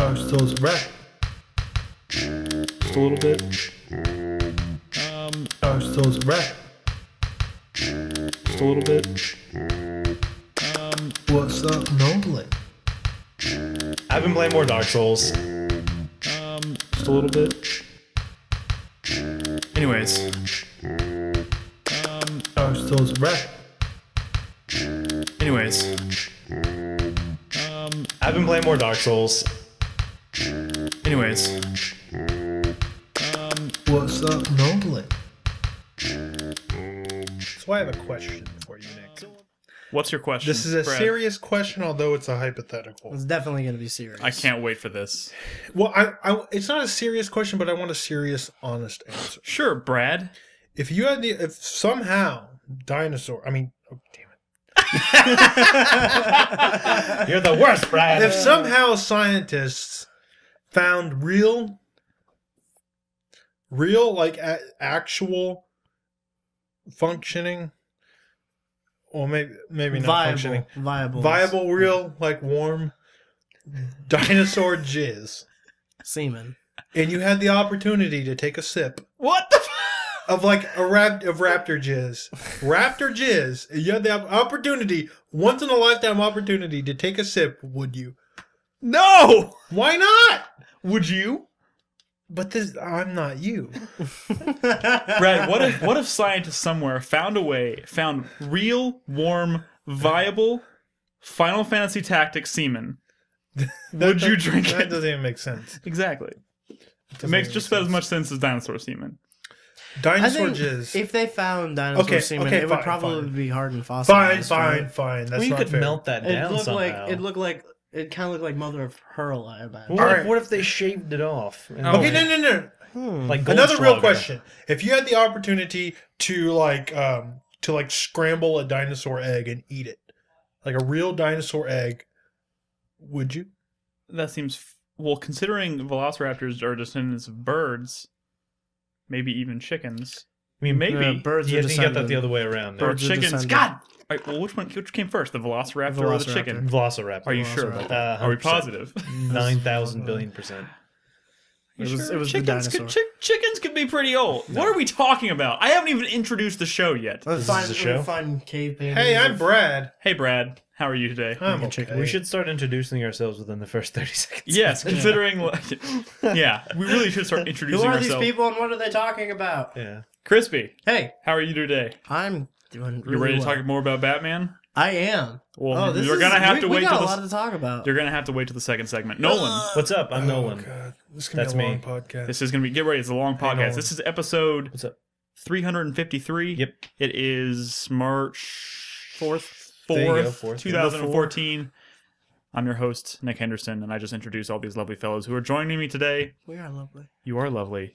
Dark Souls rap. Just a little bit. Dark Souls rap. Just a little bit. What's up, Nolan? I've been playing more Dark Souls. Just a little bit. Anyways. Dark Souls rap. Anyways. I've been playing more Dark Souls. Anyways. What's up, Nolan? So I have a question for you, Nick. What's your question? This is a Brad? serious question, although it's a hypothetical. It's definitely going to be serious. I can't wait for this. Well, it's not a serious question, but I want a serious, honest answer. Sure, Brad. If somehow dinosaur, oh, damn it. You're the worst, Brad. If somehow scientists found real, like actual functioning, or maybe not functioning, viable, real, like warm dinosaur jizz, semen, and you had the opportunity to take a sip What the of like of raptor jizz, you had the opportunity, once in a lifetime opportunity to take a sip, would you? No! Why not? Would you? But I'm not you. Brad, what if scientists somewhere found real, warm, viable Final Fantasy Tactics semen? Would you drink That it? doesn't even make sense. Exactly. It makes just about as much sense as dinosaur semen. Dinosaur I think jizz. if they found dinosaur semen, it would fine, probably be hard and fossilized. Fine. That's you not could fair. melt that down somehow. It kind of looked like mother of pearl, I imagine. What, Alright. what if they shaved it off? And Oh. Okay, no. Like Another real Goldschlager. question. If you had the opportunity to scramble a dinosaur egg and eat it, like a real dinosaur egg, would you? That seems... Well, considering velociraptors are descendants of birds, maybe even chickens. I mean, maybe. Birds you are think you got that descended. the other way around. Or Birds are chickens. descended. God! All right, well, which came first, the velociraptor or the Velociraptor. chicken? Velociraptor. Are you sure about that? Are we 100%. positive? 9,000 billion%. You It was the chickens dinosaur. Chickens could be pretty old. What are we talking about? I haven't even introduced the show yet. Let's This is a show? find cave paintings. Hey, I'm Brad. Hey, Brad. How are you today? I'm Chicken. okay. We should start introducing ourselves within the first 30 seconds. Yes, considering... yeah, we really should start Who introducing are these ourselves. people and what are they talking about? Yeah. Crispy, Hey, how are you today? I'm doing really You ready to well. talk more about Batman? I am. Well, this you're is- gonna have we- to we wait got till a lot to talk about. You're gonna have to wait till the second segment. Nolan, What's up? I'm Nolan. God. This is going That's to be a me. long podcast. this is gonna be... Get ready, it's a long Nolan. podcast. This is episode What's up? 353. Yep. It is March 4th, There you go, 4th, 4th. 2014. I'm your host, Nick Henderson, and I just introduced all these lovely fellows who are joining me today. We are lovely. You are lovely.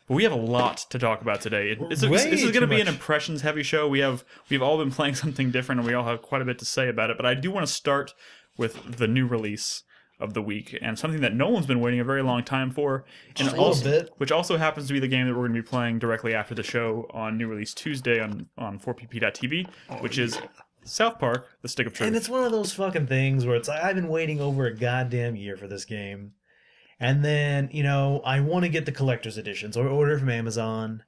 But we have a lot to talk about today. This is Way going to too be an much. impressions-heavy show. We've all been playing something different, and we all have quite a bit to say about it. But I do want to start with the new release of the week, and something that Nolan's been waiting a very long time for, and Just a little bit. which also happens to be the game that we're going to be playing directly after the show on New Release Tuesday on 4pp.tv, which is South Park: The Stick of Truth. And it's one of those fucking things where it's like, I've been waiting over a goddamn year for this game. And then, I want to get the collector's edition, so I order from Amazon.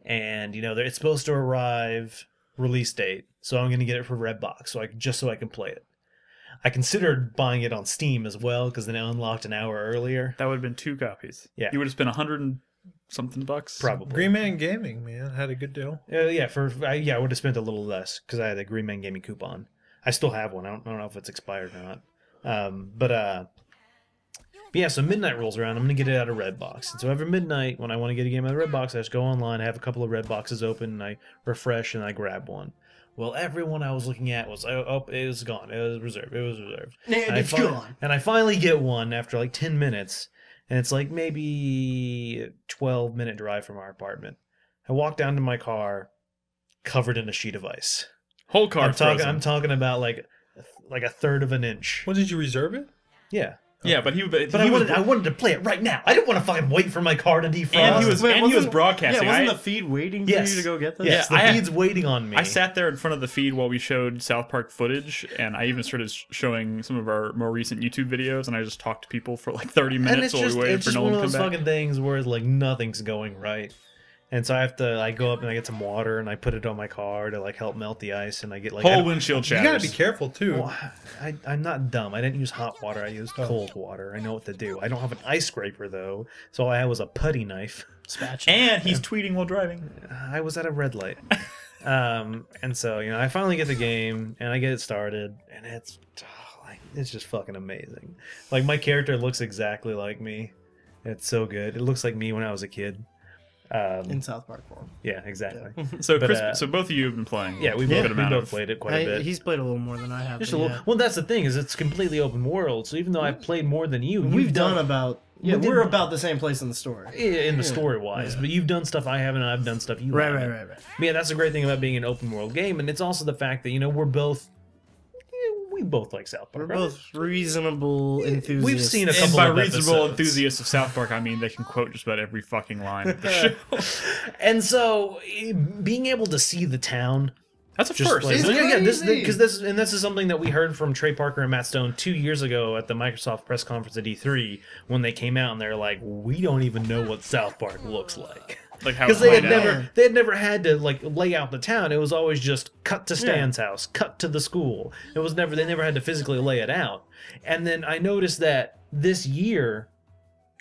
And, it's supposed to arrive release date. So I'm going to get it for Redbox, so I can play it. I considered buying it on Steam as well, because then it unlocked an hour earlier. That would have been 2 copies. Yeah. You would have spent 100 and something bucks. Probably. Green Man Gaming, man, had a good deal. Yeah, I would have spent a little less, because I had a Green Man Gaming coupon. I still have one. I don't know if it's expired or not. Yeah, so midnight rolls around. I'm going to get it out of Redbox. And so every midnight, when I want to get a game out of Redbox, I just go online, I have a couple of Redboxes open, and I refresh, and I grab one. Well, everyone I was looking at was, it was gone. It was reserved. And it's gone. And I finally get one after like 10 minutes, and it's like maybe a 12-minute drive from our apartment. I walk down to my car, covered in a sheet of ice. Whole car I'm frozen. talking about like a third of an inch. Well, did you reserve it? Yeah. Yeah, but But I wanted to play it right now. I didn't want to fucking wait for my car to defrost. and he was broadcasting. Yeah, wasn't the feed waiting for you to go get this? Yes, Yeah, the feed's waiting on me. I sat there in front of the feed while we showed South Park footage, and I even started showing some of our more recent YouTube videos, and I just talked to people for like 30 minutes while we waited for Nolan to come back. It's just one of those fucking things where like nothing's going right. And so I go up and I get some water and I put it on my car to like help melt the ice, and I get like Whole windshield You shatters. gotta be careful too. Well, I'm not dumb. I didn't use hot water. I used cold water. I know what to do. I don't have an ice scraper though, so all I had was a putty knife. Spatula. And he's tweeting while driving. I was at a red light. And so I finally get the game and I get it started, and it's just fucking amazing. Like my character looks exactly like me. It's so good. It looks like me when I was a kid. In South Park form. Yeah, exactly. So, But, so both of you have been playing. Yeah, we both played it quite a bit. He's played a little more than I have. Just a little. Well, that's the thing, is it's completely open world. So even though I've played more than you, We've done about we're about the same place in the story. in the story wise, but you've done stuff I haven't, and I've done stuff you haven't. Right. But yeah, that's the great thing about being an open world game, and it's also the fact that we're both. We both like South Park. We're both reasonable enthusiasts. We've seen a And couple by of reasonable episodes. enthusiasts of South Park, I mean they can quote just about every fucking line of the show. And so being able to see the town. That's a Just first. like, Isn't it? yeah, this is something that we heard from Trey Parker and Matt Stone 2 years ago at the Microsoft press conference at E3 when they came out and they're like, we don't even know what South Park looks like. Like how Because it's they had laid out. never had to like lay out the town. It was always just cut to Stan's house, cut to the school. They never had to physically lay it out. And then I noticed that this year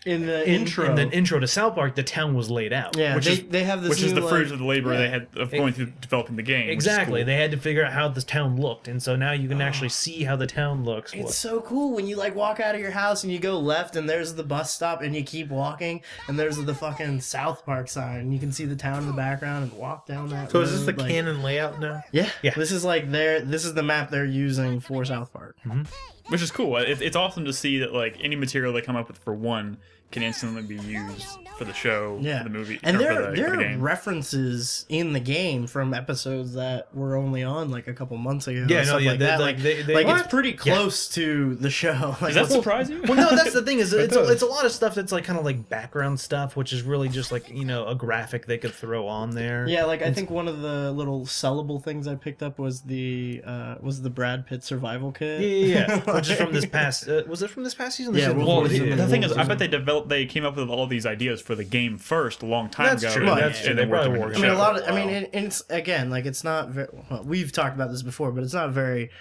in the in the intro. intro to South Park, the town was laid out. Yeah, they have this Which is new, the fruit of the labor they had of going through developing the game. which is Exactly. cool. They had to figure out how the town looked, and so now you can actually see how the town looks. It's so cool when you like walk out of your house and you go left and there's the bus stop and you keep walking and there's the fucking South Park sign and you can see the town in the background and walk down that So road. is this the like, canon layout now? Yeah. Yeah. This is like this is the map they're using for South Park. Which is cool. It's awesome to see that like any material they come up with for one can instantly be used for the show, Yeah. for the movie, And or there for the are game. references in the game from episodes that were only on like a couple months ago. Yeah, and no, stuff yeah, like they- that. like, they- Like What? it's pretty close to the show. Like, Does that surprise you? Well, no, that's the thing is it's does. it's a lot of stuff that's like kind of like background stuff, which is really just like a graphic they could throw on there. Yeah, like I think one of the little sellable things I picked up was the Brad Pitt survival kit. Yeah. Which is from this past. Was it from this past season? Yeah, Well, Yeah. the thing is, I bet they came up with all these ideas for the game first a long time That's ago. true, and that's then- true. and then They worked probably them worked into I the mean, show. a lot of. I mean, it's again like it's not very. Well, we've talked about this before, but it's not very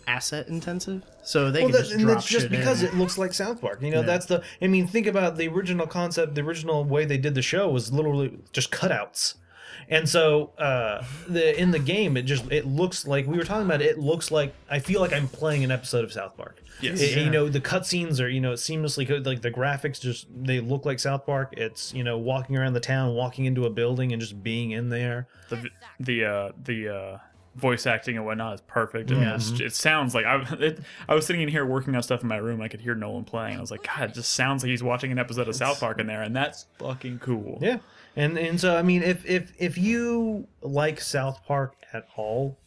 asset intensive. So they can just and drop it's just shit because in. it looks like South Park. That's the. I mean, think about the original concept. The original way they did the show was literally just cutouts. And so in the game, it looks like we were talking about. It looks like I feel like I'm playing an episode of South Park. Yes. The cutscenes are seamlessly good. Like the graphics they look like South Park. It's walking around the town, walking into a building, and just being in there. The voice acting and whatnot is perfect. And it sounds like I was sitting in here working on stuff in my room. I could hear Nolan playing. I was like, God, it just sounds like he's watching an episode of South Park in there, and that's fucking cool. Yeah, and so I mean, if you like South Park at all,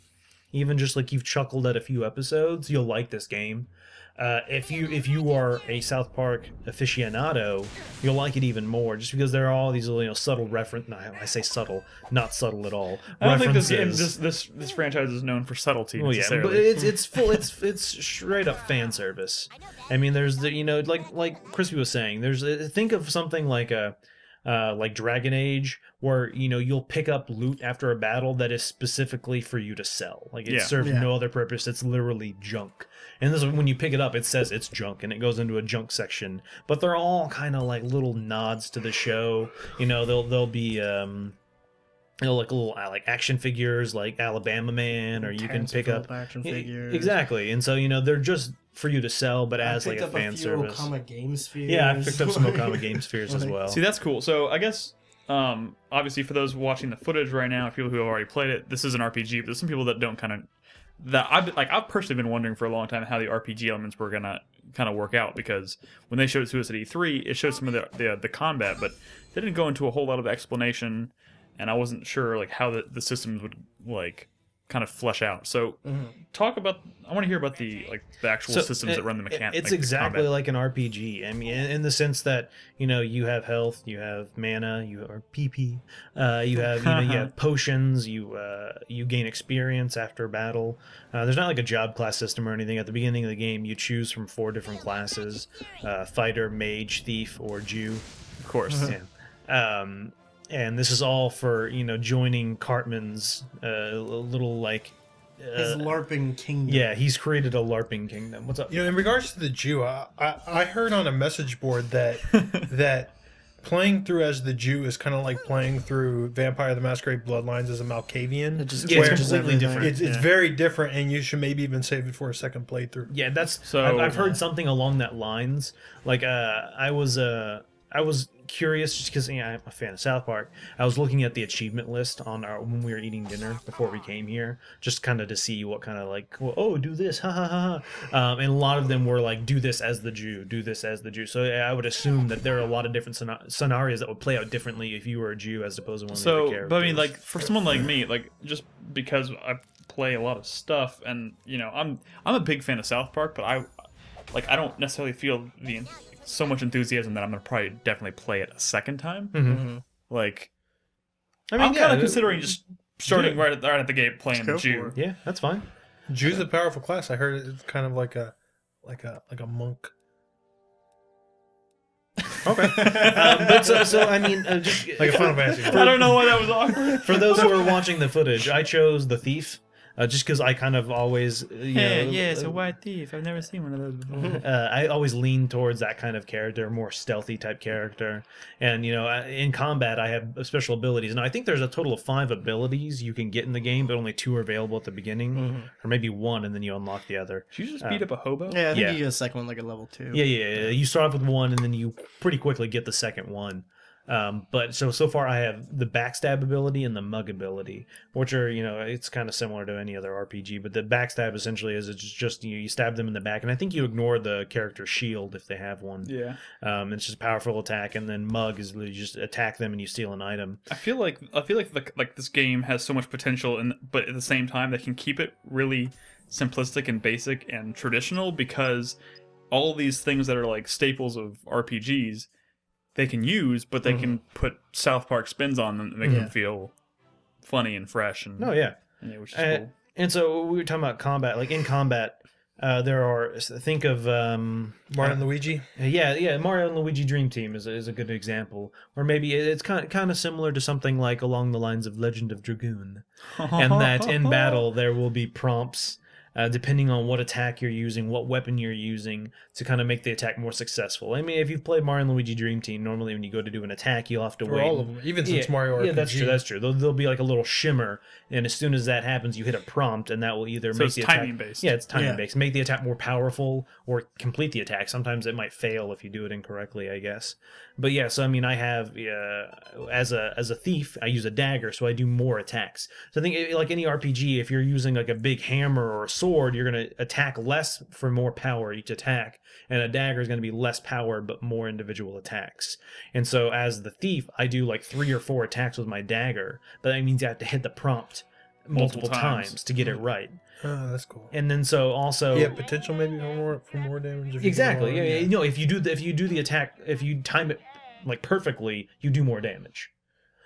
even just like you've chuckled at a few episodes, you'll like this game. If you are a South Park aficionado, you'll like it even more, just because there are all these little subtle reference. No, I say subtle, not subtle at all. I don't think references. this franchise is known for subtlety Well, yeah, necessarily. but it's full. It's straight up fan service. I mean, there's the like Crispy was saying. Think of something like Dragon Age, where you'll pick up loot after a battle that is specifically for you to sell. Like it serves no other purpose. It's literally junk. And this is when you pick it up, it says it's junk, and it goes into a junk section. But they're all kind of like little nods to the show. They'll be like little like action figures, like Alabama Man, or you can pick up action figures. Exactly. And so they're just for you to sell, but as like a fan service. Okama Game Spheres. Yeah, I picked up some Okama Game Spheres as well. See, that's cool. So I guess obviously for those watching the footage right now, people who have already played it, this is an RPG. But there's some people that don't I've personally been wondering for a long time how the RPG elements were gonna kind of work out, because when they showed it to us at E3, it showed some of the combat, but they didn't go into a whole lot of explanation, and I wasn't sure like how the systems would like kind of flesh out. So talk about. I want to hear about the actual systems that run the mechanics. It's exactly like an RPG. I mean, in the sense that you have health, you have mana, you are PP, you have you have potions, you gain experience after battle. There's not like a job class system or anything. At the beginning of the game, you choose from 4 different classes: fighter, mage, thief, or Jew. Of course. Yeah. And this is all for joining Cartman's little His LARPing kingdom. Yeah, he's created a LARPing kingdom. What's up? In regards to the Jew, I heard on a message board that that playing through as the Jew is kind of like playing through Vampire the Masquerade Bloodlines as a Malkavian. It's completely different. It's very different, and you should maybe even save it for a second playthrough. Yeah, that's so. I've heard something along that lines. Like I was curious just because I'm a fan of South Park. I was looking at the achievement list on when we were eating dinner before we came here, just kind of to see what kind of do this, ha ha ha. And a lot of them were like, do this as the Jew, do this as the Jew. So I would assume that there are a lot of different scenarios that would play out differently if you were a Jew as opposed to one of the other characters. But I mean, for someone like me, just because I play a lot of stuff, and I'm a big fan of South Park, but I don't necessarily feel so much enthusiasm that I'm gonna probably definitely play it a second time. Mm-hmm. I'm kind of considering just starting right at the gate playing the Jew. Yeah, that's fine. Jew's a powerful class. I heard it's kind of like a monk. Okay, but so I mean, just Like a Final Fantasy. I don't know why that was awkward. for those who are watching the footage, I chose the thief. Just because I kind of always, it's a white thief. I've never seen one of those before. I always lean towards that kind of character, more stealthy type character. And in combat, I have special abilities, and I think there's a total of 5 abilities you can get in the game, but only 2 are available at the beginning, or maybe 1, and then you unlock the other. Did you just beat up a hobo? Yeah, I think Yeah. you get a second one like a level 2. Yeah. You start off with 1, and then you pretty quickly get the second one. But so far I have the backstab ability and the mug ability, which are it's kind of similar to any other RPG. But the backstab essentially is it's just you stab them in the back, and I think you ignore the character's shield if they have one. Yeah. It's just a powerful attack, and then mug is you just attack them and you steal an item. I feel like this game has so much potential, but at the same time they can keep it really simplistic and basic and traditional, because all these things that are staples of RPGs they can use, but they can put South Park spins on them and make them feel funny and fresh. And which is cool. And so we were talking about combat. Like in combat, there are think of Mario and Luigi. Yeah, Mario and Luigi Dream Team is a good example. Or maybe it's kind of similar to something like along the lines of Legend of Dragoon, and that in battle there will be prompts. Depending on what attack you're using, what weapon you're using, to kind of make the attack more successful. I mean, if you've played Mario and Luigi Dream Team, normally when you go to do an attack, you'll have to wait. All of them, even since Mario RPG. Yeah, that's true. There'll be like a little shimmer, and as soon as that happens, you hit a prompt, and that will either make the attack... timing based. Yeah, it's timing based. Make the attack more powerful, or complete the attack. Sometimes it might fail if you do it incorrectly, I guess. But yeah, so I mean, I have as a thief, I use a dagger, so I do more attacks. So I think like any RPG, if you're using like a big hammer or a sword, you're going to attack less for more power each attack, and a dagger is going to be less power but more individual attacks. And so as the thief, I do like 3 or 4 attacks with my dagger, but that means I have to hit the prompt multiple times to get it right. Oh, that's cool. And then so also potential maybe for more damage. Exactly. If you do the attack, if you time it like perfectly, you do more damage.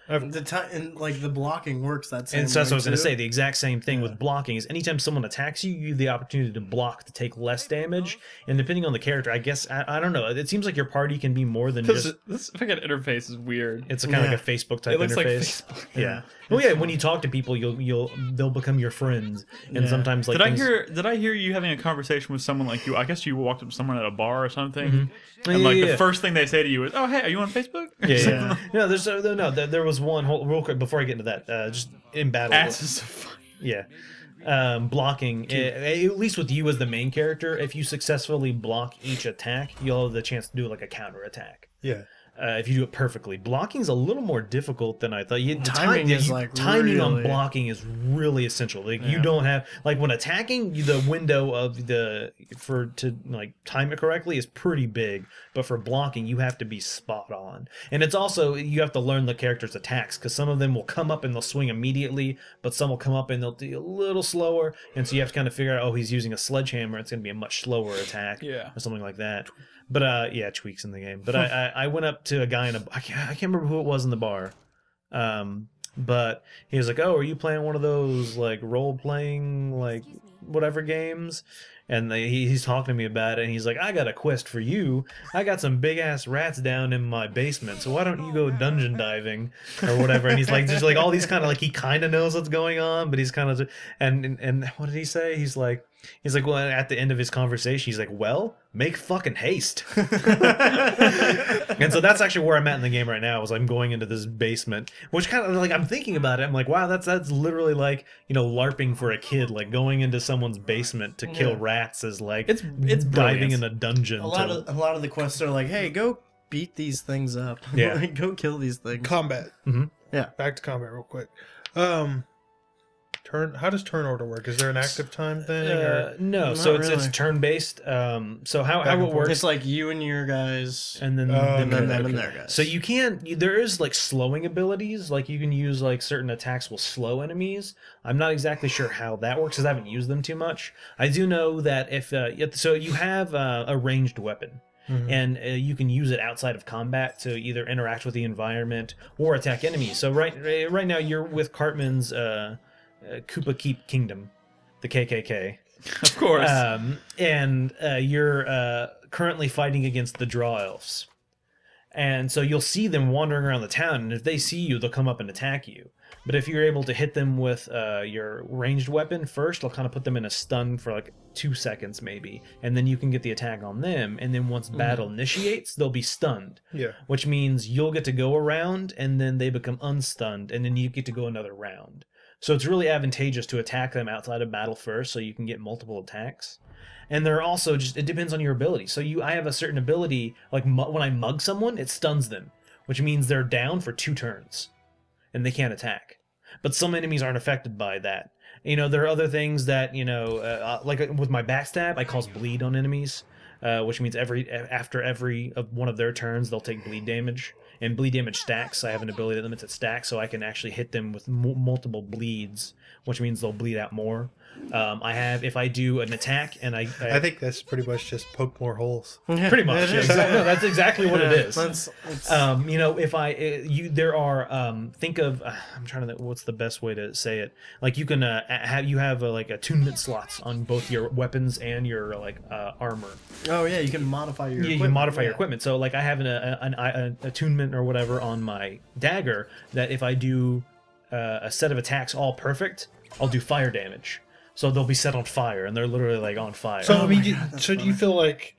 The time and the blocking works that same. And so that's what I was going to too. say. The exact same thing with blocking is anytime someone attacks you, you have the opportunity to block to take less damage. And depending on the character, I guess I don't know. It seems like your party can be more than just. This fucking interface is weird. It's kind of like a Facebook type it looks interface. Like Facebook. Yeah. Well, yeah. When you talk to people, they'll become your friends, and sometimes like. Did I hear you having a conversation with someone like you? I guess you walked up to someone at a bar or something, and the first thing they say to you is, "Oh, hey, are you on Facebook?" Yeah. No, there was one. Real quick before I get into that, just in battle. Asses so funny. Yeah. Blocking, at least with you as the main character, if you successfully block each attack, you'll have the chance to do like a counter attack. Yeah. if you do it perfectly. Blocking is a little more difficult than I thought. Timing is, like, timing on really- blocking is really essential. Like you don't have like when attacking, the window of to like time it correctly is pretty big, but for blocking you have to be spot on. And it's also you have to learn the character's attacks because some of them will come up and they'll swing immediately, but some will come up and they'll do a little slower, and so you have to kind of figure out, oh, he's using a sledgehammer, it's going to be a much slower attack, or something like that. But yeah, tweaks in the game. But I went up to a guy I can't remember who it was in the bar, but he was like, "Oh, are you playing one of those like role playing like whatever games?" And he's talking to me about it, and he's like, "I got a quest for you. I got some big ass rats down in my basement, so why don't you go dungeon diving or whatever?" And he's like, "There's like all these kind of like he kind of knows what's going on, but he's kind of and what did he say? He's like, well, at the end of his conversation, he's like, well, make fucking haste." And so that's actually where I'm at in the game right now. Is I'm going into this basement, which kind of like I'm thinking about it. I'm like, wow, that's literally like LARPing for a kid, like going into someone's basement to kill rats is like It's diving brilliant. in a dungeon. A lot of the quests are like, hey, go beat these things up. Yeah. Like, go kill these things. Combat. Yeah. Back to combat real quick. How does turn order work? Is there an active time thing? Or? No, Not so it's really. turn based. So how and it forth. works? It's like you and your guys, And then, and then okay. them and their guys. So you can't. There is like slowing abilities. Like you can use like certain attacks will slow enemies. I'm not exactly sure how that works because I haven't used them too much. I do know that if so, you have a ranged weapon. And you can use it outside of combat to either interact with the environment or attack enemies. So right now you're with Cartman's Koopa Keep Kingdom, the KKK. Of course. And you're currently fighting against the Draw Elves. And so you'll see them wandering around the town, and if they see you, they'll come up and attack you. But if you're able to hit them with your ranged weapon first, it'll kind of put them in a stun for like 2 seconds maybe, and then you can get the attack on them, and then once battle initiates, they'll be stunned. Yeah. Which means you'll get to go around, and then they become unstunned, and then you get to go another round. So it's really advantageous to attack them outside of battle first, so you can get multiple attacks. And they're also it depends on your ability. So I have a certain ability, like when I mug someone, it stuns them, which means they're down for 2 turns, and they can't attack. But some enemies aren't affected by that. There are other things that, like with my backstab, I cause bleed on enemies, which means after every one of their turns, they'll take bleed damage. And bleed damage stacks. I have an ability that limits it stacks, so I can actually hit them with multiple bleeds, which means they'll bleed out more. I have, if I do an attack and I think that's pretty much just poke more holes. pretty much. Yeah, exactly. No, that's exactly what it is. It's There are think of I'm trying to think what's the best way to say it. Like you can have like attunement slots on both your weapons and your like armor. oh yeah, you can modify your. You can modify your equipment. So like I have an attunement or whatever on my dagger that if I do a set of attacks all perfect, I'll do fire damage. So they'll be set on fire, and they're literally like on fire. So I mean, do you feel like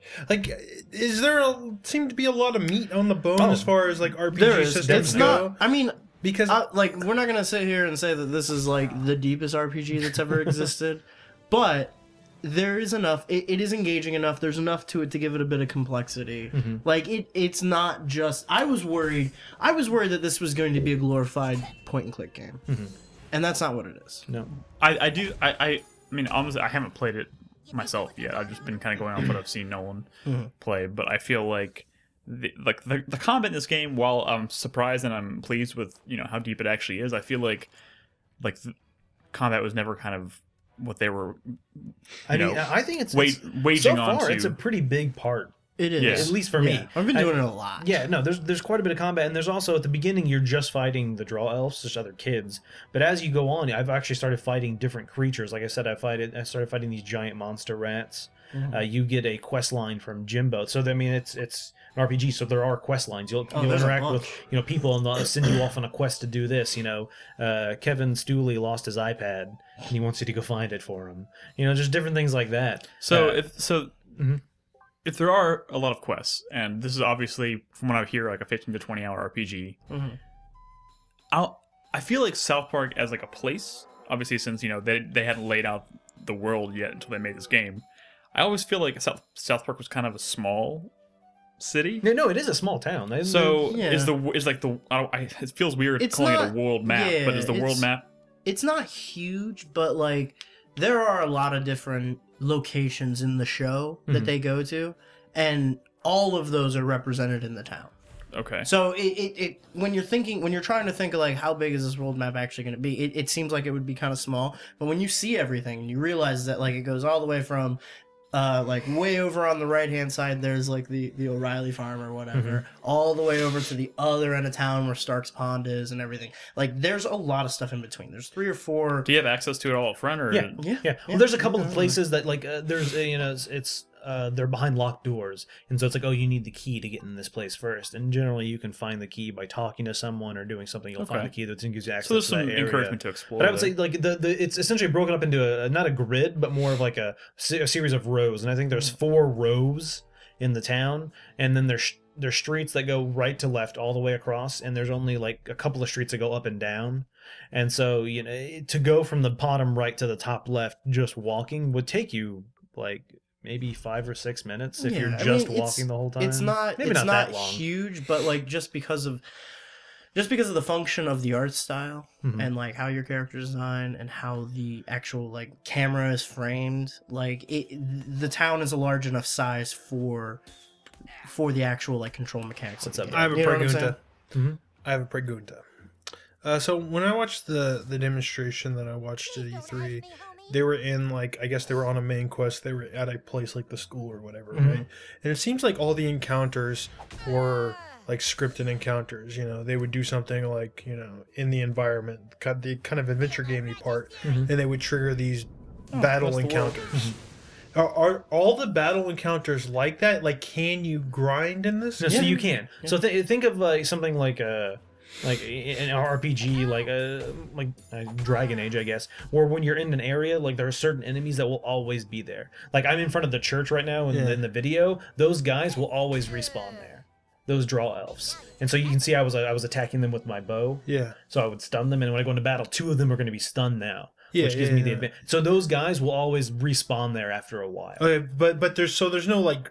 is there seem to be a lot of meat on the bone as far as like RPG There is. systems It's go? not. I mean, Because like we're not gonna sit here and say that this is like the deepest RPG that's ever existed, but there is enough. It is engaging enough. There's enough to it to give it a bit of complexity. Like it's not just. I was worried that this was going to be a glorified point and click game, and that's not what it is. No. I mean, honestly, I haven't played it myself yet. I've just been kind of going off what I've seen Nolan play, but I feel like the combat in this game, while I'm surprised and I'm pleased with how deep it actually is, I feel like the combat was never kind of what they were. I think it's waging so far. onto. It's a pretty big part. It is, Yeah. At least for me. I've been doing it a lot. Yeah, no, there's quite a bit of combat, and there's also at the beginning you're just fighting the Draw Elves, just other kids. But as you go on, I've actually started fighting different creatures. Like I said, I started fighting these giant monster rats. You get a quest line from Jimbo. So I mean, it's an RPG, so there are quest lines. You'll there's a interact bunch. with people, and they'll send you off on a quest to do this. Kevin Stooley lost his iPad, and he wants you to go find it for him. Just different things like that. So if there are a lot of quests, and this is obviously from what I hear like a 15 to 20 hour RPG, I feel like South Park as like a place, obviously since they hadn't laid out the world yet until they made this game. I always feel like South Park was kind of a small city. No, it is a small town. So Yeah. is like the it feels weird It's calling not- it a world map, yeah, but is the world it's- map? It's not huge, but like there are a lot of different locations in the show that they go to, and all of those are represented in the town. Okay. So it when you're trying to think of like how big is this world map actually going to be, it seems like it would be kind of small. But when you see everything and you realize that like it goes all the way from like way over on the right hand side, there's like the O'Reilly farm or whatever, all the way over to the other end of town where Stark's Pond is and everything. Like there's a lot of stuff in between. There's 3 or 4. Do you have access to it all up front, or Yeah. Well, there's a couple of places that like there's it's they're behind locked doors, and so it's like, oh, you need the key to get in this place first. And generally, you can find the key by talking to someone or doing something. You'll find the key that gives you access. So there's to some that area. encouragement to explore. But I would say like the it's essentially broken up into a not a grid, but more of like a series of rows. And I think there's 4 rows in the town, and then there's streets that go right to left all the way across, and there's only like a couple of streets that go up and down. And so to go from the bottom right to the top left just walking would take you like maybe 5 or 6 minutes if you're just walking the whole time. It's not maybe it's not not that long. huge, but like just because of the function of the art style and like how your character design and how the actual like camera is framed, like the town is a large enough size for the actual like control mechanics. What's of up, the I have a game. You know what I'm pregunta. saying? I have a pregunta. So when I watched the demonstration that I watched at E3, they were in like, I guess they were on a main quest. They were at a place like the school or whatever, right? And it seems like all the encounters were like scripted encounters. They would do something like in the environment, the kind of adventure gamey part, and they would trigger these battle encounters. Are all the battle encounters like that? Like, can you grind in this? No, so you can. So think of like something like an RPG, like Dragon Age, I guess, where when you're in an area, like there are certain enemies that will always be there. Like I'm in front of the church right now in the video. Those guys will always respawn there. Those draw elves, and so you can see I was attacking them with my bow. Yeah. So I would stun them, and when I go into battle, 2 of them are going to be stunned now. Yeah, which gives me the advantage. So those guys will always respawn there after a while. Okay, but there's no like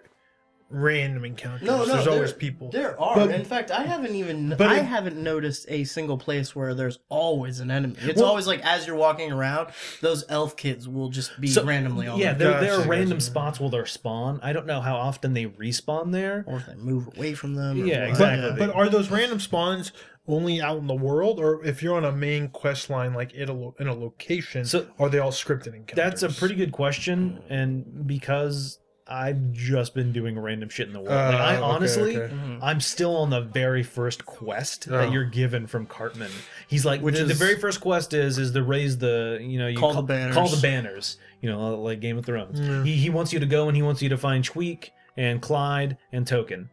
random encounters. No, there's always people. There are. But- in fact, I haven't But I it- haven't noticed a single place where there's always an enemy. It's always like as you're walking around, those elf kids will just be randomly on Yeah, there. there are Gotcha, random gotcha. spots where they're spawn. I don't know how often they respawn there. Or if they move away from them. or Yeah, what. exactly. But are those random spawns only out in the world, or if you're on a main quest line like in a location, So- are they all scripted encounters? That's a pretty good question, and because I've just been doing random shit in the world, like I okay, honestly, okay. I'm still on the very first quest that you're given from Cartman. He's like, the very first quest is to raise the you Call the banners. call the banners, like Game of Thrones. He wants you to go and he wants you to find Tweak and Clyde and Token,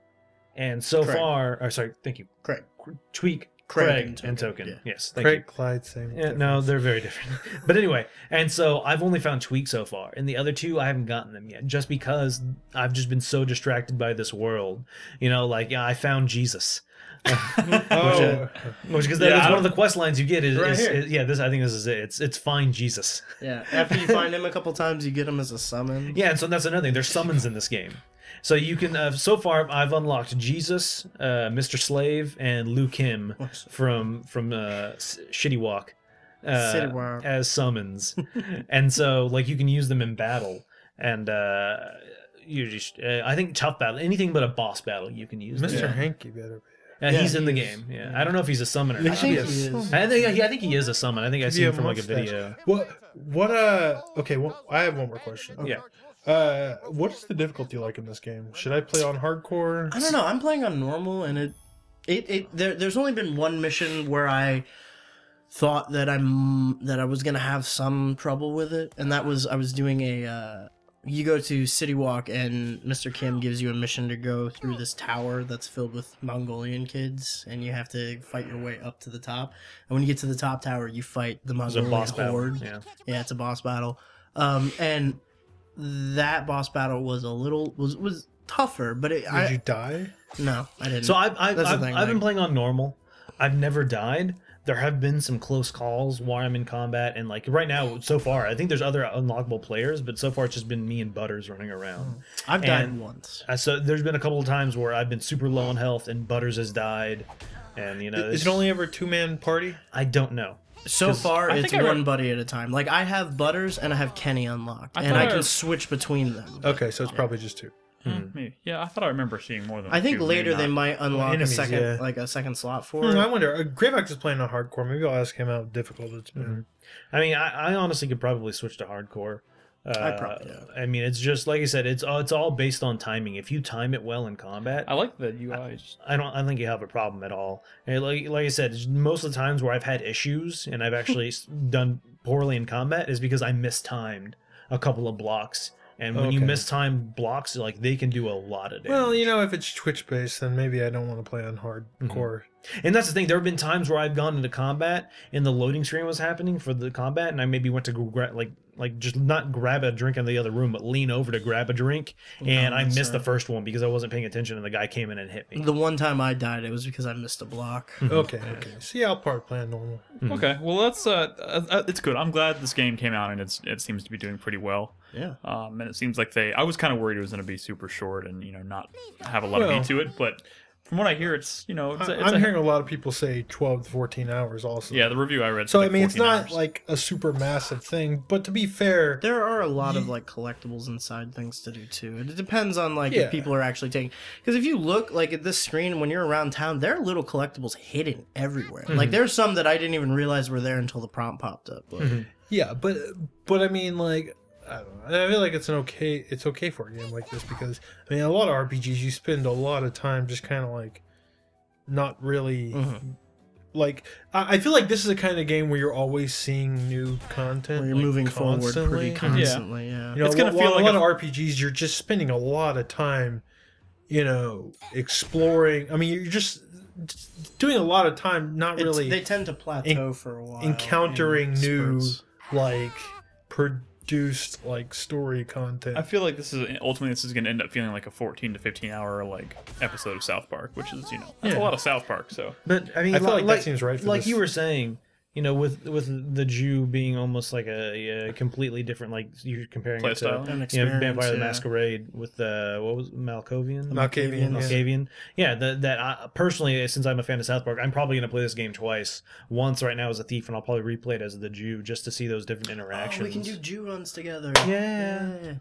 and so Craig. far, sorry, thank you, Craig. Tweak, Craig Craig, and and Token, Token. yeah. Yes, thank you. Craig, Clyde, same. Yeah, no, they're very different. But anyway, and so I've only found Tweak so far, and the other 2 I haven't gotten them yet, just because I've just been so distracted by this world. I found Jesus, which because that's one of the quest lines you get is Right here. I think this is it. It's find Jesus. Yeah. After you find him a couple times, you get him as a summon. Yeah, and so that's another thing. There's summons in this game. So you can so far I've unlocked Jesus, Mr. Slave, and Liu Kim from Shitty Walk City Walk. as summons, and so like you can use them in battle, and you just I think tough battle, anything but a boss battle, you can use. Mr. them. Hanky better. He's in the he game. Yeah, I don't know if he's a summoner. I think he is. I think he is a summon. I think I seen him from like a video. What? Okay. Well, I have one more question. Yeah. What is the difficulty like in this game? Should I play on hardcore? I don't know. I'm playing on normal, and there's only been one mission where I thought that I was gonna have some trouble with it, and that was I was doing you go to City Walk, and Mr. Kim gives you a mission to go through this tower that's filled with Mongolian kids, and you have to fight your way up to the top. And when you get to the top tower, you fight the It's a Mongolian boss battle. horde. Yeah. It's a boss battle. And that boss battle was tougher, but Did you die? no, I didn't. So That's the I've thing, been like- playing on normal. I've never died, there have been some close calls while I'm in combat, and like right now, so far, I think there's other unlockable players, but so far it's just been me and Butters running around. I've died And- once. So there's been a couple of times where I've been super low on health, and Butters has died, and you know, Is it only ever 2-man party? I don't know. So far, I it's think I one read- buddy at a time. Like, I have Butters and I have Kenny unlocked, and thought I I- can switch between them. Okay, so it's probably just 2. Maybe. Yeah, I thought I remember seeing more than. I think two, maybe later they not. might unlock Enemies, a second, yeah. like a second slot for I it. wonder. Greyback is playing on hardcore. Maybe I'll ask him how difficult it's been. I mean, I honestly could probably switch to hardcore. I probably do. I mean, it's just like I said. It's all based on timing. If you time it well in combat, I like the UI. I think you have a problem at all. And like I said, most of the times where I've had issues and I've actually done poorly in combat is because I mistimed a couple of blocks. And when you Okay. mistime blocks, like they can do a lot of damage. Well, you know, if it's Twitch based, then maybe I don't want to play on hardcore. And that's the thing. There have been times where I've gone into combat and the loading screen was happening for the combat, and I maybe went to like just not grab a drink in the other room, but lean over to grab a drink, and I missed the first one because I wasn't paying attention, and the guy came in and hit me. The one time I died, it was because I missed a block. Okay. See, I'll part play on normal. Okay, well that's it's good. I'm glad this game came out and it seems to be doing pretty well. Yeah. And it seems like I was kind of worried it was going to be super short and not have a lot of Well- meat to it, but from what I hear, it's I'm hearing a lot of people say 12 to 14 hours also. yeah, the review I read. So, said I mean, it's 14 not hours. like a super massive thing, but to be fair, There are a lot of like collectibles inside things to do too. It depends on like Yeah. if people are actually taking. Because if you look like at this screen when you're around town, there are little collectibles hidden everywhere. Like there's some that I didn't even realize were there until the prompt popped up. Like, yeah, but I mean, like, I don't know. I feel like it's okay for a game like this because, I mean, a lot of RPGs, you spend a lot of time just kind of like not really like I feel like this is a kind of game where you're always seeing new content. where you're like, moving forward constantly. pretty constantly. Yeah. You know, It's gonna while feel a like lot a- of RPGs, you're just spending a lot of time, exploring. I mean, you're just doing a lot of time, not really They tend to plateau for a while. encountering in new, spurts. like, produced, like, story content. I feel like this is going to end up feeling like a 14 to 15 hour like episode of South Park, which is that's a lot of South Park. So But I mean, I feel like that seems right for like this. you were saying, with the Jew being almost like a completely different, like you're comparing it Playstyle. to An experience, Vampire the yeah. Masquerade with what was it, Malkovian? Malkavian, yeah. Malkavian. Yeah, that I, personally, since I'm a fan of South Park, I'm probably going to play this game twice. Once right now as a thief, and I'll probably replay it as the Jew just to see those different Oh, interactions. we can do Jew runs together. Yeah.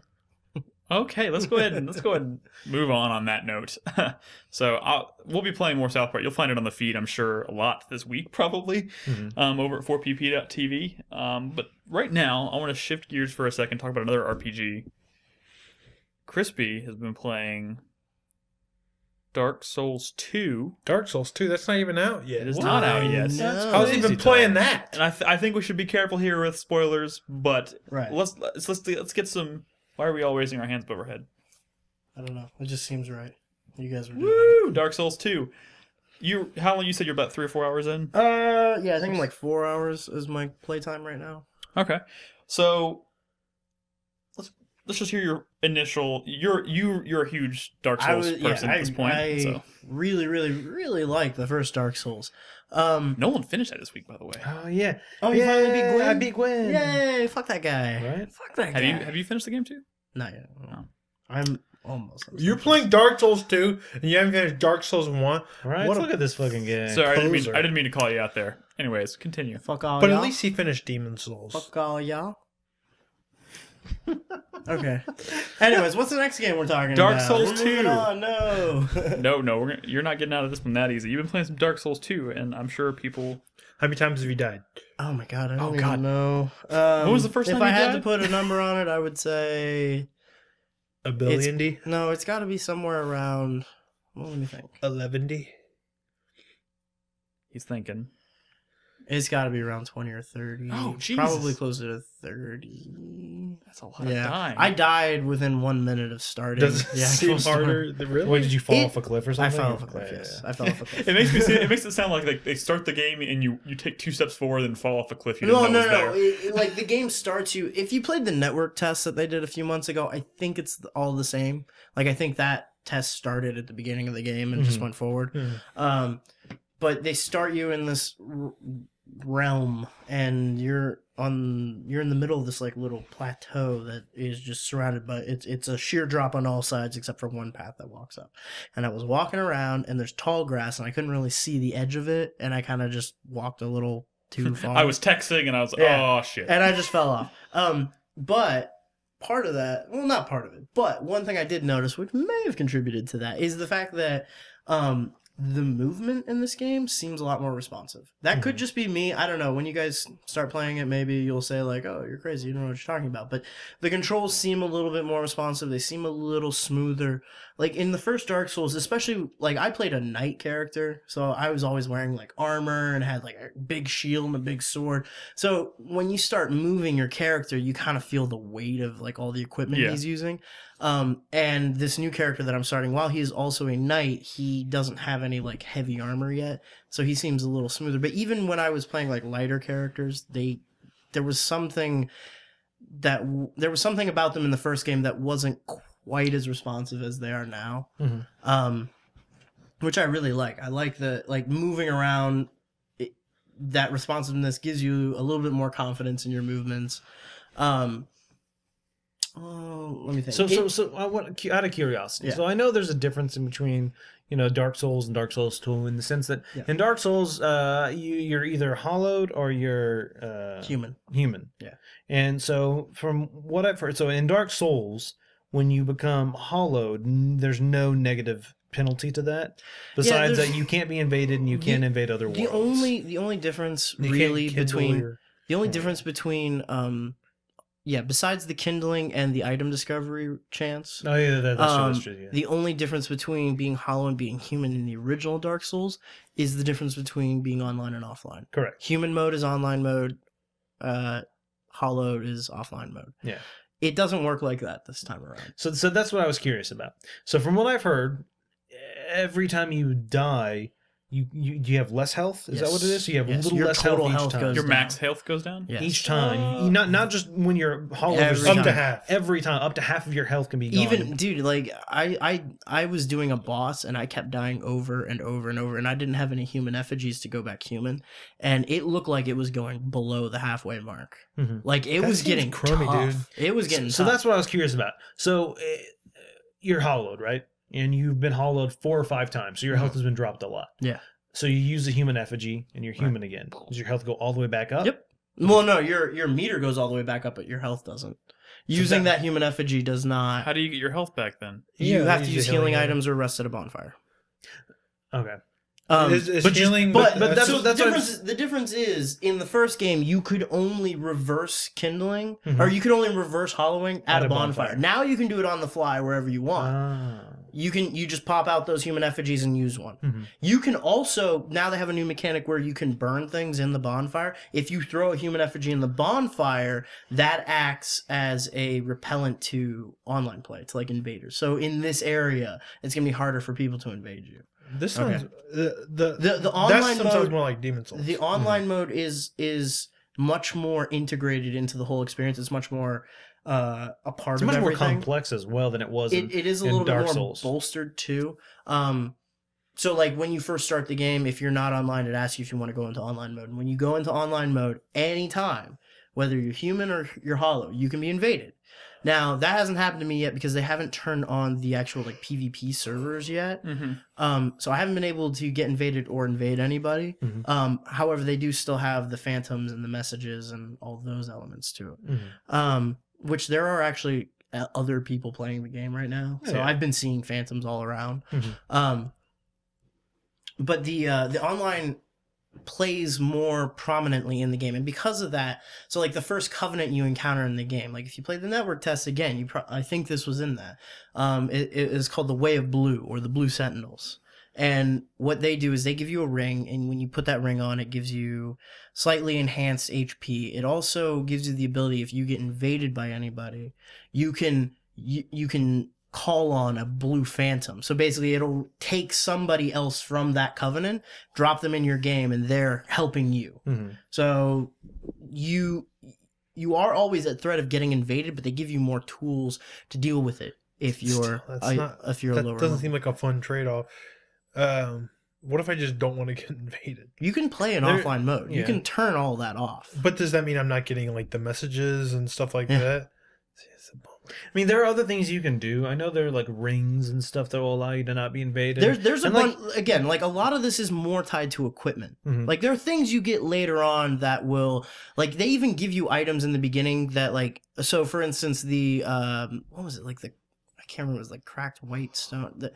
okay, let's go ahead and move on that note. So we'll be playing more South Park. You'll find it on the feed, I'm sure, a lot this week probably, over at 4pp.tv. But right now, I want to shift gears for a second, talk about another RPG. Krispy has been playing Dark Souls 2. Dark Souls 2, that's not even out yet. It is not out yet. No. How's he been playing that? And I think we should be careful here with spoilers, but Right. let's get some. Why are we all raising our hands above our head? I don't know. It just seems right. You guys were doing Woo! Dark Souls 2. How long? You said you're about 3 or 4 hours in? it. Yeah, I think I'm like 4 hours is my playtime right now. Okay. So let's just hear your initial. You're a huge Dark Souls person at this point. I So really, really, really like the first Dark Souls. Nolan finished that this week, by the way. Oh yeah. Oh, you finally beat Gwen? I beat Gwen. Yay! Fuck that guy. Right? Fuck that guy. Have you finished the game too? Not yet. No. I'm almost. You're playing Dark Souls 2, and you haven't finished Dark Souls 1. All right. What a- Look at this fucking game. Sorry, I Poser. didn't mean to call you out there. Anyways, continue. Fuck all But y'all. at least he finished Demon Souls. Fuck all y'all. Okay. Anyways, what's the next game we're talking Dark about? Souls We're moving 2. on, no. No, you're not getting out of this one that easy. You've been playing some Dark Souls 2, and I'm sure people. How many times have you died? Oh my god, I don't Oh, even God. know. When was the first if time I you had died? to put a number on it, I would say A billion D? no. It's got to be somewhere around. Well, let me think. 11 D? He's thinking. It's got to be around 20 or 30. Oh, Jesus. Probably closer to 30. That's a lot of Yeah, dying. I died within 1 minute of starting. Does it the actual seem story. harder? Really? Wait, did you fall It- off a cliff or I something? fell off a cliff. Yeah, Yes, yeah. I fell off a cliff. It makes it sound like they start the game and you take 2 steps forward and fall off a cliff. You didn't No. know was there. Like the game starts you. If you played the network test that they did a few months ago, I think it's all the same. Like I think that test started at the beginning of the game and just went forward. But they start you in this realm, and you're in the middle of this like little plateau that is just surrounded by it's a sheer drop on all sides except for one path that walks up. And I was walking around, and there's tall grass, and I couldn't really see the edge of it, and I kind of just walked a little too far. I was texting, and I was like, Yeah. oh shit. And I just fell off. But part of that, well, not part of it, but one thing I did notice, which may have contributed to that, is the fact that the movement in this game seems a lot more responsive. That could just be me. I don't know. When you guys start playing it, maybe you'll say like, oh, you're crazy. You don't know what you're talking about. But the controls seem a little bit more responsive. They seem a little smoother. Like in the first Dark Souls, especially, like I played a knight character. So I was always wearing like armor and had like a big shield and a big sword. So when you start moving your character, you kind of feel the weight of like all the equipment he's using. And this new character that I'm starting, while he is also a knight, he doesn't have any like heavy armor yet, so he seems a little smoother. But even when I was playing like lighter characters, there was something about them in the first game that wasn't quite as responsive as they are now. Which I really like. I like the like moving around. That responsiveness gives you a little bit more confidence in your movements. Let me think. So I want, out of curiosity. Yeah. So I know there's a difference in between, Dark Souls and Dark Souls 2 in the sense that in Dark Souls, you're either hollowed or you're human. Yeah. And so from what I've heard, so in Dark Souls, when you become hollowed, there's no negative penalty to that. Besides that, you can't be invaded and you can't invade other worlds. The only difference really between besides the kindling and the item discovery chance. Oh yeah, that's true. Yeah. The only difference between being hollow and being human in the original Dark Souls is the difference between being online and offline. Correct. Human mode is online mode. Hollowed is offline mode. Yeah. It doesn't work like that this time around. So that's what I was curious about. So from what I've heard, every time you die, you have less health. Is that what it is? So you have a little your less total health each time. goes Your down. max health goes down? Yes. Each time, not just when you're hollow. Every Up time. to half. Every time, up to half of your health can be gone. Even dude, like I was doing a boss and I kept dying over and over and over, and I didn't have any human effigies to go back human, and it looked like it was going below the halfway mark. Like it That was seems getting crummy, tough. dude. It was getting So tough. that's what I was curious about. So you're hollowed, right? And you've been hollowed 4 or 5 times, so your health has been dropped a lot. Yeah. So you use a human effigy, and you're human again. Does your health go all the way back up? Yep. Well, no, your meter goes all the way back up, but your health doesn't. Using that human effigy does not. How do you get your health back then? You Yeah, have to use use the healing healing items or rest at a bonfire. Okay. Is healing, but that's So what the difference is in the first game you could only reverse kindling or you could only reverse hollowing at a bonfire. Now you can do it on the fly wherever you want. You just pop out those human effigies and use one. You can also, now they have a new mechanic where you can burn things in the bonfire. If you throw a human effigy in the bonfire, that acts as a repellent to online play, to like invaders. So in this area, it's gonna be harder for people to invade you. This sounds The online that sounds mode more like Demon Souls. The online mode is much more integrated into the whole experience. It's much more a part It's of much more everything. complex as well than it was It is a in little bit Dark more Souls. bolstered too. So like when you first start the game, if you're not online, it asks you if you want to go into online mode. And when you go into online mode, anytime, whether you're human or you're hollow, you can be invaded. Now that hasn't happened to me yet because they haven't turned on the actual like PvP servers yet. So I haven't been able to get invaded or invade anybody. However, they do still have the phantoms and the messages and all those elements to it. Which there are actually other people playing the game right now. So I've been seeing phantoms all around. But the online plays more prominently in the game, and because of that, so like the first covenant you encounter in the game, like if you play the network test again, I think this was in that. It is called the Way of Blue or the Blue Sentinels. And what they do is they give you a ring, and when you put that ring on, it gives you slightly enhanced HP. It also gives you the ability, if you get invaded by anybody, you can call on a blue phantom. So basically it'll take somebody else from that covenant, drop them in your game, and they're helping you. So you are always at threat of getting invaded, but they give you more tools to deal with it if you're That lower doesn't level. seem like a fun trade-off. what if I just don't want to get invaded? You can play in There- offline mode. You yeah. can turn all that off. But does that mean I'm not getting like the messages and stuff like Yeah. that? It's a bummer. I mean, there are other things you can do. I know there are like rings and stuff that will allow you to not be invaded. There's a And, bunch, again, like a lot of this is more tied to equipment. Mhm. Like there are things you get later on that will, like they even give you items in the beginning that like, so for instance, the, what was it, like I can't remember, it was like cracked white stone.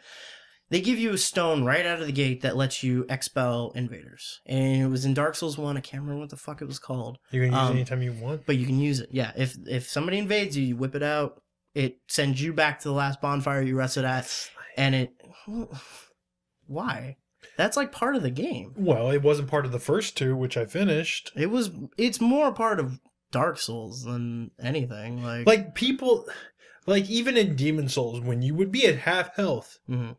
They give you a stone right out of the gate that lets you expel invaders. And it was in Dark Souls 1, I can't remember what the fuck it was called. You can use it anytime you want. But you can use it. Yeah, if somebody invades you, you whip it out. It sends you back to the last bonfire you rested at, and it. Why? That's like part of the game. Well, it wasn't part of the first two, which I finished. It's more part of Dark Souls than anything. Like people, like even in Demon Souls, when you would be at half health, Mhm.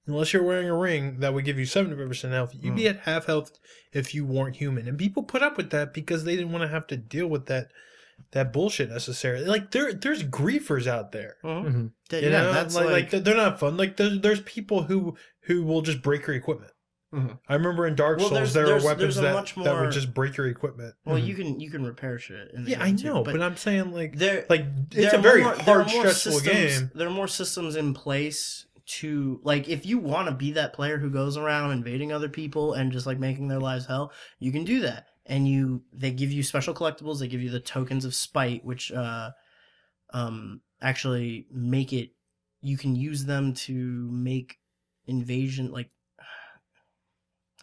unless you're wearing a ring that would give you 70% health, you'd be at half health if you weren't human. And people put up with that because they didn't want to have to deal with that bullshit necessarily. Like there's griefers out there. Mhm. You know, that's like they're not fun. Like there's people who will just break your equipment. Mhm. I remember in Dark Well, Souls there's- there were there's weapons a that much that more- would just break your equipment. well, you can repair shit. In the Yeah, I game, too, know, but I'm saying like there it's there a are very more- there are hard, more stressful systems- game. There are more systems in place to, like, if you want to be that player who goes around invading other people and just like making their lives hell, you can do that. And they give you special collectibles. They give you the tokens of spite, which actually make it. You can use them to make invasion, like,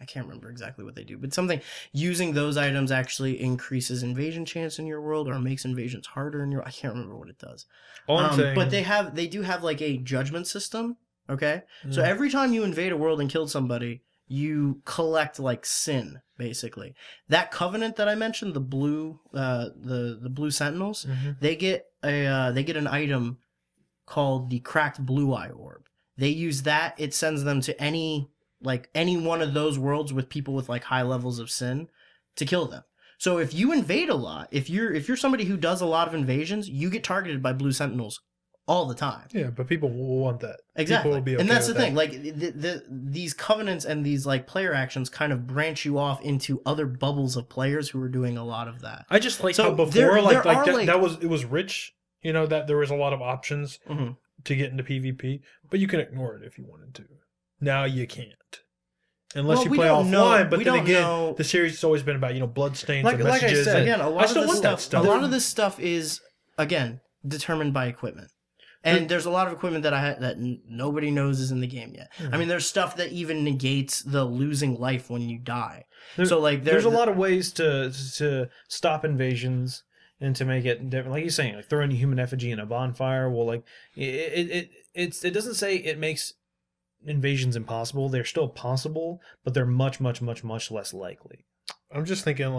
I can't remember exactly what they do, but something using those items actually increases invasion chance in your world or makes invasions harder in your. I can't remember what it does. All I'm saying, But they do have like a judgment system. Okay, so Mm. every time you invade a world and kill somebody, you collect like sin, basically. That covenant that I mentioned, the blue, the blue sentinels, Mhm. they get an item called the cracked blue eye orb. They use that. It sends them to any one of those worlds with people with like high levels of sin to kill them. So if you invade a lot, if you're somebody who does a lot of invasions, you get targeted by blue sentinels all the time. Yeah, but people will want that. Exactly. People will be okay and that's the with thing. that. Like these covenants and these like player actions kind of branch you off into other bubbles of players who are doing a lot of that. I just like So how before, there like are, that, like- that was it was rich. You know that there was a lot of options Mhm. to get into PvP, but you can ignore it if you wanted to. Now you can't, unless Well, you we play don't offline. know- But we then don't again, know- the series has always been about bloodstains and Like I messages. said, and Again, a I lot of still this want that stuff. stuff. A lot of this stuff is again determined by equipment. And there's a lot of equipment that nobody knows is in the game yet. I mean, there's stuff that even negates the losing life when you die. So like There's a lot of ways to stop invasions and to make it different. Like you're saying, like throwing a human effigy in a bonfire. Well, like it doesn't say it makes invasions impossible. They're still possible, but they're much less likely. I'm just thinking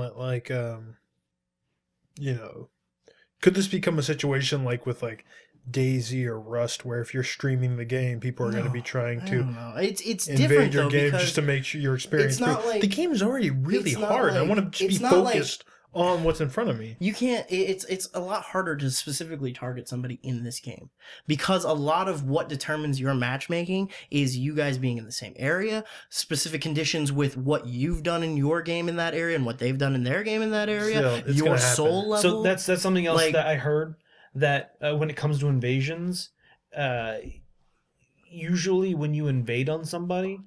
could this become a situation like with like Daisy or Rust, where if you're streaming the game, people are going to be trying I to don't know. It's invade different your though game because just to make sure your experience. it's not through. like- The game is already really it's not hard. I like- want to just it's be not like- focused on what's in front of me. you can't. It's a lot harder to specifically target somebody in this game because a lot of what determines your matchmaking is you guys being in the same area, specific conditions with what you've done in your game in that area and what they've done in their game in that area, Still, it's your gonna happen. soul level. So that's something else like- that I heard, that when it comes to invasions, usually when you invade on somebody,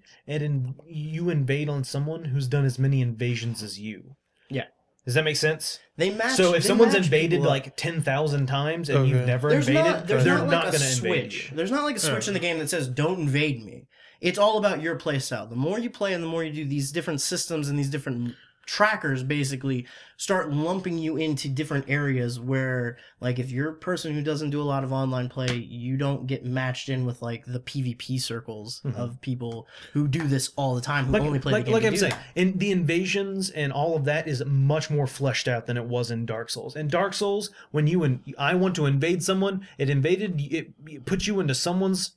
you invade on someone who's done as many invasions as you. Yeah. Does that make sense? They match. So if they someone's match invaded people up. like 10,000 times and Okay. you've never There's invaded, not, there's they're not, not like going a to invade switch. you. There's not like a switch in the game that says "Don't invade me." It's all about your playstyle. The more you play and the more you do, these different systems and these different trackers basically start lumping you into different areas where, like, if you're a person who doesn't do a lot of online play, you don't get matched in with like the PvP circles of people who do this all the time, who only play the game. Like to I'm do saying, that. in the invasions and all of that is much more fleshed out than it was in Dark Souls. In Dark Souls, when I want to invade someone, it puts you into someone's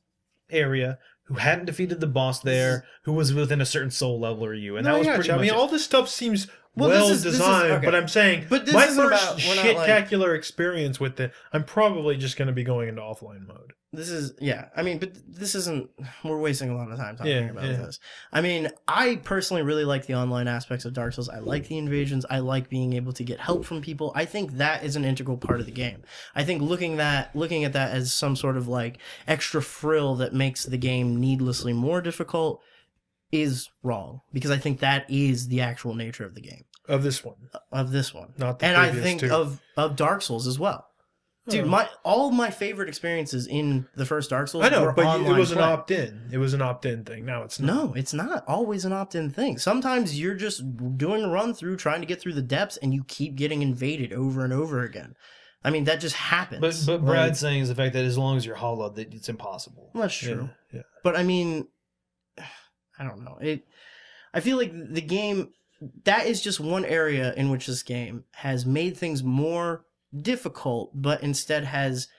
area who hadn't defeated the boss there, who was within a certain soul level or you, and No, that was I pretty gotcha. much I mean, it. all this stuff seems Well, well this is designed. okay. But I'm saying, But this my isn't first about- we're not, shit-tacular experience with it, I'm probably just going to be going into offline mode. This is, yeah. I mean, but this isn't. We're wasting a lot of time talking about Yeah. this. I mean, I personally really like the online aspects of Dark Souls. I like the invasions. I like being able to get help from people. I think that is an integral part of the game. I think looking at that as some sort of like extra frill that makes the game needlessly more difficult is wrong, because I think that is the actual nature of the game. Of this one. Not the And I previous think two. of Dark Souls as well. Dude, all my favorite experiences in the first Dark Souls I know, were but online it was an play. opt-in. It was an opt-in thing. Now it's not. No, it's not always an opt-in thing. Sometimes you're just doing a run-through, trying to get through the depths, and you keep getting invaded over and over again. I mean, that just happens. But Brad's saying is the fact that as long as you're hollowed, that it's impossible. That's true. Yeah. But I mean, I don't know. I feel like the game, that is just one area in which this game has made things more difficult, but instead has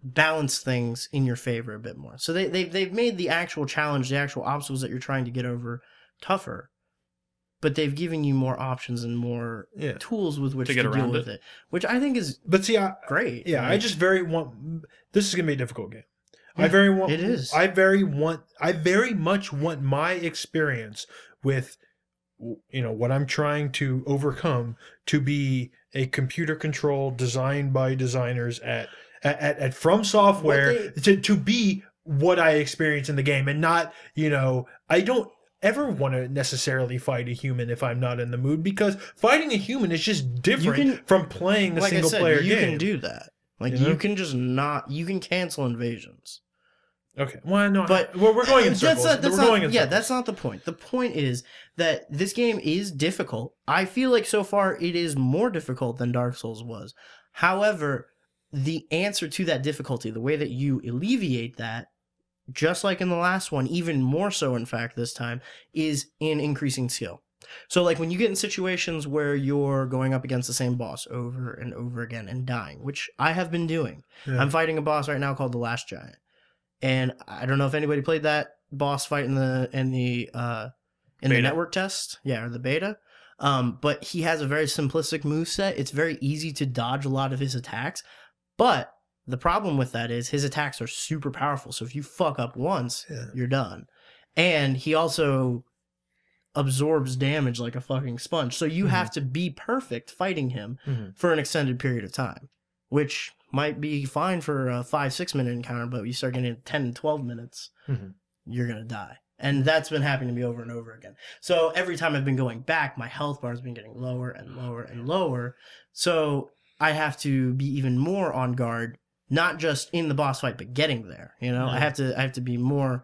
balanced things in your favor a bit more. So they've made the actual challenge, the actual obstacles that you're trying to get over, tougher, but they've given you more options and more tools with which to get deal around with it, which I think is But see, great. Yeah, Like, I just very want. This is gonna be a difficult game. I very want. it is. I very much want my experience with, what I'm trying to overcome to be a computer control designed by designers at From Software to be what I experience in the game, and not, I don't ever want to necessarily fight a human if I'm not in the mood, because fighting a human is just different from playing a single player game. You can do that. Like, you can just not. You can cancel invasions. Okay. Well, no, But we're going in circles. That's not the point. The point is that this game is difficult. I feel like so far it is more difficult than Dark Souls was. However, the answer to that difficulty, the way that you alleviate that, just like in the last one, even more so in fact this time, is in increasing skill. So like when you get in situations where you're going up against the same boss over and over again and dying, which I have been doing. Yeah. I'm fighting a boss right now called the Last Giant. And I don't know if anybody played that boss fight in the network test, or the beta. But he has a very simplistic moveset. It's very easy to dodge a lot of his attacks. But the problem with that is his attacks are super powerful. So if you fuck up once, you're done. And he also absorbs damage like a fucking sponge. So you have to be perfect fighting him for an extended period of time, which might be fine for a 5-6 minute encounter, but you start getting 10 and 12 minutes, you're going to die. And that's been happening to me over and over again. So every time I've been going back, my health bar has been getting lower and lower and lower. So I have to be even more on guard, not just in the boss fight, but getting there. I have to be more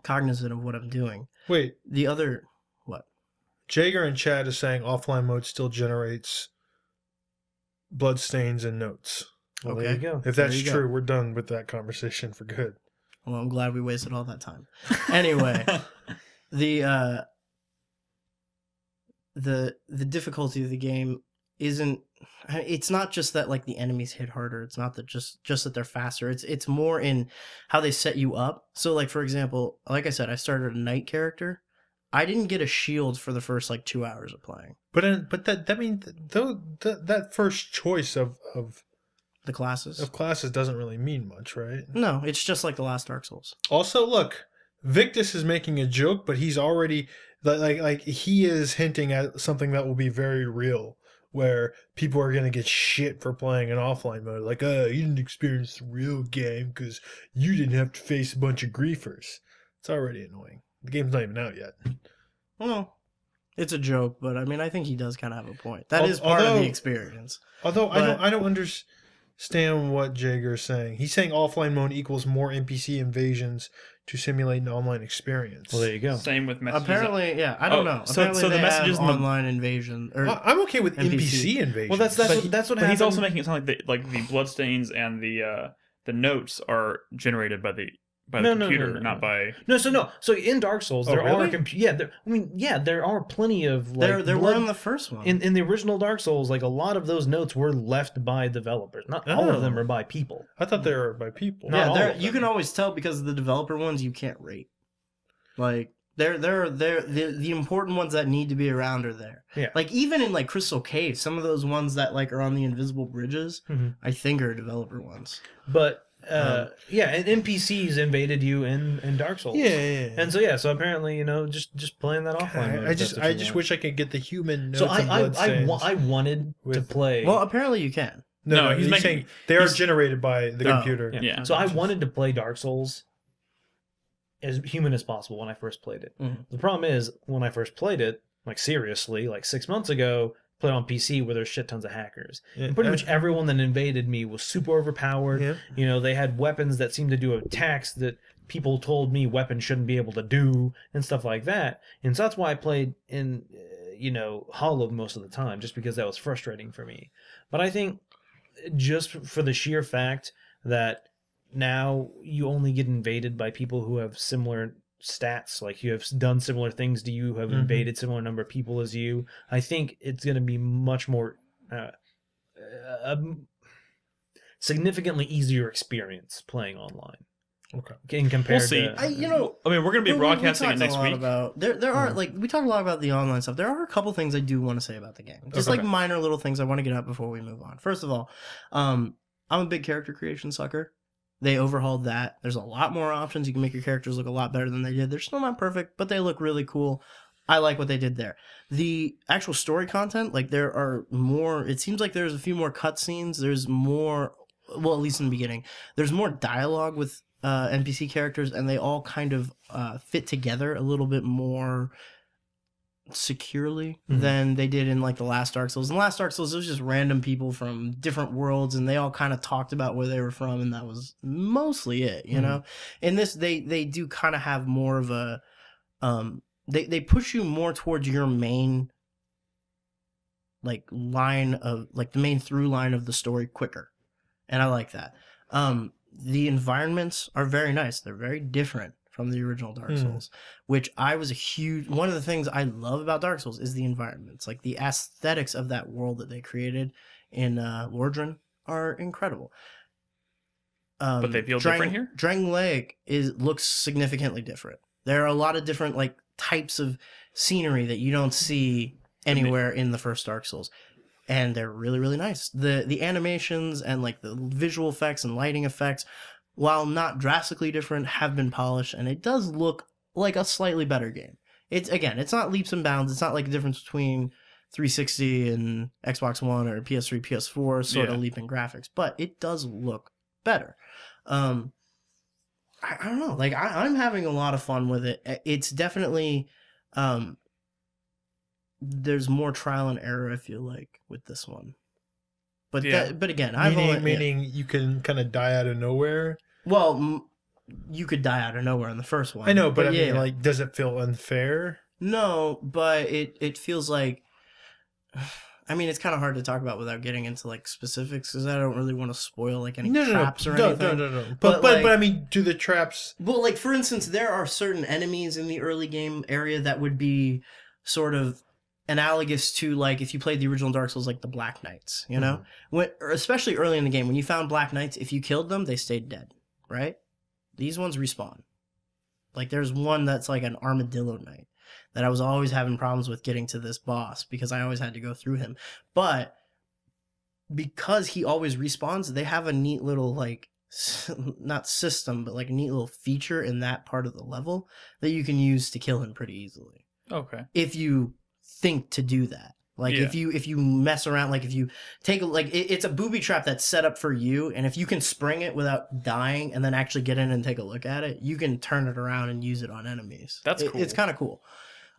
cognizant of what I'm doing. Wait, What? Jager in chat is saying offline mode still generates bloodstains and notes. Well, Okay. there you go. If that's There you go. true, we're done with that conversation for good. Well, I'm glad we wasted all that time. Anyway, the difficulty of the game isn't. It's not just that like the enemies hit harder. It's not that just that they're faster. It's more in how they set you up. So like for example, like I said, I started a knight character. I didn't get a shield for the first like 2 hours of playing. But that means that first choice of The classes. doesn't really mean much, right? No, it's just like the last Dark Souls. Also, look, Victus is making a joke, but he's already like he is hinting at something that will be very real, where people are gonna get shit for playing an offline mode. Like, you didn't experience the real game because you didn't have to face a bunch of griefers. It's already annoying. The game's not even out yet. Well, it's a joke, but I mean, I think he does kind of have a point. That is part of the experience. Although I don't understand what Jager is saying. He's saying offline mode equals more NPC invasions to simulate an online experience. Well, there you go. Same with messages. Apparently, yeah, I don't know. So Apparently the they messages have in the online invasion. Or I'm okay with NPC invasions. Well, that's what But happened. he's also making it sound like the bloodstains and the notes are generated by the computer, not by. No. So in Dark Souls, there really? are there are plenty of like there were blood- in the first one. in the original Dark Souls, like a lot of those notes were left by developers. Not all of them are by people. I thought they were by people. Not all yeah, of you them. can always tell because the developer ones you can't rate. Like They're the important ones that need to be around are there. Yeah. Like even in like Crystal Cave, some of those ones that like are on the invisible bridges, I think are developer ones. But yeah, and NPCs invaded you in Dark Souls. Yeah. And so apparently, just playing that offline. mode, I if just that's what you want. wish I could get the human notes So and bloodstains. I wanted to with- play. Well, apparently you can. No, No, he's he's making- saying they are he's- generated by the computer. Yeah. So I wanted to play Dark Souls as human as possible when I first played it. Mhm. The problem is when I first played it, like seriously, like 6 months ago, played on PC where there's shit tons of hackers. Yeah. And pretty much everyone that invaded me was super overpowered. Yeah. They had weapons that seemed to do attacks that people told me weapons shouldn't be able to do and stuff like that. And so that's why I played in hollowed most of the time, just because that was frustrating for me. But I think just for the sheer fact that now you only get invaded by people who have similar stats, like you have done similar things to you, have invaded similar number of people as you, I think it's going to be much more a significantly easier experience playing online. Okay. In compared We'll see. to I mean, we're going to be broadcasting it next week. There are like we talked a lot about the online stuff. There are a couple things I do want to say about the game, just Okay. like minor little things I want to get out before we move on. First of all, I'm a big character creation sucker. They overhauled that. There's a lot more options. You can make your characters look a lot better than they did. They're still not perfect, but they look really cool. I like what they did there. The actual story content, like there are more. It seems like there's a few more cutscenes. There's more. Well, at least in the beginning, there's more dialogue with NPC characters, and they all kind of fit together a little bit more securely than they did in like the last Dark Souls. In the last Dark Souls, it was just random people from different worlds, and they all kind of talked about where they were from, and that was mostly it, you know. In this, they do kind of have more of a they push you more towards your main like line of like the main through line of the story quicker, and I like that. The environments are very nice. They're very different from the original Dark Souls, which I was one of the things I love about Dark Souls is the environments. Like the aesthetics of that world that they created in Lordran are incredible. But they feel different here? Drang Lake looks significantly different. There are a lot of different like types of scenery that you don't see anywhere in the first Dark Souls. And they're really, really nice. The animations and like the visual effects and lighting effects, while not drastically different, have been polished, and it does look like a slightly better game. It's not leaps and bounds. It's not like the difference between 360 and Xbox One or PS3, PS4 sort of leap in graphics, but it does look better. I don't know. Like I'm having a lot of fun with it. It's definitely there's more trial and error, I feel like, with this one. But but again, meaning you can kind of die out of nowhere. Well, you could die out of nowhere in the first one. I know, but I mean, like, does it feel unfair? No, but it feels like. I mean, it's kind of hard to talk about without getting into like specifics because I don't really want to spoil like any traps or anything. No. But I mean, do the traps? Well, like for instance, there are certain enemies in the early game area that would be sort of analogous to like if you played the original Dark Souls, like the Black Knights, you know, especially early in the game when you found Black Knights, if you killed them, they stayed dead, right? These ones respawn. Like there's one that's like an Armadillo Knight that I was always having problems with getting to this boss because I always had to go through him, but because he always respawns, they have a neat little like not system, but like a neat little feature in that part of the level that you can use to kill him pretty easily. Okay. If you think to do that, like if you mess around, like if you take it's a booby trap that's set up for you, and if you can spring it without dying and then actually get in and take a look at it, you can turn it around and use it on enemies. That's cool. It's kind of cool.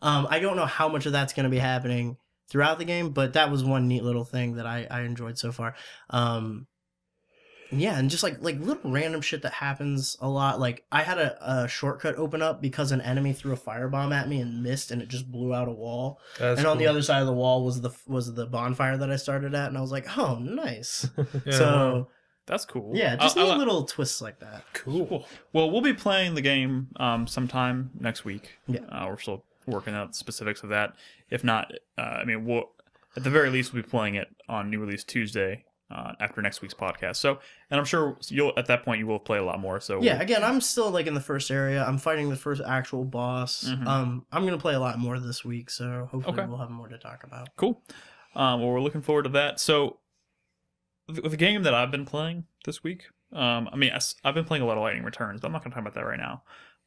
I don't know how much of that's going to be happening throughout the game, but that was one neat little thing that I enjoyed so far. Yeah, and just like little random shit that happens a lot. Like I had a shortcut open up because an enemy threw a firebomb at me and missed, and it just blew out a wall. That's and on the cool. other side of the wall was the bonfire that I started at, and I was like, oh, nice. Yeah, So That's cool. yeah, just neat little twists like that. Cool. Well, we'll be playing the game sometime next week. Yeah. We're still working out the specifics of that. If not, I mean, we'll at the very least we'll be playing it on New Release Tuesday. after next week's podcast. So, and I'm sure you'll at that point you will play a lot more. So yeah, again, I'm still like in the first area. I'm fighting the first actual boss. I'm gonna play a lot more this week, so hopefully we'll have more to talk about. Cool. Well, we're looking forward to that. So, the game that I've been playing this week, I mean, I've been playing a lot of Lightning Returns, but I'm not going to talk about that right now.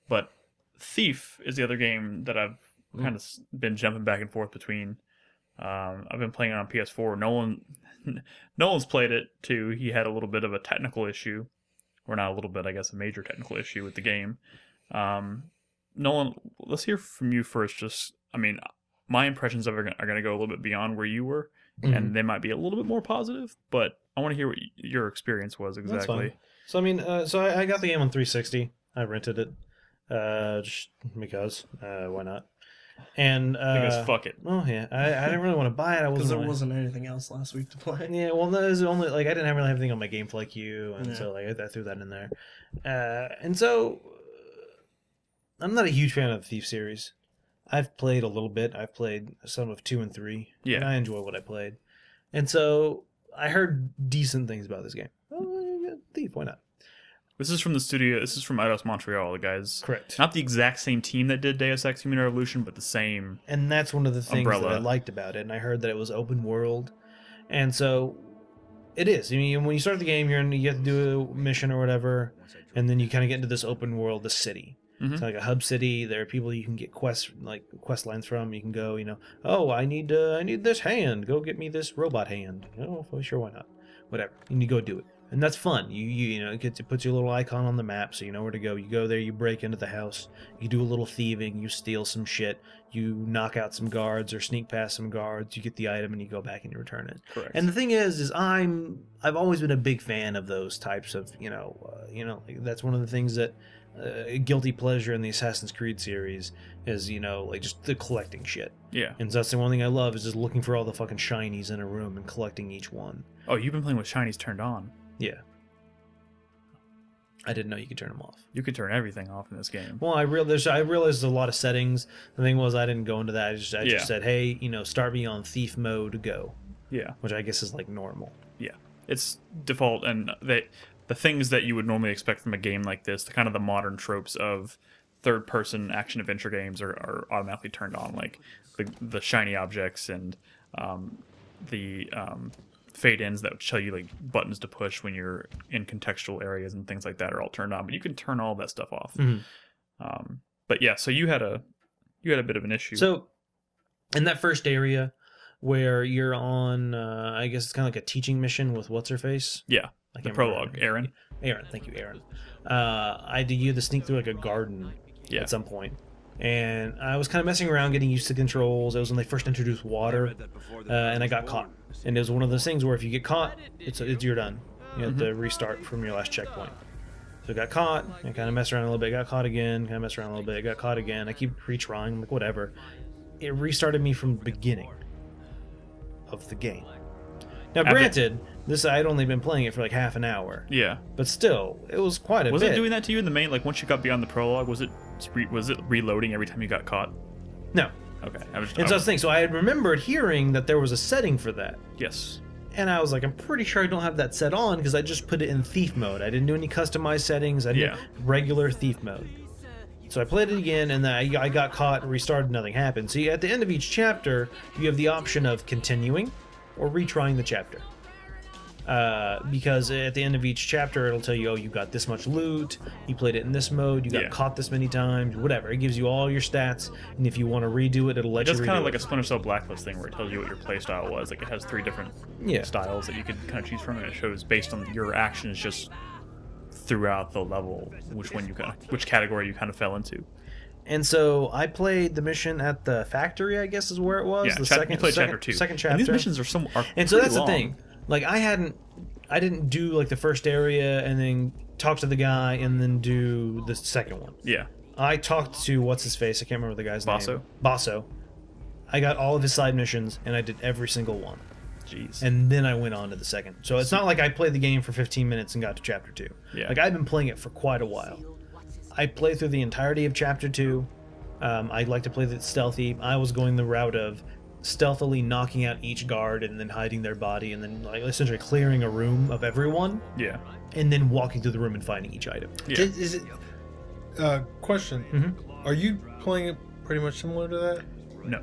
But Thief is the other game that I've kind of been jumping back and forth between. I've been playing it on PS4. Nolan's played it too. He had a little bit of a technical issue, or not a little bit, I guess, a major technical issue with the game. Nolan, let's hear from you first. Just, I mean, my impressions of it are going to go a little bit beyond where you were, and they might be a little bit more positive, but I want to hear what your experience was exactly. That's fine. So I mean, I got the game on 360. I rented it, just because. Why not? And because fuck it. Oh yeah, I didn't really want to buy it. Because there wasn't anything else last week to play. Yeah, well, that was only like I didn't really have anything on my Gamefly queue, and so like I threw that in there. And so I'm not a huge fan of the Thief series. I've played a little bit. I've played some of 2 and 3. Yeah, and I enjoy what I played, and so I heard decent things about this game. Oh, Thief, why not? This is from the studio. This is from Eidos Montreal, the guys. Correct. Not the exact same team that did Deus Ex Human Revolution, but the same. And that's one of the things umbrella that I liked about it. And I heard that it was open world, and so it is. I mean, when you start the game, you have to do a mission or whatever, and then you kind of get into this open world, the city. It's like a hub city. There are people you can get quest lines from. You can go, oh, I need this hand. Go get me this robot hand. Oh, well, sure, why not? Whatever. And you go do it. And that's fun. It puts your little icon on the map so you know where to go. You go there, you break into the house, you do a little thieving, you steal some shit, you knock out some guards or sneak past some guards, you get the item and you go back and you return it. Correct. And the thing is I've always been a big fan of those types of, like that's one of the things that guilty pleasure in the Assassin's Creed series is, like just the collecting shit. Yeah. And so that's the one thing I love is just looking for all the fucking shinies in a room and collecting each one. Oh, you've been playing with shinies turned on. Yeah. I didn't know you could turn them off. You could turn everything off in this game. Well, I realized there's a lot of settings. The thing was I didn't go into that. I just said, hey, start me on thief mode, go. Yeah. Which I guess is like normal. Yeah. It's default, and the things that you would normally expect from a game like this, the kind of the modern tropes of third-person action-adventure games are automatically turned on, like the shiny objects and the fade-ins that tell you like buttons to push when you're in contextual areas and things like that are all turned on, but you can turn all that stuff off. But yeah, so you had a bit of an issue. So in that first area where you're on, I guess it's kind of like a teaching mission with what's her face. Yeah, the prologue, Aaron. Thank you, Aaron. You had to sneak through like a garden at some point. And I was kind of messing around, getting used to controls. It was when they first introduced water, and I got caught. And it was one of those things where if you get caught, you're done. You have to restart from your last checkpoint. So I got caught, I kind of messed around a little bit, got caught again, kind of messed around a little bit, got caught again. I keep retrying, I'm like, whatever. It restarted me from the beginning of the game. Now, granted, I'd only been playing it for like half an hour. Yeah. But still, it was quite a bit. Was it doing that to you in the main? Like, once you got beyond the prologue, was it reloading every time you got caught? No. Okay. So that's the thing. So I had remembered hearing that there was a setting for that. Yes. And I was like, I'm pretty sure I don't have that set on because I just put it in thief mode. I didn't do any customized settings. I did regular thief mode. So I played it again, and then I got caught and restarted. Nothing happened. See, at the end of each chapter, you have the option of continuing or retrying the chapter. Because at the end of each chapter, it'll tell you, oh, you got this much loot, you played it in this mode, you got caught this many times, whatever. It gives you all your stats, and if you want to redo it, it'll let you redo it. It's kind of like a Splinter Cell Blacklist thing, where it tells you what your playstyle was. Like, it has 3 different styles that you can kind of choose from, and it shows based on your actions just throughout the level which category you kind of fell into. And so I played the mission at the factory, I guess is where it was. Yeah, you played chapter 2. Second chapter. And these missions are and so that's long. The thing. Like, I didn't do like the first area and then talk to the guy and then do the second one. Yeah. I talked to what's his face. I can't remember the guy's name. Basso. I got all of his side missions and I did every single one. Jeez. And then I went on to the second. So it's not like I played the game for 15 minutes and got to chapter 2. Yeah. Like, I've been playing it for quite a while. I played through the entirety of chapter 2. I like to play the stealthy. I was going the route of stealthily knocking out each guard and then hiding their body and then like essentially clearing a room of everyone Yeah. and then walking through the room and finding each item. Yeah. Is it? Question: Are you playing it pretty much similar to that? No.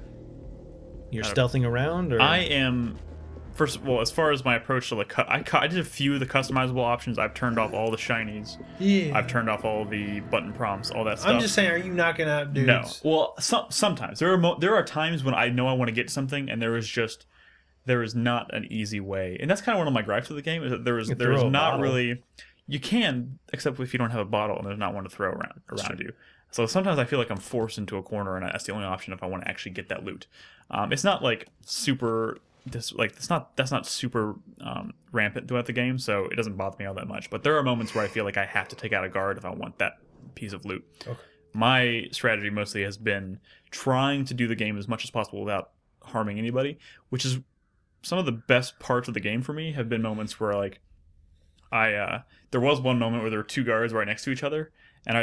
You're I stealthing around, or I am. First of all, as far as my approach to like, I did a few of the customizable options. I've turned off all the shinies. Yeah. I've turned off all the button prompts, all that stuff. I'm just saying, are you knocking out dudes? No. Well, sometimes there are times when I know I want to get something, and there is not an easy way, and that's kind of one of my gripes with the game. Is that there is throw a not bottle. really. You can, except if you don't have a bottle and there's not one to throw around you. So sometimes I feel like I'm forced into a corner, and that's the only option if I want to actually get that loot. It's not like super. That's not super rampant throughout the game, so it doesn't bother me all that much. But there are moments where I feel like I have to take out a guard if I want that piece of loot. Okay. My strategy mostly has been trying to do the game as much as possible without harming anybody, which is some of the best parts of the game for me. Have been moments where like there was one moment where there were two guards right next to each other, and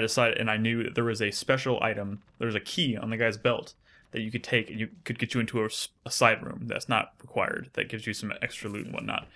I knew that there was a special item. There was a key on the guy's belt that you could take, and you could get you into a side room that's not required, that gives you some extra loot and whatnot.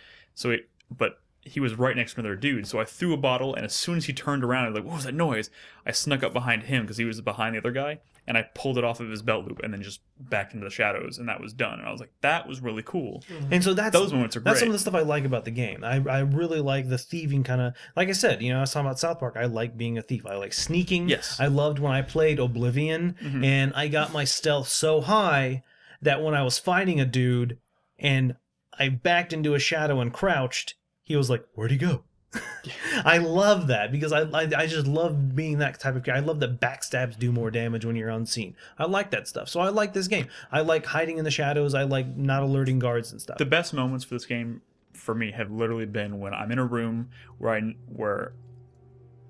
But he was right next to another dude, so I threw a bottle, and as soon as he turned around, I was like, what was that noise? I snuck up behind him, because he was behind the other guy, and I pulled it off of his belt loop, and then just back into the shadows, and that was done. And I was like, that was really cool. and so Those moments are That's some great. of the stuff I like about the game. I really like the thieving kind of, like I said, I was talking about South Park. I like being a thief. I like sneaking. Yes. I loved when I played Oblivion, and I got my stealth so high that when I was fighting a dude and I backed into a shadow and crouched, he was like, "Where'd he go?" I love that because I just love being that type of guy. I love that backstabs do more damage when you're unseen. I like that stuff. So I like this game. I like hiding in the shadows. I like not alerting guards and stuff. The best moments for this game for me have literally been when I'm in a room where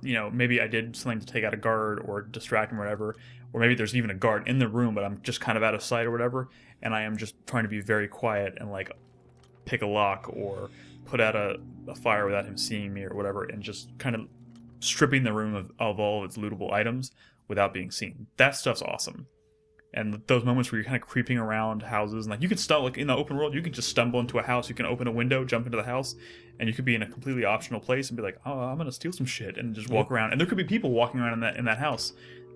maybe I did something to take out a guard or distract him or whatever, or maybe there's even a guard in the room but I'm just kind of out of sight or whatever, and I am just trying to be very quiet and like pick a lock or put out a fire without him seeing me or whatever, and just kind of stripping the room of all of its lootable items without being seen. That stuff's awesome. And those moments where you're kind of creeping around houses, and like you could stumble, like in the open world, you can just stumble into a house, you can open a window, jump into the house, and you could be in a completely optional place and be like, oh, I'm gonna steal some shit, and just walk around. And there could be people walking around in that house,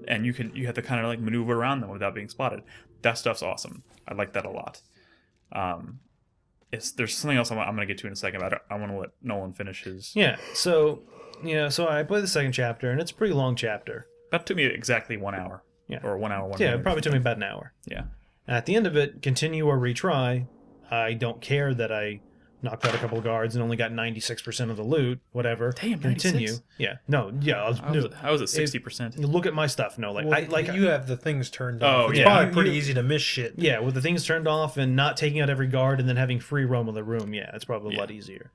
and you have to kind of like maneuver around them without being spotted. That stuff's awesome. I like that a lot. There's something else I'm going to get to in a second, but I want to let Nolan finish his. Yeah. So I played the second chapter, and it's a pretty long chapter. That took me exactly 1 hour. Yeah. Or 1 hour, 1 Yeah, minute. it probably took me about an hour. Yeah. And at the end of it, continue or retry. I don't care that I knocked out a couple of guards and only got 96% of the loot. Whatever. Damn, continue. 96? Yeah. No. Yeah. I was at 60%. Look at my stuff. No, You have the things turned Oh, off. It's yeah. probably pretty easy to miss shit. Yeah, with the things turned off and not taking out every guard and then having free roam of the room. Yeah, it's probably a lot easier.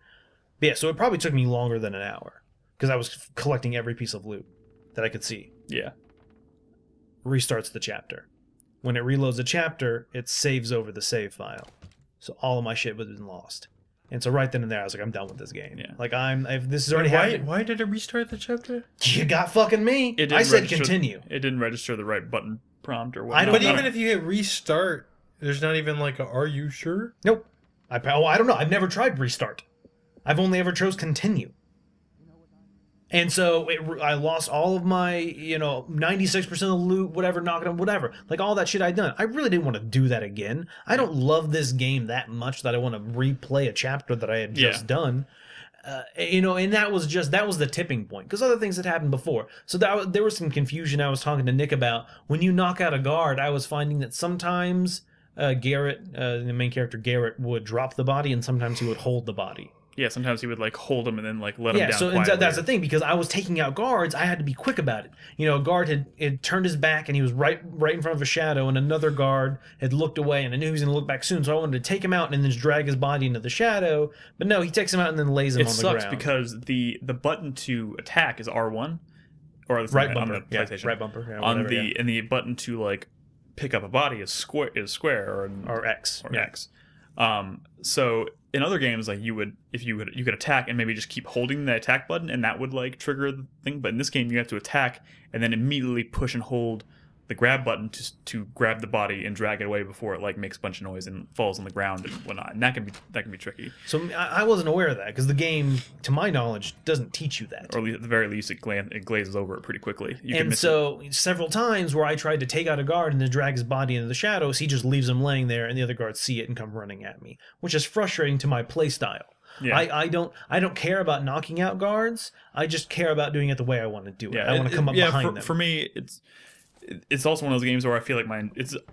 But yeah, so it probably took me longer than an hour because I was collecting every piece of loot that I could see. Yeah. Restarts the chapter. When it reloads the chapter, it saves over the save file. So all of my shit was been lost. And so right then and there, I was like, I'm done with this game. Yeah. Like this is already happening. Why did it restart the chapter? You got fucking me. It didn't I said register- continue. It didn't register the right button prompt or whatnot. I don't But know. even if you hit restart, there's not even like a "Are you sure?" Nope. I don't know. I've never tried restart. I've only ever chose continue. And so I lost all of my, 96% of the loot, whatever, knocking on whatever. Like all that shit I'd done. I really didn't want to do that again. I don't love this game that much that I want to replay a chapter that I had just done. And that was the tipping point because other things had happened before. So there was some confusion I was talking to Nick about. When you knock out a guard, I was finding that sometimes Garrett, the main character Garrett, would drop the body and sometimes he would hold the body. Yeah, sometimes he would like hold him and then like let him down. Yeah, so quietly. that's the thing because I was taking out guards. I had to be quick about it. A guard had turned his back and he was right in front of a shadow, and another guard had looked away, and I knew he was going to look back soon. So I wanted to take him out and then just drag his body into the shadow. But no, he takes him out and then lays him It on the ground. sucks because the button to attack is R1, or the right on bumper, the PlayStation. right bumper, yeah, On whatever, and the button to like pick up a body is square or X or X. So in other games, like you could attack and maybe just keep holding the attack button and that would like trigger the thing. But in this game, you have to attack and then immediately push and hold the grab button to grab the body and drag it away before it like makes a bunch of noise and falls on the ground and whatnot. And that can be tricky. So I wasn't aware of that because the game, to my knowledge, doesn't teach you that. Or at the very least, it glazes over it pretty quickly. You can And miss so several times where I tried to take out a guard and then drag his body into the shadows, he just leaves him laying there, and the other guards see it and come running at me, which is frustrating to my play style. Yeah. I don't care about knocking out guards. I just care about doing it the way I want to do it. I want to come up behind them. For me, it's also one of those games where I feel like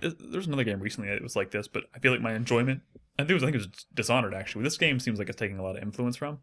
there's another game recently that was like this, but I feel like my enjoyment, I think it was Dishonored actually. This game seems like it's taking a lot of influence from.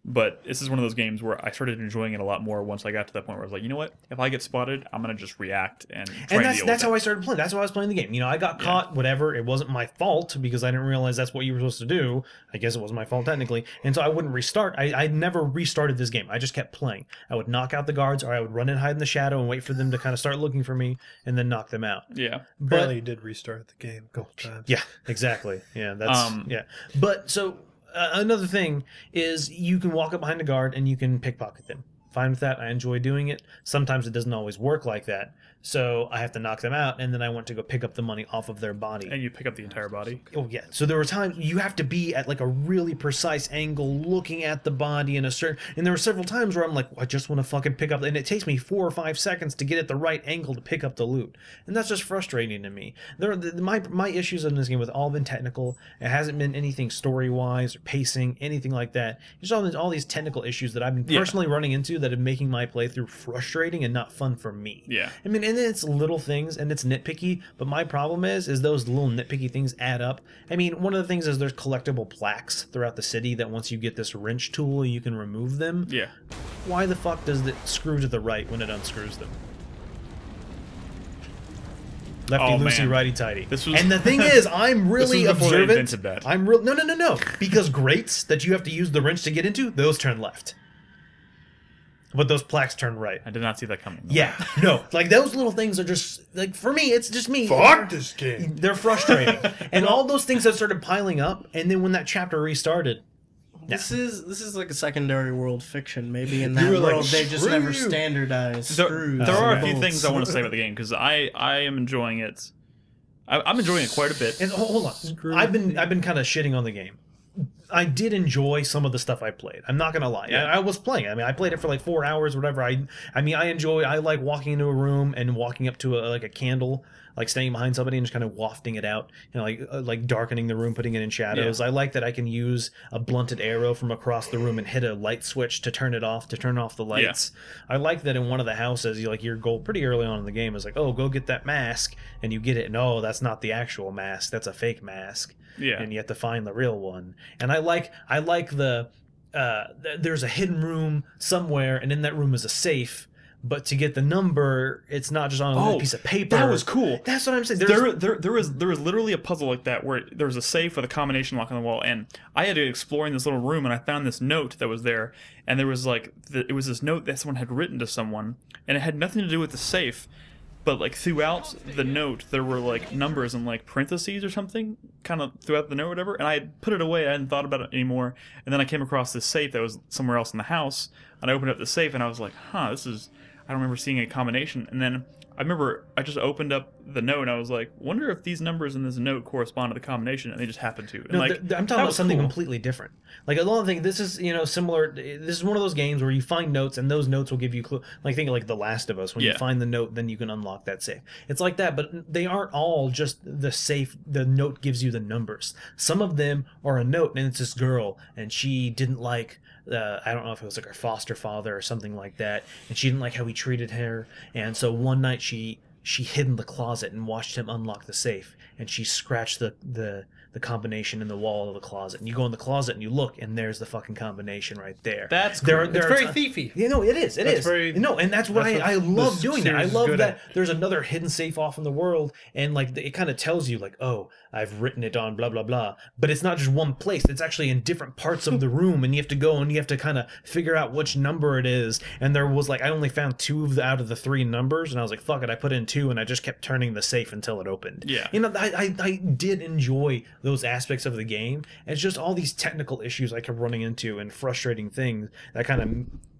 But this is one of those games where I started enjoying it a lot more once I got to that point where I was like, you know what? If I get spotted, I'm going to just react and try and deal with that's it. how I started playing. That's how I was playing the game. You know, I got caught, whatever. It wasn't my fault because I didn't realize that's what you were supposed to do. I guess it wasn't my fault technically. And so I wouldn't restart. I never restarted this game. I just kept playing. I would knock out the guards, or I would run and hide in the shadow and wait for them to kind of start looking for me and then knock them out. Yeah. Apparently you did restart the game a couple times. Yeah, exactly. Yeah, that's yeah. But so another thing is you can walk up behind a guard and you can pickpocket them. Fine with that. I enjoy doing it. Sometimes it doesn't always work like that. So I have to knock them out, and then I want to go pick up the money off of their body. And you pick up the entire body. Oh, yeah. So there were times you have to be at like a really precise angle looking at the body in a certain... And there were several times where I'm like, I just want to fucking pick up... And it takes me 4 or 5 seconds to get at the right angle to pick up the loot. And that's just frustrating to me. My issues in this game have all been technical. It hasn't been anything story-wise or pacing, anything like that. There's all these technical issues that I've been personally running into that are making my playthrough frustrating and not fun for me. Yeah. I mean, and it's little things and it's nitpicky, but my problem is those little nitpicky things add up. I mean, one of the things is there's collectible plaques throughout the city that once you get this wrench tool, you can remove them. Yeah. Why the fuck does it screw to the right when it unscrews them? Lefty loosey, righty tighty. And the thing is, I'm really observant. I'm real. No. Because grates that you have to use the wrench to get into, those turn left. But those plaques turn right. I did not see that coming. Yeah, no. Like, those little things are just... Like, for me, it's just me. Fuck this game. They're frustrating. And all those things have started piling up, and then when that chapter restarted... This is like a secondary world fiction. Maybe in that world they just never standardized screws. There are a few things I want to say about the game, because I am enjoying it. I'm enjoying it quite a bit. And hold on. I've been kind of shitting on the game. I did enjoy some of the stuff I played. I'm not gonna lie. Yeah. I was playing. I mean, I played it for like 4 hours, whatever. I like walking into a room and walking up to a candle, like staying behind somebody and just kind of wafting it out, you know, like darkening the room, putting it in shadows. Yeah. I like that I can use a blunted arrow from across the room and hit a light switch to turn off the lights. Yeah. I like that in one of the houses, your goal pretty early on in the game is like, oh, go get that mask, and you get it, and oh, that's not the actual mask, that's a fake mask. Yeah. And you have to find the real one. And I like the there's a hidden room somewhere, and in that room is a safe. But to get the number, it's not just on a piece of paper. That was cool. That's what I'm saying. There was literally a puzzle like that where there was a safe with a combination lock on the wall, and I had to explore in this little room, and I found this note that was there, and there was it was this note that someone had written to someone, and it had nothing to do with the safe. But like throughout the note, there were like numbers and like parentheses or something, kind of throughout the note, or whatever. And I had put it away. I hadn't thought about it anymore. And then I came across this safe that was somewhere else in the house. And I opened up the safe, and I was like, "Huh, this is." I don't remember seeing a combination. And then I remember I just opened up the note, and I was like, "Wonder if these numbers in this note correspond to the combination." And they just happened to. And no, I'm talking about something completely different. Like a lot of things. This is similar. This is one of those games where you find notes, and those notes will give you clue. Like think of like The Last of Us. When you find the note, then you can unlock that safe. It's like that, but they aren't all just the safe. The note gives you the numbers. Some of them are a note, and it's this girl, and she didn't like. I don't know if it was like her foster father or something like that, and she didn't like how he treated her, and so one night she hid in the closet and watched him unlock the safe, and she scratched the combination in the wall of the closet, and you go in the closet and you look, and there's the fucking combination right there. That's cool. It's very thiefy. You know, it is. It is. And that's what I love doing that. I love that there's another hidden safe off in the world, and like it kind of tells you like, oh, I've written it on blah blah blah, but it's not just one place. It's actually in different parts of the room, and you have to go and you have to kind of figure out which number it is. And there was like I only found 2 out of the 3 numbers, and I was like, fuck it, I put in 2, and I just kept turning the safe until it opened. Yeah. You know, I did enjoy those aspects of the game. It's just all these technical issues I kept running into and frustrating things that kind of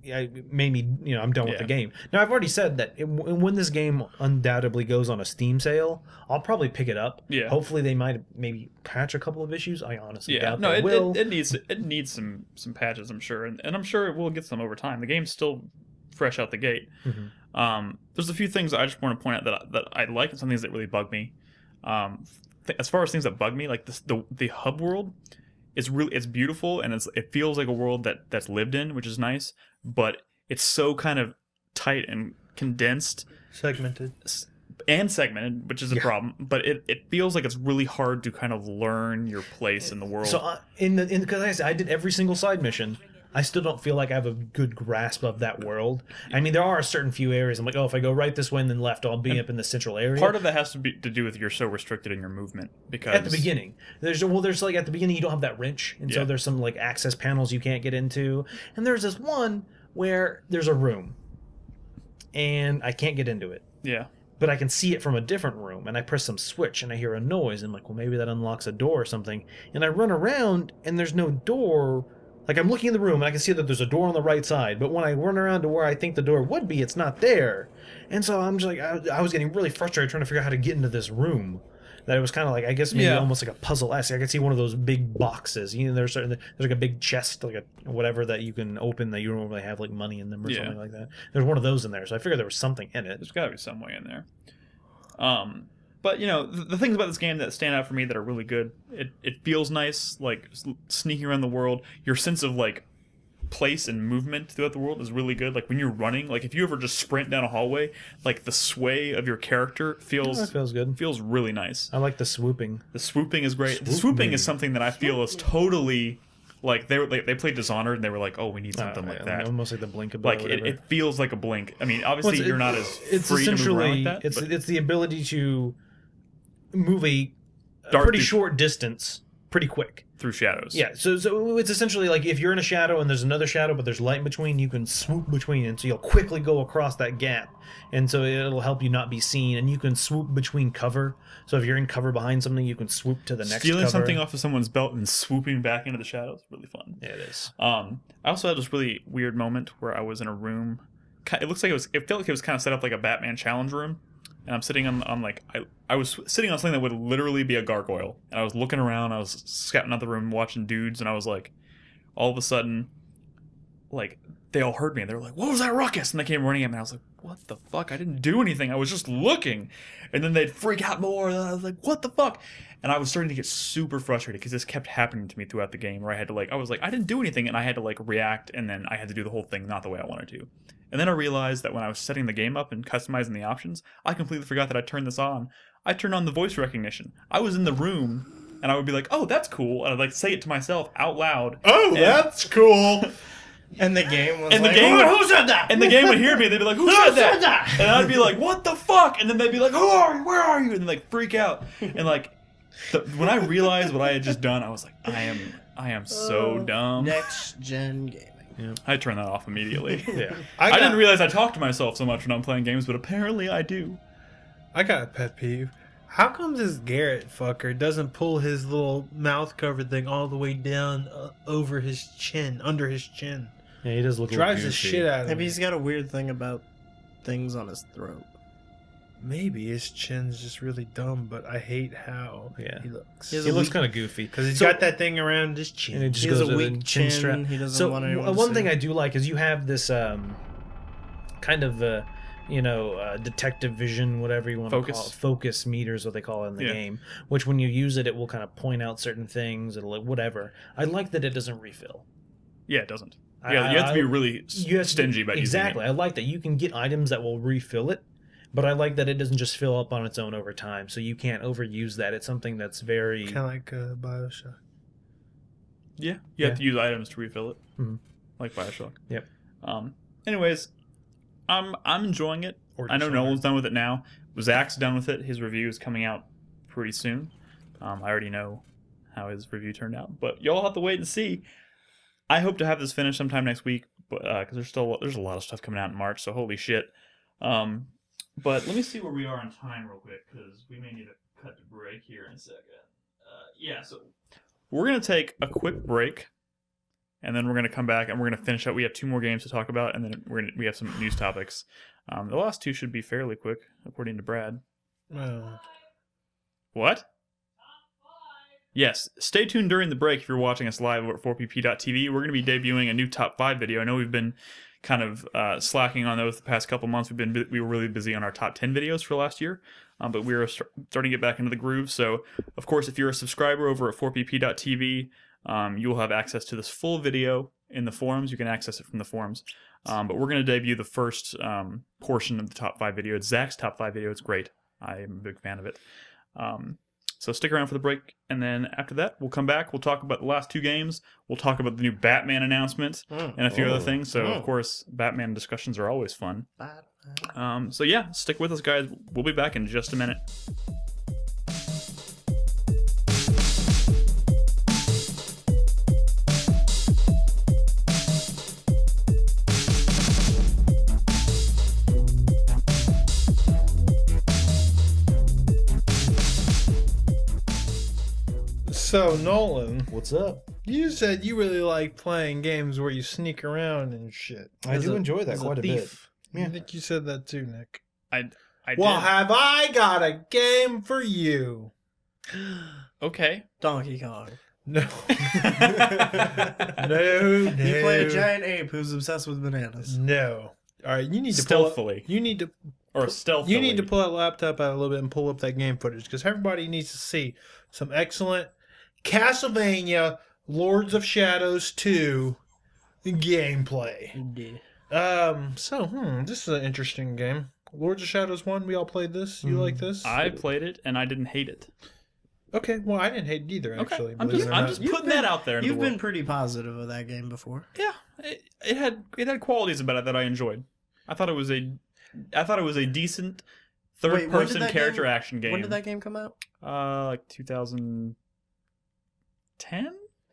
it made me, I'm done with the Yeah. game. Now, I've already said that when this game undoubtedly goes on a Steam sale, I'll probably pick it up. Yeah. Hopefully, they might maybe patch a couple of issues. I honestly Yeah, doubt no, they will. it needs some patches, I'm sure, and I'm sure it will get some over time. The game's still fresh out the gate. There's a few things I just want to point out that I like, and some things that really bug me. As far as things that bug me, like the hub world, it's beautiful and it feels like a world that's lived in, which is nice, but it's so kind of tight and condensed Segmented. and segmented, which is a problem. But it feels like it's really hard to kind of learn your place in the world. So because like I said, I did every single side mission. I still don't feel like I have a good grasp of that world. I mean, there are a certain few areas. I'm like, if I go right this way and then left, I'll be up in the central area. Part of that has to do with you're so restricted in your movement because at the beginning, there's like at the beginning you don't have that wrench, and so Yeah. there's some like access panels you can't get into, and there's this one where there's a room, and I can't get into it. Yeah. But I can see it from a different room, and I press some switch, and I hear a noise. And I'm like, well, maybe that unlocks a door or something. And I run around, and there's no door. Like, I'm looking in the room, and I can see that there's a door on the right side. But when I run around to where I think the door would be, it's not there. And so I'm just like, I was getting really frustrated trying to figure out how to get into this room. That it was kind of like, I guess maybe almost like a puzzle-esque. I could see one of those big boxes. There's like a big chest, like a whatever that you can open that you don't really have like money in them or something like that. There's one of those in there, so I figured there was something in it. There's got to be some way in there. But the things about this game that stand out for me that are really good, it feels nice, like sneaking around the world. Your sense of like place and movement throughout the world is really good. Like when you're running, like if you ever just sprint down a hallway, like the sway of your character feels good. Feels really nice. I like the swooping. The swooping is great. The swooping is something that I feel is totally like they played Dishonored and they were like, oh, we need something like that. Almost like the blink ability. Like it feels like a blink. I mean, obviously you're not as free to move around like that. It's the ability to move a Dart pretty through- short distance pretty quick. through shadows. Yeah, so it's essentially like if you're in a shadow and there's another shadow but there's light in between, you can swoop between, and so you'll quickly go across that gap, and so it'll help you not be seen, and you can swoop between cover. So if you're in cover behind something, you can swoop to the next Stealing cover. something off of someone's belt and swooping back into the shadows, really fun. Yeah, it is. I also had this really weird moment where I was in a room. It looks like it felt like it was kind of set up like a Batman challenge room, and I'm sitting on like I was sitting on something that would literally be a gargoyle, and I was looking around, I was scouting out the room, watching dudes, and I was like, all of a sudden, like they all heard me, and they were like, "What was that ruckus?" And they came running at me, and I was like, "What the fuck? I didn't do anything. I was just looking." And then they'd freak out more, and I was like, "What the fuck?" And I was starting to get super frustrated because this kept happening to me throughout the game, where I had to I was like, I didn't do anything, and I had to like react, and then I had to do the whole thing not the way I wanted to. And then I realized that when I was setting the game up and customizing the options, I completely forgot that I turned this on. I turned on the voice recognition. I was in the room, and I would be like, "Oh, that's cool," and I'd like say it to myself out loud. Oh, that's cool. And the game was And the like, game who said that? And the game would hear me, and they'd be like, "Who said that?" And I'd be like, "What the fuck?" And then they'd be like, "Who are you? Where are you?" And like freak out. And like, when I realized what I had just done, I was like, I am so dumb. Next gen gaming. I turned that off immediately. Yeah. I didn't realize I talk to myself so much when I'm playing games, but apparently I do. I got a pet peeve. How come this Garrett fucker doesn't pull his little mouth cover thing all the way down over his chin, under his chin? Yeah, he does look Drives goofy. the shit out of Maybe me. he's got a weird thing about things on his throat. Maybe his chin's just really dumb, but I hate how Yeah. he looks. He has He a looks weak- kind of goofy Because he's So- got that thing around his chin. and it just He has goes a with weak chin strap. chin. He doesn't So want anyone to one see thing it. I do like is you have this kind of detective vision, whatever you want to call it, focus meters, what they call it in the game. Which when you use it, it will kind of point out certain things. It'll whatever. I like that it doesn't refill. Yeah, it doesn't. Yeah, you have to be really stingy about exactly. using I like that you can get items that will refill it, but I like that it doesn't just fill up on its own over time. So you can't overuse that. It's something that's very Kind of like Bioshock. it. Yeah, you have to use items to refill it, like Bioshock. Yep. Anyways, I'm enjoying it. I know Nolan's done with it now. Zach's done with it. His review is coming out pretty soon. I already know how his review turned out, but y'all have to wait and see. I hope to have this finished sometime next week, but because there's a lot of stuff coming out in March, so holy shit. But let me see where we are on time real quick, because we may need to cut the break here in a second. So we're gonna take a quick break, and then we're gonna come back and we're gonna finish up. We have 2 more games to talk about, and then we have some news topics. The last 2 should be fairly quick, according to Brad. Well, What? Yes, stay tuned during the break if you're watching us live at 4pp.tv. We're going to be debuting a new top 5 video. I know we've been kind of slacking on those the past couple months. We were really busy on our top 10 videos for last year, but we are starting to get back into the groove. So, of course, if you're a subscriber over at 4pp.tv, you will have access to this full video in the forums. You can access it from the forums. But we're going to debut the first portion of the top 5 video. It's Zach's top 5 video. It's great. I am a big fan of it. So stick around for the break, and then after that, we'll come back. We'll talk about the last 2 games. We'll talk about the new Batman announcement and a few other things. So, of course, Batman discussions are always fun. So, yeah, stick with us, guys. We'll be back in just a minute. so Nolan, What's up? you said you really like playing games where you sneak around and shit. I do enjoy that quite a bit. I think you said that too, Nick. I Well, did. have I got a game for you? Okay. Donkey Kong. No. No. You play a giant ape who's obsessed with bananas. No. All right, you need to Stealthily. You need to. Or stealthily. You need to pull that laptop out a little bit and pull up that game footage because everybody needs to see some excellent Castlevania Lords of Shadows 2 gameplay. This is an interesting game. Lords of Shadows 1, we all played this. You like this? I played it, and I didn't hate it. Okay, well, I didn't hate it either, actually. I'm believe it or not. just putting that out there. You've been pretty positive of that game before. Yeah, it had qualities about it that I enjoyed. I thought it was a decent third-person character action game. When did that game come out? Like 2010,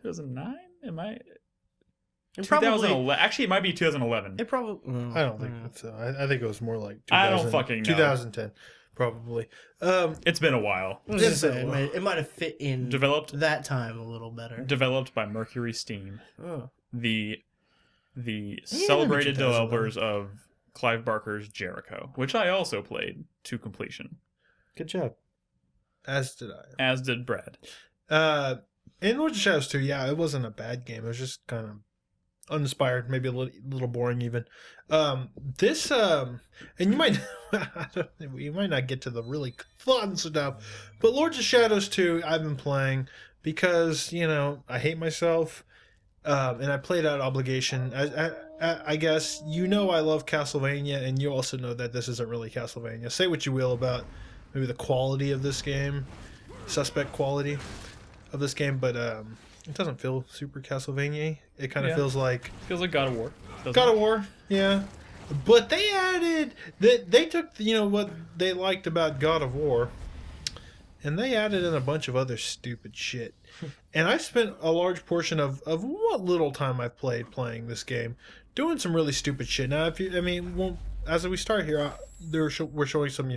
2009. Am I? 2011. Actually, it might be 2011. It probably. I don't think so. I think it was more like 2000, I don't fucking know. 2010, probably. It's been a while. I was gonna say, it might have fit in Developed that time a little better. Developed by Mercury Steam, Oh. the celebrated developers of Clive Barker's Jericho, which I also played to completion. Good job. As did I. As did Brad. In Lords of Shadows 2, yeah, it wasn't a bad game. It was just kind of uninspired, maybe a little boring even. And you might you might not get to the really fun stuff, but Lords of Shadows 2 I've been playing because, I hate myself, and I played out obligation. I guess I love Castlevania, and you also know that this isn't really Castlevania. Say what you will about maybe the quality of this game, suspect quality of this game, but it doesn't feel super Castlevania. It kind of feels like God of War. God of War, yeah. But they added they took what they liked about God of War, and they added in a bunch of other stupid shit. And I spent a large portion of what little time I've playing this game doing some really stupid shit. Now, as we start here, we're showing some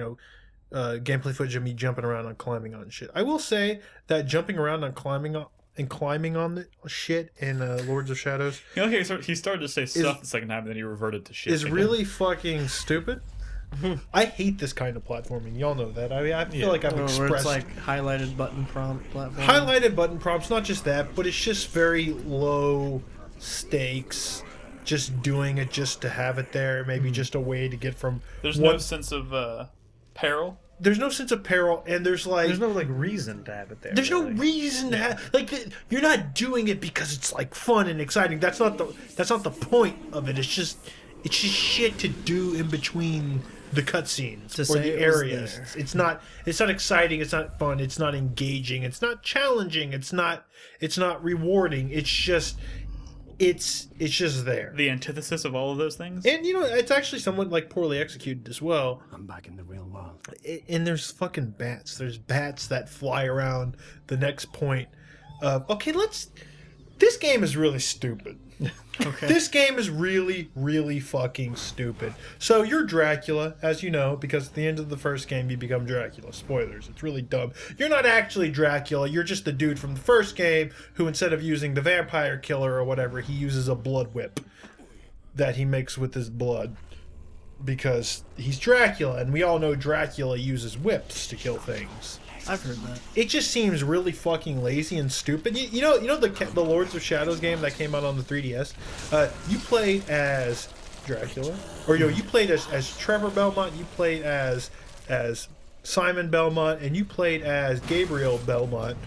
gameplay footage of me jumping around and climbing on shit. I will say that jumping around and climbing on the shit in Lords of Shadows. Okay, so he started to say stuff the second time, and then he reverted to shit. Is again. really fucking stupid. I hate this kind of platforming. Y'all know that. I feel like I've expressed. Where it's like highlighted button prompt platform. Highlighted button prompts, not just that, but it's just very low stakes. Just doing it just to have it there. Maybe just a way to get from. There's no sense of peril. There's no sense of peril, and there's no reason to have it there. There's no reason to have you're not doing it because it's like fun and exciting. That's not the point of it. It's just shit to do in between the cutscenes or the areas. It's not exciting. It's not fun. It's not engaging. It's not challenging. It's not rewarding. It's just there. The antithesis of all of those things. And it's actually somewhat poorly executed as well. I'm back in the real world. And there's fucking bats. There's bats that fly around the next point of, okay, let's This game is really stupid. Okay. This game is really, really fucking stupid. So you're Dracula, as you know, because at the end of the first game you become Dracula. Spoilers, it's really dumb. You're not actually Dracula, you're just the dude from the first game who, instead of using the vampire killer or whatever, he uses a blood whip that he makes with his blood. Because he's Dracula, and we all know Dracula uses whips to kill things. I've heard that. It just seems really fucking lazy and stupid. You know the Lords of Shadows game that came out on the 3DS. You played as Dracula, or you played as Trevor Belmont. You played as Simon Belmont, and you played as Gabriel Belmont.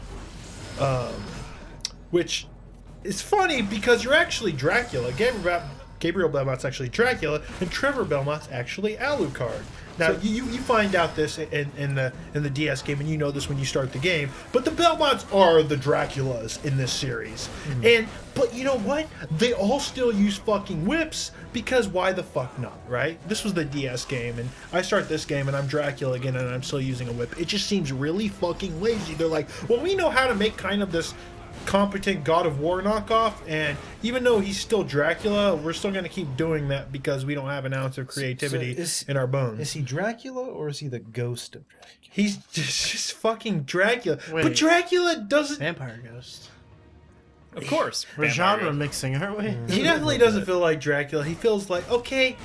Which is funny because you're actually Dracula. Gabriel Belmont's actually Dracula, and Trevor Belmont's actually Alucard. Now, you find out this in the DS game, and you know this when you start the game, but the Belmonts are the Draculas in this series. But you know what? They all still use fucking whips, because why the fuck not, right? This was the DS game, and I start this game, and I'm Dracula again, and I'm still using a whip. It just seems really fucking lazy. They're like, well, we know how to make kind of this competent God of War knockoff, and even though he's still Dracula, we're still going to keep doing that because we don't have an ounce of creativity in our bones. Is he Dracula or is he the ghost of Dracula? He's just fucking Dracula. Wait. But Dracula doesn't... Vampire Ghost. Of course. We're Vampire genre Ghost. mixing, aren't we? He definitely doesn't feel like Dracula. He feels like, okay,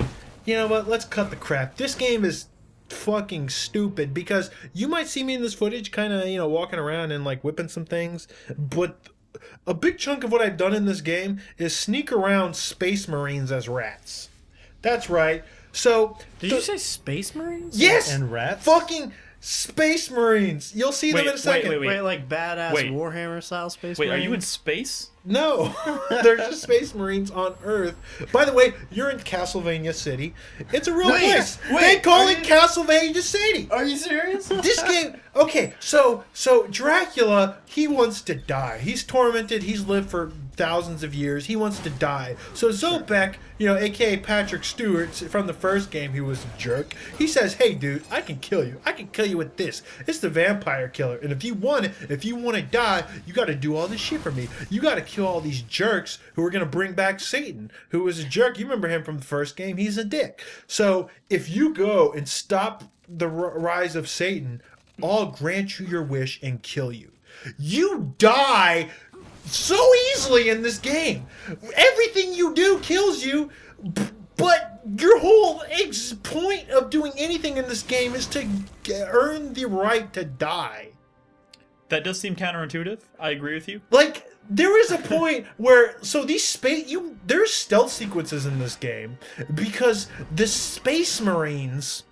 you know what, let's cut the crap. This game is fucking stupid, because you might see me in this footage kind of, walking around and like whipping some things, but a big chunk of what I've done in this game is sneak around Space Marines as rats. That's right. So Did you say Space Marines? yes, And rats? fucking Space Marines. You'll see them in a second. Wait, like badass Wait. Warhammer style Space Wait, Marines? are you in space? No, they're just Space Marines on Earth. By the way, you're in Castlevania City. It's a real place. They call it Castlevania City. Are you serious? This game, okay, so Dracula, he wants to die. He's tormented. He's lived for thousands of years. He wants to die. So Zobek, aka Patrick Stewart from the first game, he was a jerk. He says, "Hey, dude, I can kill you. I can kill you with this. It's the vampire killer. And if you want to die, you got to do all this shit for me. You got to kill all these jerks who are gonna bring back Satan, who was a jerk. You remember him from the first game? He's a dick. So if you go and stop the rise of Satan, I'll grant you your wish and kill you. You die so easily in this game. Everything you do kills you, but your whole point of doing anything in this game is to earn the right to die." That does seem counterintuitive. I agree with you. Like, there is a point where, so these there's stealth sequences in this game, because the Space Marines,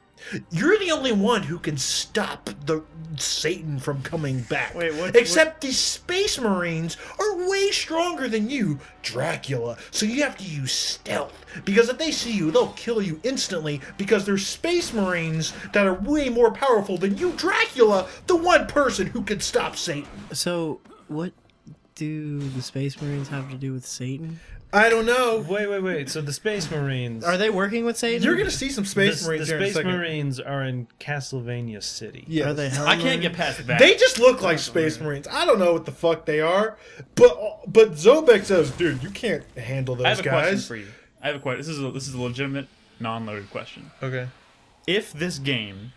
you're the only one who can stop the Satan from coming back. Wait, what? Except these Space Marines are way stronger than you, Dracula. So you have to use stealth, because if they see you, they'll kill you instantly, because they're Space Marines that are way more powerful than you, Dracula, the one person who can stop Satan. So, what do the Space Marines have to do with Satan? I don't know. Wait. So the Space Marines... Are they working with Satan? You're gonna see some Space Marines The here in a Space second. Marines are in Castlevania City. Yes. Are they Hell I can't Marines? get past that. They just look like Space Marines. I don't know what the fuck they are, but Zobek says, "Dude, you can't handle those I have a guys." question for you. I have a question. This is a legitimate, non-loaded question. Okay. If this game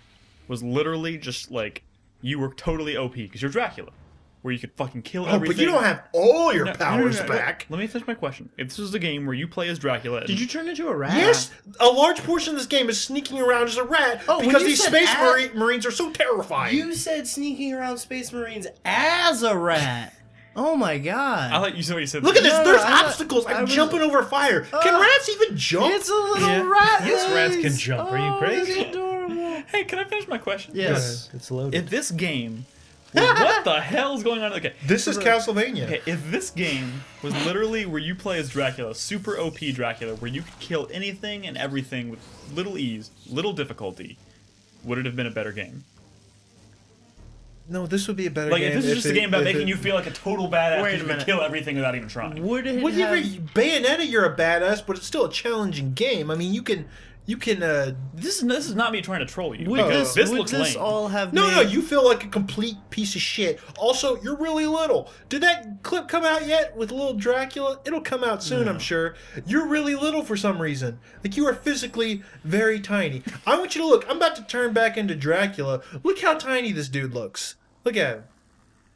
was literally just like you were totally OP because you're Dracula, where you could fucking kill Oh, everything. but you don't have all your No, powers no. back. Let me finish my question. If this was a game where you play as Dracula, Did you turn into a rat? Yes, a large portion of this game is sneaking around as a rat Oh, when because you these said Space at- Marines are so terrifying. You said sneaking around Space Marines as a rat. Oh my god. I like you said what you said. Look at this. No, There's I'm not- obstacles. I I'm was- jumping over fire. Can rats even jump? It's a little Yeah. rat. Yes, rats race. can jump. Are you crazy? That's adorable. Hey, can I finish my question? Yes. It's loaded. If this game, what the hell's going on? Okay, This is Castlevania. okay. If this game was literally where you play as Dracula, super OP Dracula, where you could kill anything and everything with little ease, little difficulty, would it have been a better game? No, this would be a better Like, game. if this is just a game about making you feel like a total badass, Wait a because you can minute. kill everything without even trying. Would it Whatever, have... Bayonetta, you're a badass, but it's still a challenging game. I mean, you can You can. This is not me trying to troll you. Would because this, this looks would this lame. all have No, made... no, you feel like a complete piece of shit. Also, you're really little. Did that clip come out yet with little Dracula? It'll come out soon, I'm sure. You're really little for some reason. Like, you are physically very tiny. I want you to look. I'm about to turn back into Dracula. Look how tiny this dude looks. Look at him.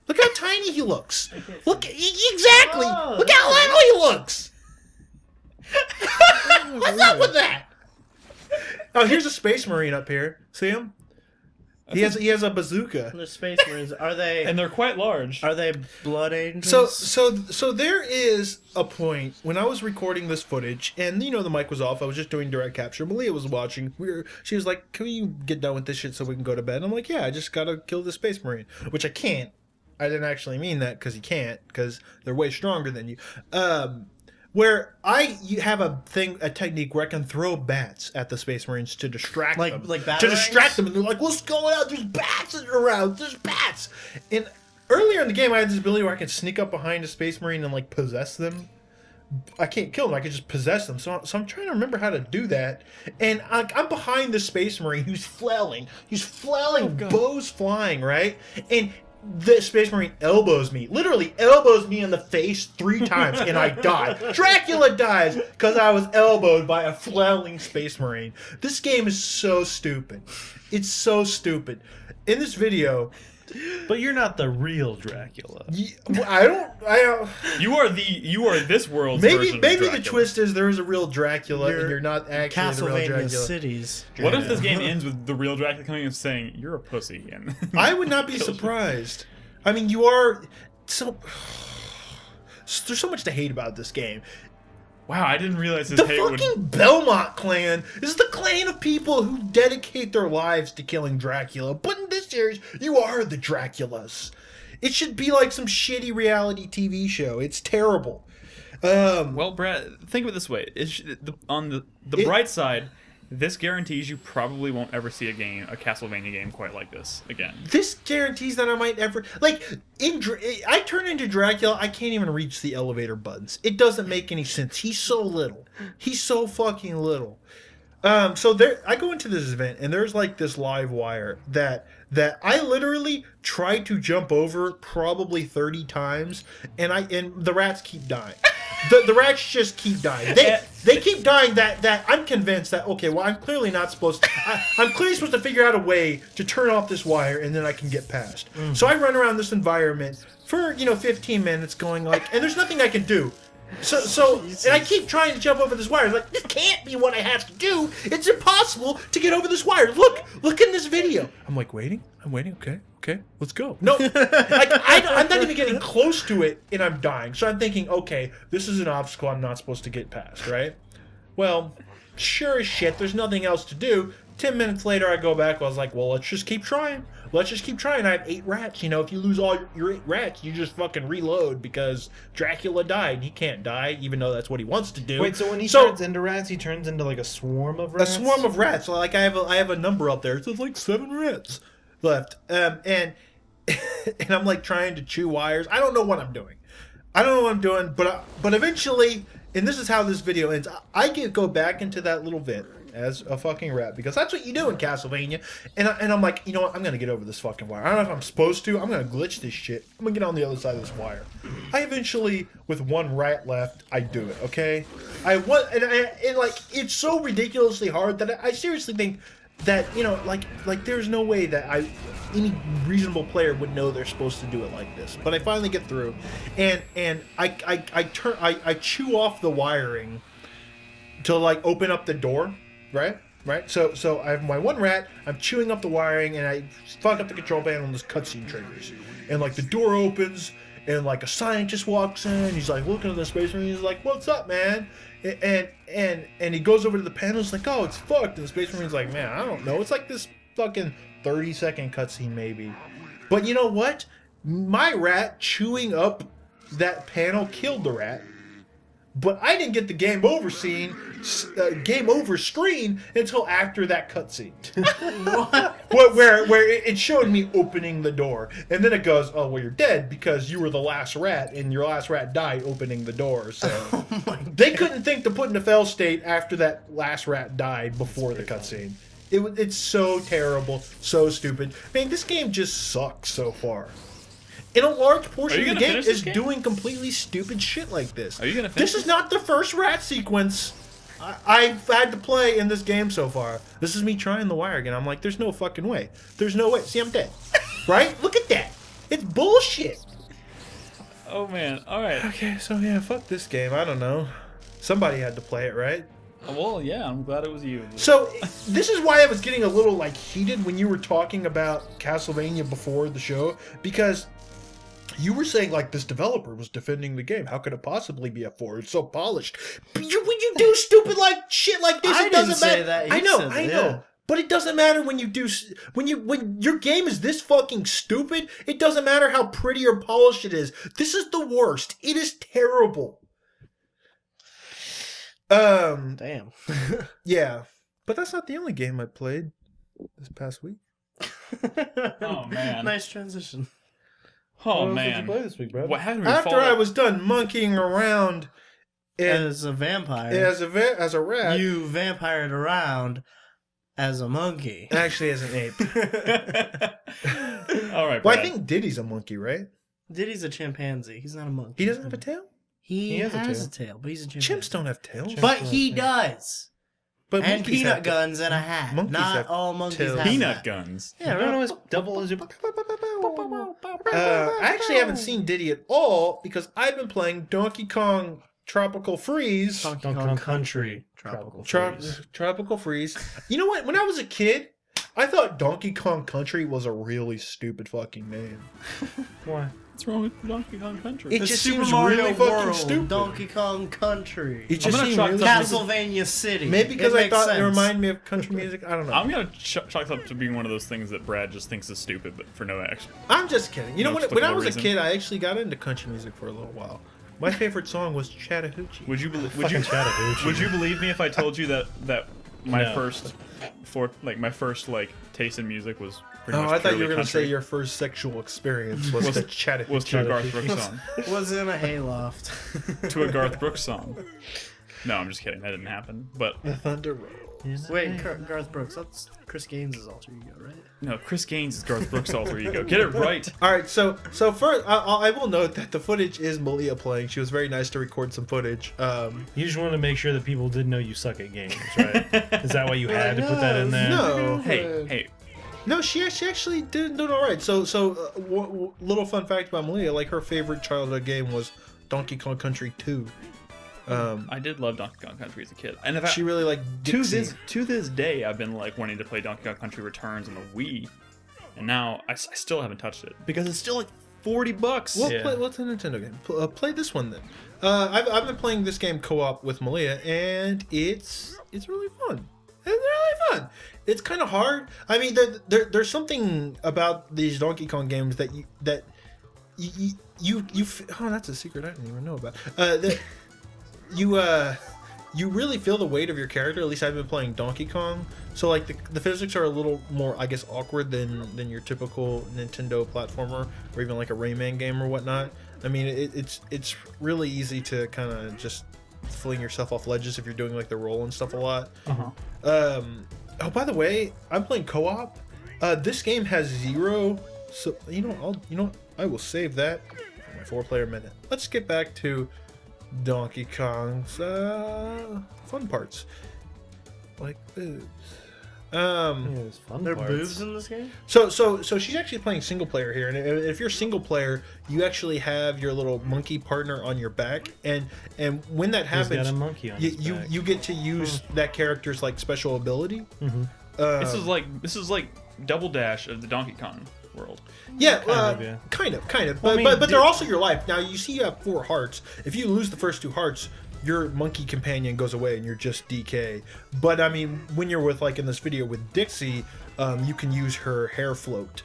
Look how tiny he looks. Look, exactly. Oh, Look how little he looks. What's up with that? Oh, here's a Space Marine up here. See him? He has a bazooka. The Space Marines, are they... And they're quite large. Are they blood angels? So there is a point when I was recording this footage, and the mic was off. I was just doing direct capture. Malia was watching. She was like, "Can you get done with this shit so we can go to bed?" And I'm like, "Yeah, I just gotta kill the Space Marine," which I can't. I didn't actually mean that because you can't, because they're way stronger than you. Where you have a technique where I can throw bats at the Space Marines to distract them. Like to distract them, and they're like, "What's going on? There's bats around. There's bats." And earlier in the game, I had this ability where I could sneak up behind a Space Marine and possess them. I can't kill them. I can just possess them. So I'm trying to remember how to do that. And I'm behind the Space Marine who's flailing. He's flailing, bows flying, right? And the Space Marine literally elbows me in the face 3 times, and I die. Dracula dies because I was elbowed by a flailing Space Marine. This game is so stupid. It's so stupid. In this video... But you're not the real Dracula. I don't... You are this world's Maybe version of the Dracula. twist is there is a real Dracula and you're not actually the real Castlevania Dracula. cities. What if this game ends with the real Dracula coming and saying, "You're a pussy"? And I would not be surprised. I mean, you are so... There's so much to hate about this game. wow, I didn't realize this The hate would... fucking Belmont clan is the clan of people who dedicate their lives to killing Dracula. But in this series, you are the Draculas. It should be like some shitty reality TV show. It's terrible. Well, Brad, think of it this way: on the bright side, this guarantees you probably won't ever see a Castlevania game quite like this again. This guarantees that I might ever... I turn into Dracula, I can't even reach the elevator buttons. It doesn't make any sense. He's so little. He's so fucking little. So I go into this event, and there's this live wire that I literally tried to jump over probably 30 times, and the rats keep dying. The rats just keep dying. They keep dying. That I'm convinced that I'm clearly not supposed to. I'm clearly supposed to figure out a way to turn off this wire, and then I can get past. So I run around this environment for 15 minutes, going and there's nothing I can do. So and I keep trying to jump over this wire. This can't be what I have to do. It's impossible to get over this wire. Look in this video. I'm waiting. I'm waiting. Okay, let's go. No, I'm not even getting close to it, and I'm dying. So I'm thinking, okay, this is an obstacle I'm not supposed to get past, right? Well, sure as shit, there's nothing else to do. 10 minutes later, I go back. I was like, well, let's just keep trying. I have 8 rats. If you lose all your 8 rats, you just fucking reload because Dracula died. He can't die, even though that's what he wants to do. Wait, so when he turns into rats, he turns into a swarm of rats? A swarm of rats. So I have a number up there. So it's 7 rats left. And I'm trying to chew wires. I don't know what I'm doing. But eventually, and this is how this video ends, I go back into that little vent as a fucking rat, because that's what you do in Castlevania. And I'm like, you know what? I'm gonna get over this fucking wire. I don't know if I'm supposed to. I'm gonna glitch this shit. I'm gonna get on the other side of this wire. I eventually, with 1 rat left, I do it. Okay, it's so ridiculously hard that I seriously think that there's no way that any reasonable player would know they're supposed to do it like this. But I finally get through, and I chew off the wiring to open up the door. Right. So I have my 1 rat. I'm chewing up the wiring, and I fuck up the control panel, and this cutscene triggers, and the door opens, and a scientist walks in. He's looking at the Space Marine. He's like, "What's up, man?" And he goes over to the panel. He's like, "Oh, it's fucked." And the Space Marine's like, "Man, I don't know. It's this fucking 30-second cutscene maybe." But you know what? My rat chewing up that panel killed the rat. but I didn't get the game over screen until after that cutscene. where it showed me opening the door, and then it goes, "Oh, well, you're dead because you were the last rat, and your last rat died opening the door." So they couldn't think to put in a fail state after that last rat died before the cutscene. It's so terrible, so stupid. Man, this game just sucks so far. And a large portion of the game is doing completely stupid shit like this. Are you gonna finish This is not the first rat sequence I've had to play in this game so far. This is me trying the wire again. I'm like, there's no fucking way. There's no way. See, I'm dead. Right? Look at that. It's bullshit. Oh man. All right. Okay, so yeah, fuck this game. I don't know. Somebody had to play it, right? Well, yeah. I'm glad it was you. So this is why I was getting a little like heated when you were talking about Castlevania before the show, because you were saying like this developer was defending the game. How could it possibly be a 4? It's so polished. When you do stupid like shit like this, I it doesn't didn't say matter. that. I You know, said I that, know. yeah. But it doesn't matter when when your game is this fucking stupid. It doesn't matter how pretty or polished it is. This is the worst. It is terrible. Damn. Yeah, but that's not the only game I played this past week. Oh man. Nice transition. Oh What else did you man. play this week, Brad? What happened? After I was done monkeying around As a vampire, as a rat, you vampired around as a monkey. actually as an ape. All right. Well, Brad. I think Diddy's a monkey, right? Diddy's a chimpanzee. He's not a monkey. He doesn't have a tail. He has has a a tail, but he's a chimpanzee. Chimps don't have tails. But he does. But And monkeys peanut have guns and a hat. monkeys Not have all monkeys tails. have peanut that. guns. Yeah, I don't know right. his double is your. I actually haven't seen Diddy at all because I've been playing Donkey Kong Tropical Freeze. Donkey Kong Country. Tropical Freeze. Tropical Freeze. You know what? When I was a kid, I thought Donkey Kong Country was a really stupid fucking name. Why? What's wrong with Donkey Kong Country? It The just Super seems Mario really fucking World, stupid. Donkey Kong Country. It just gonna seemed chalk really this up stupid. Castlevania City. Maybe because It I makes thought it sense. reminded me of country music. I don't know. I'm gonna chalk this up to being one of those things that Brad just thinks is stupid, but for no extra. I'm just kidding. You know, No when I applicable was a reason. kid, I actually got into country music for a little while. My favorite song was Chattahoochee. Would you believe? Would Fucking you? Chattahoochee. Would you believe me if I told you that my No. first taste in music was pretty Oh, much I thought you purely were going to say country? your first sexual experience was the Chattahoochee. was to a Garth Brooks song. Was in a hayloft. To a Garth Brooks song. No, I'm just kidding. That didn't happen. But The Thunder Roll. Wait, Garth Brooks. That's Chris Gaines' alter ego, right? no, Chris Gaines is Garth Brooks' alter ego. Get it right. All right, so first, I will note that the footage is Malia playing. She was very nice to record some footage. You just wanted to make sure that people didn't know you suck at games, right? Is that why you had to put that in there? No, Hey, no, she actually did all right. So little fun fact about Malia, like her favorite childhood game was Donkey Kong Country 2. I did love Donkey Kong Country as a kid. And in fact, She really liked to Dixie. this day, I've been like wanting to play Donkey Kong Country Returns on the Wii, and now I still haven't touched it because it's still like $40. Well, Yeah. what's a Nintendo game? Play this one then. I've been playing this game co-op with Malia, and it's really fun. It's really fun. It's kind of hard. I mean, there's something about these Donkey Kong games that you oh, that's a secret I didn't even know about. That you really feel the weight of your character. At least I've been playing Donkey Kong, so like the physics are a little more, I guess, awkward than your typical Nintendo platformer or even like a Rayman game or whatnot. I mean, it's really easy to kind of just fling yourself off ledges if you're doing like the roll and stuff a lot. Oh, by the way, I'm playing co-op. This game has 0. So I will save that for my 4-player minute. Let's get back to Donkey Kong's fun parts, like boobs. There's fun There are parts. boobs in this game? So she's actually playing single player here, and if you're single player, you actually have your little monkey partner on your back, and when that He's got happens, a monkey on his back. you get to use that character's like special ability. This is like Double Dash of the Donkey Kong world. Yeah, Kind of, yeah. kind of. Well, I But, mean, but they're also your life. Now, you see you have 4 hearts. If you lose the first 2 hearts, your monkey companion goes away and you're just DK. But, I mean, when you're with, like in this video with Dixie, you can use her hair float.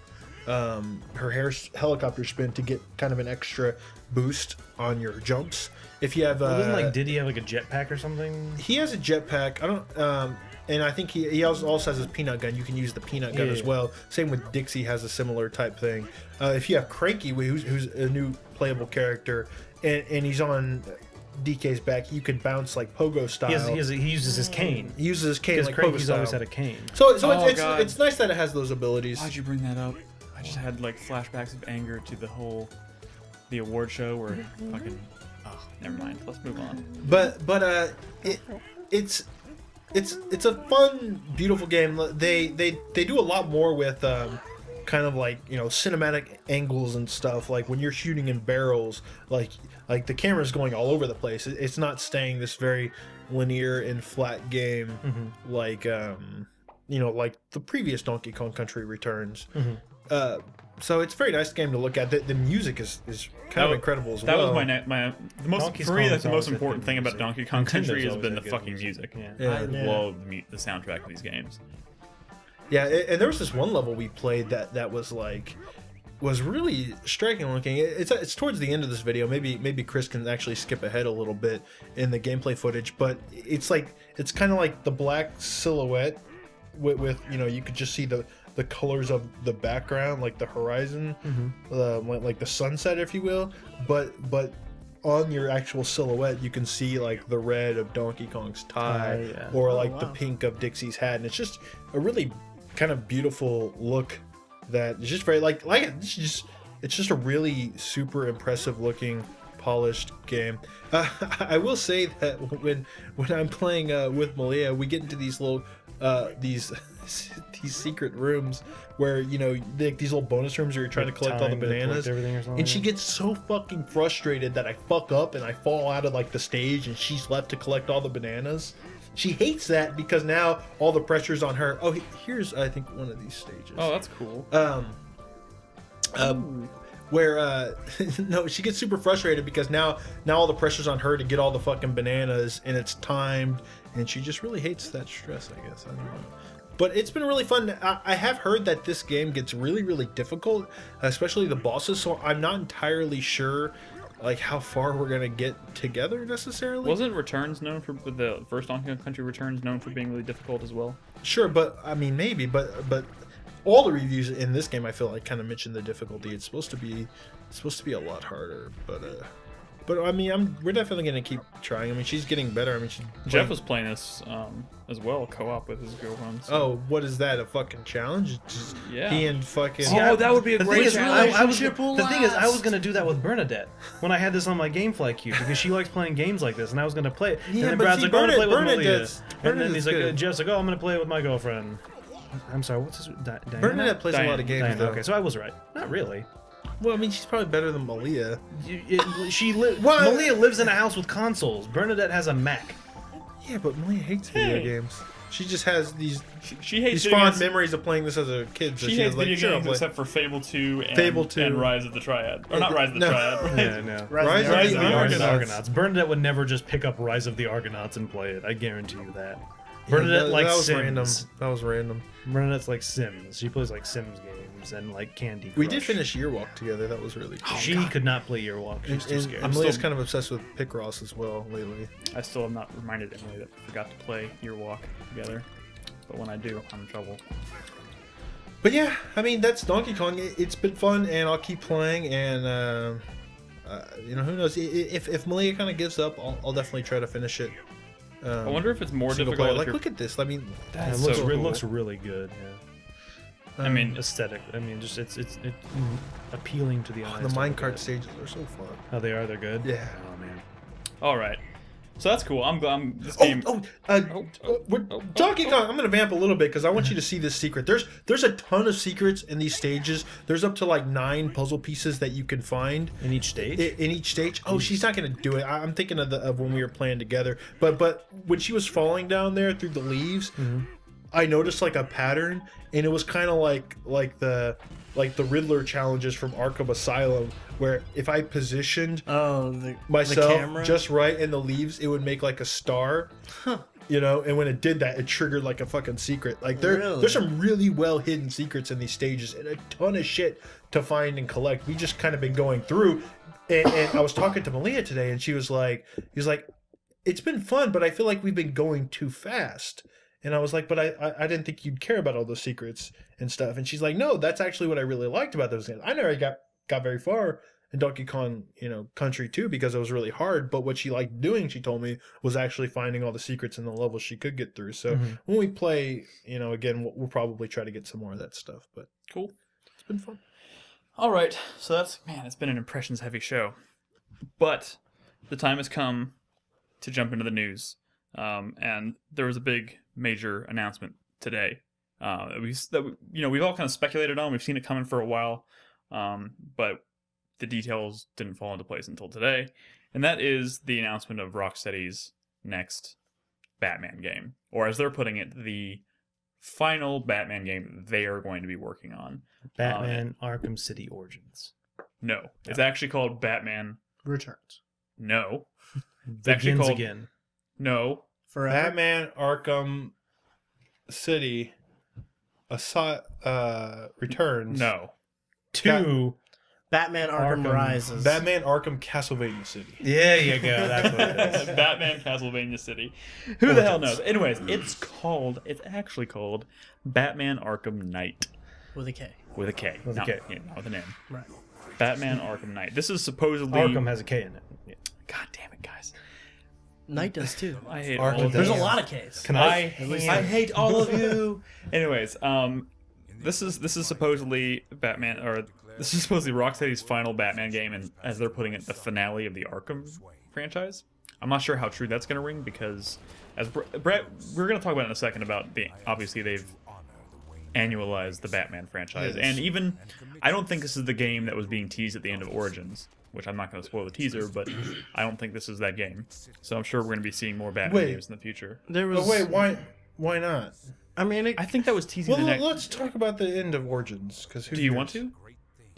her hair's helicopter spin to get kind of an extra boost on your jumps. If you have, Doesn't like Diddy have like a jetpack or something? he has a jetpack. I don't. And I think he also has his peanut gun. You can use the peanut gun as well. Same with Dixie has a similar type thing. If you have Cranky, who's a new playable character, and he's on DK's back, you can bounce like pogo style. He uses his cane. He uses his cane Because like pogo Cranky's style. always had a cane. So God. it's nice that it has those abilities. Why'd you bring that up? I just had like flashbacks of anger to the award show where fucking. Oh, never mind. Let's move on. But it's a fun, beautiful game. They do a lot more with kind of like, you know, cinematic angles and stuff. Like when you're shooting in barrels, like the camera's going all over the place. It's not staying this very linear and flat game like you know, like the previous Donkey Kong Country Returns. So it's a very nice game to look at. The music is kind of incredible as well. That was the most Donkey for me. Kong's That's the most always had important good thing about music. Donkey Kong Nintendo's Country has always been the had good fucking music. music. Yeah. I love the soundtrack of these games. Yeah, and there was this one level we played that was really striking looking. It's towards the end of this video. Maybe Chris can actually skip ahead a little bit in the gameplay footage, but it's kind of like the black silhouette with you know, you could just see the colors of the background, like the horizon, like the sunset, if you will. But on your actual silhouette, you can see like the red of Donkey Kong's tie, or like the pink of Dixie's hat, and it's just a really kind of beautiful look that is just very like it's just a really super impressive looking, polished game. I will say that when I'm playing with Malia, we get into these little these secret rooms where, you know, these little bonus rooms where you're trying to collect all the bananas, and she gets so fucking frustrated that I fuck up and I fall out of like the stage and she's left to collect all the bananas. She hates that because now all the pressure's on her. Oh, here's I think one of these stages. Oh, that's cool. Where no, she gets super frustrated because now all the pressure's on her to get all the fucking bananas, and it's timed, and she just really hates that stress, I guess. I don't know. But it's been really fun. I have heard that this game gets really, really difficult, especially the bosses, so I'm not entirely sure like how far we're gonna get together necessarily. Wasn't Returns known for the first Donkey Kong Country Returns known for being really difficult as well? Sure, but I mean maybe, but all the reviews in this game I feel like kind of mention the difficulty. It's supposed to be a lot harder, but I mean we're definitely gonna keep trying. I mean she's getting better. I mean Jeff was playing this as well, co-op with his girlfriend. So. Oh, what is that? A fucking challenge? Just he and fucking. That would be a great challenge. The thing is, I was gonna do that with Bernadette when I had this on my GameFly queue because she likes playing games like this, and I was gonna play it. Yeah, and then but Brad's see, like, "I want to play with Malia," Bernadette's and then he's like, good. Jeff's like, "Oh, I'm gonna play it with my girlfriend." I'm sorry, what's his? Diana? Bernadette plays a lot of games Diana, though. okay, so I was right. Not really. Well, I mean she's probably better than Malia. Malia lives in a house with consoles. Bernadette has a Mac. Yeah, but Malia hates video games. She just has these She hates these fond memories of playing this as a kid. So She she hates was like, video sure, I'll games play. except for Fable 2 and, Fable 2. and Rise of the Triad. Or not Rise of the No. Triad, right? Yeah, no. Rise of the Argonauts. Bernadette would never just pick up Rise of the Argonauts and play it. I guarantee you that. Yeah, Bernadette likes that was Sims. random. That was random. Bernadette's like Sims. She plays like Sims games and like Candy Crush. We did finish Yearwalk together. That was really cool. She could not play Yearwalk. She's too scared. Amelia's kind of obsessed with Picross as well lately. I still have not reminded Emily that we forgot to play Yearwalk together. But when I do, I'm in trouble. But yeah, I mean that's Donkey Kong. It's been fun, and I'll keep playing. And you know, who knows? If Malia kind of gives up, I'll definitely try to finish it. I wonder if it's more single difficult. player. If Like, look at this. I mean, That's it so cool. looks really good. Yeah. I mean, Aesthetic. I mean, just it's appealing to the eyes. the to look minecart at. stages are so fun. Oh, they are. They're good. Yeah. Oh man. all right. So that's cool. I'm glad this game. Donkey Kong. I'm gonna vamp a little bit because I want you to see this secret. There's a ton of secrets in these stages. There's up to like 9 puzzle pieces that you can find In each stage. in each stage. Oh, she's not gonna do it. I'm thinking of when we were playing together. But when she was falling down there through the leaves, I noticed like a pattern, and it was kind of like the Riddler challenges from Arkham Asylum, where if I positioned the myself camera? just right in the leaves, it would make like a star. you know, and when it did that, it triggered like a fucking secret. Like Really? there's some really well hidden secrets in these stages and a ton of shit to find and collect. We just kind of been going through, and I was talking to Malia today, and he was like, it's been fun, but I feel like we've been going too fast. And I was like, but I didn't think you'd care about all those secrets and stuff. And she's like, no, that's actually what I really liked about those games. I never got very far in Donkey Kong, you know, Country 2 because it was really hard. But what she liked doing, she told me, was actually finding all the secrets in the levels she could get through. So when we play, you know, again, we'll probably try to get some more of that stuff. But Cool. it's been fun. All right. So that's, man, it's been an impressions heavy show. But the time has come to jump into the news. And there was a big major announcement today. We've all kind of speculated on. We've seen it coming for a while. But the details didn't fall into place until today. And that is the announcement of Rocksteady's next Batman game. Or as they're putting it, the final Batman game they are going to be working on. Batman Arkham City Origins. No. It's actually called Batman... Returns. No. It's actually Begins called... again. No. Forever. Batman Arkham City Returns. No. 2. Batman Arkham Arkham. Rises. Batman Arkham Castlevania City. There you go. That's what it is. Batman Castlevania City. Who the hell knows? Anyways, it's actually called Batman Arkham Knight. With a K. With a K. With a not, K. yeah, not with an N. Right. Batman Arkham Knight. This is supposedly... Arkham has a K in it. Yeah. God damn it, guys. Knight does too. I hate Arkham all of There's this. a lot of Ks. Can I I hate all of you. Anyways, this is supposedly Batman, or this is supposedly Rocksteady's final Batman game, and as they're putting it, the finale of the Arkham franchise. I'm not sure how true that's going to ring because, as Brett, we're going to talk about it in a second about obviously they've annualized the Batman franchise, Yes. and even I don't think this is the game that was being teased at the end of Origins. Which I'm not going to spoil the teaser, but I don't think this is that game. So I'm sure we're going to be seeing more Batman Wait. games in the future. There was. Oh wait, why not? I mean, I think that was teasing Well, the next. let's talk about the end of Origins because Do you want to? Do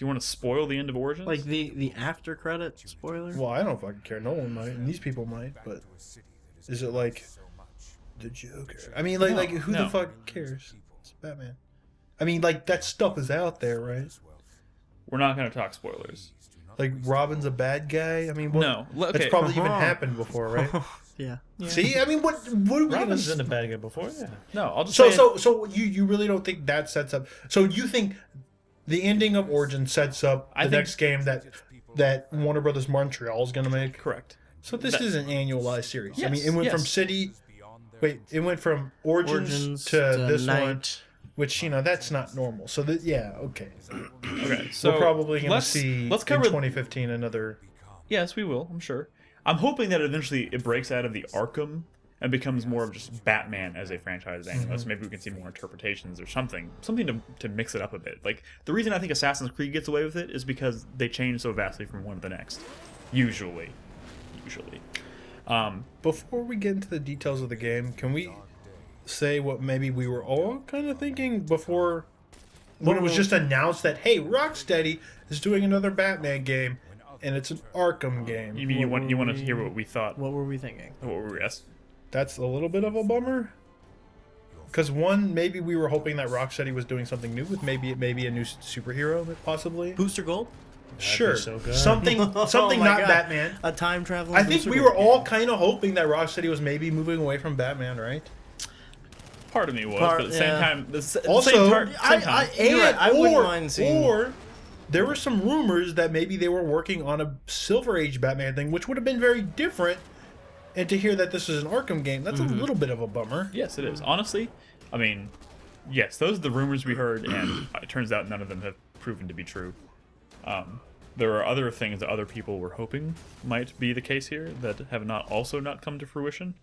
you want to spoil the end of Origins? like the after credit spoiler. Well, I don't fucking care. No one might, and these people might. But is it like the Joker? I mean, like who no. the fuck cares? It's Batman. I mean, like that stuff is out there, right? We're not going to talk spoilers. Like Robin's a bad guy. I mean, what, No. Okay. that's probably even Uh-huh. happened before, right? Yeah. See, I mean, what are we gonna? Robin's been a bad guy before? Yeah. No, I'll just say So you really don't think that sets up? So you think the ending of Origin sets up I the think- next game that Warner Brothers Montreal is going to make? correct. So this That- is an annualized series. I Yes, mean, it went from yes. City. Wait, it went from Origins to this one, Night. which that's not normal. So yeah, okay. Okay. So We're probably going to let's see let's in cover. 2015 another. Yes, we will. I'm sure. I'm hoping that eventually it breaks out of the Arkham and becomes more of just Batman as a franchise angle. So maybe we can see more interpretations or something to mix it up a bit. Like the reason I think Assassin's Creed gets away with it is because they change so vastly from one to the next. Usually. Before we get into the details of the game, can we say what maybe we were all kind of thinking before when it was just announced that hey, Rocksteady is doing another Batman game and it's an Arkham game? You mean you want to hear what we thought? What were we thinking? What were we asked? That's a little bit of a bummer. Because one, maybe we were hoping that Rocksteady was doing something new with maybe a new superhero, possibly. Booster Gold? Sure, so good. something Oh my not God. Batman. A time traveling. I think Booster we Gold were all game. kind of hoping that Rocksteady was maybe moving away from Batman, right? Part of me was, Part- but at the same yeah. time, at the Also, same time, You're right, I wouldn't mind seeing. Or there were some rumors that maybe they were working on a Silver Age Batman thing, which would have been very different. And to hear that this is an Arkham game, that's a little bit of a bummer. yes, it is. Honestly, I mean, yes, those are the rumors we heard, and it turns out none of them have proven to be true. There are other things that other people were hoping might be the case here that have not come to fruition.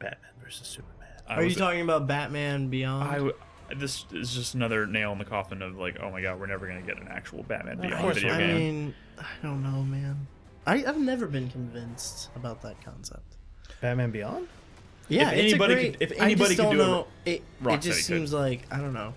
Batman versus Superman. Are you talking about Batman Beyond? This is just another nail in the coffin of like, oh my god, we're never gonna get an actual Batman Beyond course video not. game. I mean, I don't know, man. I've never been convinced about that concept. Batman Beyond? Yeah, If it's anybody a great, could- if I anybody just could don't do it, know. It Rocksteady just could. seems like I don't know.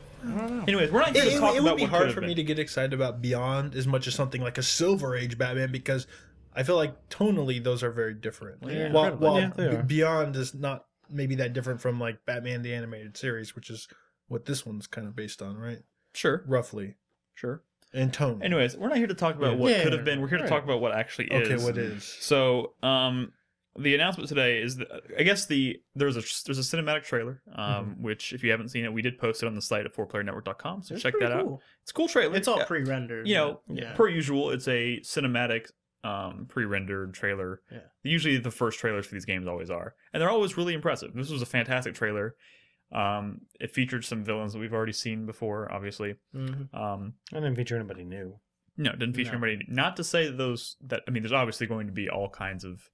Anyways, we're not here to talk It about would be what hard could for have me been. to get excited about Beyond as much as something like a Silver Age Batman because I feel like tonally those are very different. Yeah. While Yeah, they are. Beyond is not maybe that different from like Batman the Animated Series, which is what this one's kind of based on, right? Sure. Roughly. Sure. And tone. Anyways, we're not here to talk about what could have been. We're here to talk about what actually is. Okay, what is? So, the announcement today is that I guess there's a cinematic trailer, which if you haven't seen it, we did post it on the site at 4playernetwork.com. So check that out. It's a cool trailer. It's all pre-rendered. You know, yeah. per usual, it's a cinematic pre-rendered trailer. Yeah. Usually the first trailers for these games always are, and they're always really impressive. This was a fantastic trailer. It featured some villains that we've already seen before, obviously. I didn't feature anybody new. No, it didn't feature anybody. Not to say that I mean, there's obviously going to be all kinds of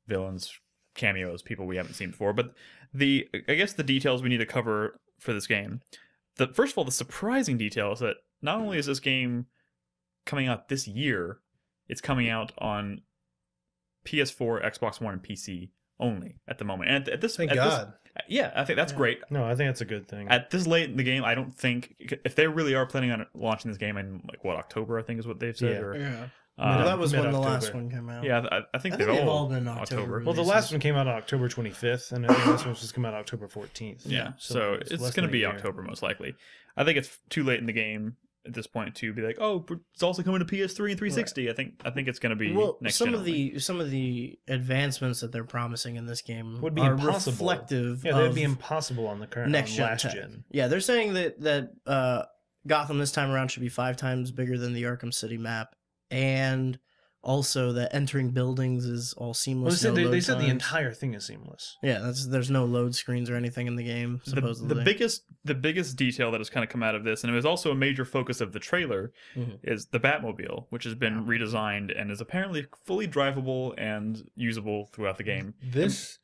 villains, cameos, people we haven't seen before. But I guess the details we need to cover for this game. First of all, the surprising detail is that not only is this game coming out this year, it's coming out on PS4, Xbox One, and PC only at the moment. And at this, Thank God. Yeah, I think that's great. No, I think that's a good thing. At this late in the game, I don't think if they really are planning on launching this game in like what October, I think is what they've said. Yeah. Or, Yeah. Well, that was when the mid-October. last one came out. Yeah, I think they've they've all been October. Well, the last one came out on October 25th, and I think this one's just come out October 14th. Yeah, so it's less going to than a be year. October most likely. I think it's too late in the game at this point to be like, oh, it's also coming to PS3 and 360. Right. I think it's going to be next some gen of only. some of the advancements that they're promising in this game Would be are impossible. reflective. Yeah, they'd of be impossible on the current next on gen last tech. gen. Yeah, they're saying that Gotham this time around should be 5 times bigger than the Arkham City map, and also that entering buildings is all Well, seamless. they said the times. entire thing is seamless. Yeah, there's no load screens or anything in the game. Supposedly, The biggest detail that has kind of come out of this, and it was also a major focus of the trailer, is the Batmobile, which has been redesigned and is apparently fully drivable and usable throughout the game. This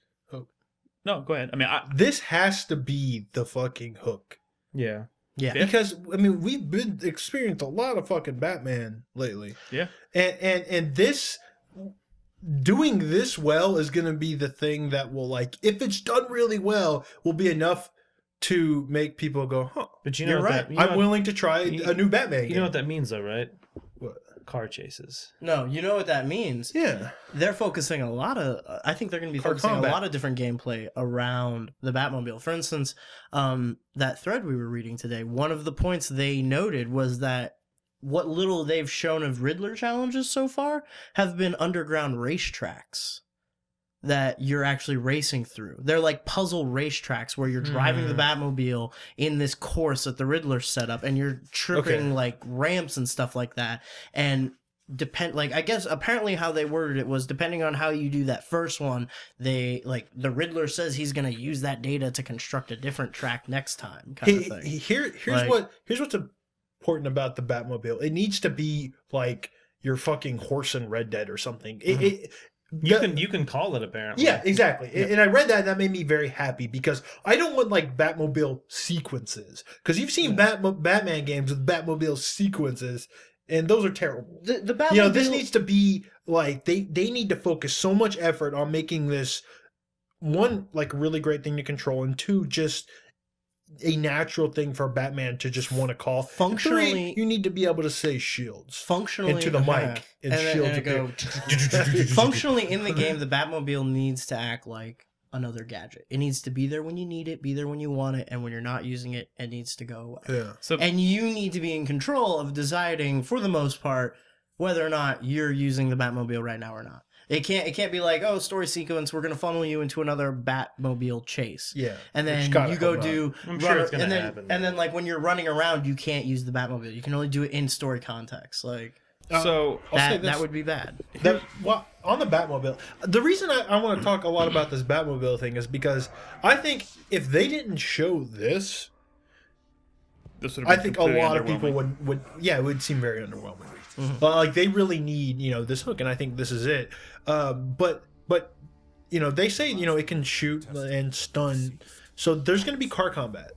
No, go ahead. I mean, this has to be the fucking hook. Yeah. yeah. Because I mean we've been experienced a lot of fucking Batman lately. yeah. And this doing this well is gonna be the thing that will, like, if it's done really well, will be enough to make people go, huh. But you know You're what right. that, you know I'm what- willing to try a new Batman game. You know what that means, though, right? What? Car chases. No, you know what that means. Yeah. They're focusing a lot of. I think they're going to be Car focusing combat. a lot of different gameplay around the Batmobile. For instance, that thread we were reading today, one of the points they noted was that what little they've shown of Riddler challenges so far have been underground racetracks that you're actually racing through. They're like puzzle racetracks where you're driving the Batmobile in this course that the Riddler set up, and you're tripping like ramps and stuff like that. And I guess apparently how they worded it was depending on how you do that first one, they like the Riddler says he's gonna use that data to construct a different track next time, kind of thing. Here's Like- what's important about the Batmobile. It needs to be like your fucking horse in Red Dead or something. You can call it, apparently. Yeah, exactly. And I read that, and that made me very happy because I don't want like Batmobile sequences, because you've seen Batman games with Batmobile sequences, and those are terrible. The Batmobile, You know, this needs to be like they need to focus so much effort on making this, one, like a really great thing to control, and two, just a natural thing for Batman to just want to call. Functionally- Three, you need to be able to say shields functionally into the mic, and shields it go functionally in the game. The Batmobile needs to act like another gadget. It needs to be there when you need it, be there when you want it, and when you're not using it, it needs to go away. Yeah. So And you need to be in control of deciding, for the most part, whether or not you're using the Batmobile right now or not. It can't be like, oh, story sequence, we're gonna funnel you into another Batmobile chase. Yeah. And Which then gotta you go come do I'm sure it's gonna and then happen. and then like when you're running around, you can't use the Batmobile. You can only do it in story context. Like so I'll say that this. would be bad. Well, on the Batmobile, the reason I want to talk a lot about this Batmobile thing is because I think if they didn't show this, this would I have been think a completely lot of people underwhelming. it would seem very underwhelming. But like they really need, this hook, and I think this is it. But they say, it can shoot and stun, so there's going to be car combat.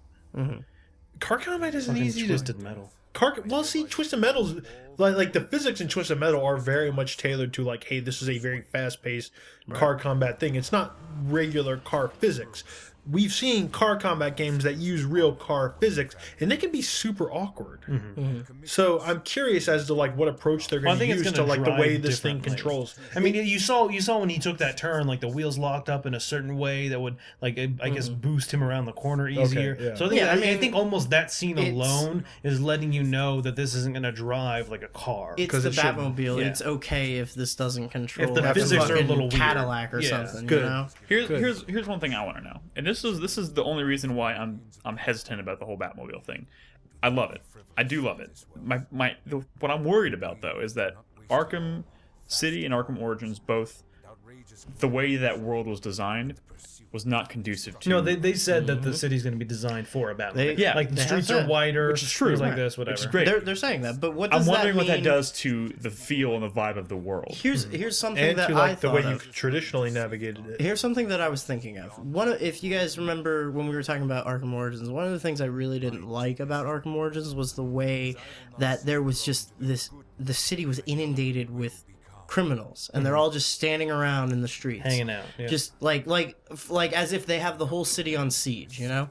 Car combat isn't Fucking easy. Twisted Metal. Twisted Metal's like the physics in Twisted Metal are very much tailored to like, hey, this is a very fast-paced car combat thing. It's not regular car physics. We've seen car combat games that use real car physics, and they can be super awkward. So I'm curious as to like what approach they're going to use to like the way this thing controls. I mean, you saw when he took that turn, like the wheels locked up in a certain way that would like I guess boost him around the corner easier. yeah. So I think almost that scene alone is letting you know that this isn't going to drive like a car. It's the it shouldn't. Batmobile. Yeah. It's okay if this doesn't control If the like physics are a fucking little weird. Cadillac or Yeah. something. Good. You know? Here's one thing I want to know, and this is the only reason why I'm hesitant about the whole Batmobile thing. I love it. I do love it. What I'm worried about though is that Arkham City and Arkham Origins, both the way that world was designed was not conducive to. No, they said that the city's going to be designed for a Batmobile. Yeah, like the they have streets are said, wider, which is true, things like right. this, whatever. Which is great. They're saying that, but what does I'm wondering that what that mean? does to the feel and the vibe of the world. Here's something And that to I like the thought way of. you've traditionally navigated it. Here's something that I was thinking of. If you guys remember when we were talking about Arkham Origins, one of the things I really didn't like about Arkham Origins was the way that there was just the city was inundated with criminals, and they're all just standing around in the streets, Hanging out. Yeah. just like as if they have the whole city on siege. You know,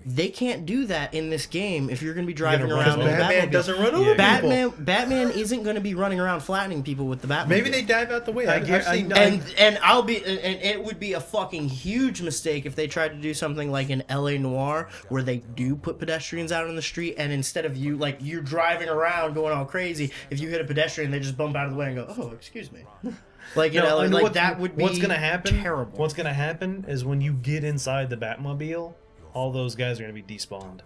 they can't do that in this game if you're going to be driving around in a Batman Batmobile. doesn't run over people. Batman isn't going to be running around flattening people with the Batmobile. Maybe they dive out the way. I've seen. And it would be a fucking huge mistake if they tried to do something like in LA Noire where they do put pedestrians out on the street, and instead of you're driving around going all crazy, if you hit a pedestrian they just bump out of the way and go, oh, excuse me. Like No, LA, I know like that would be what's gonna happen. terrible. What's gonna happen is when you get inside the Batmobile, all those guys are gonna be despawned.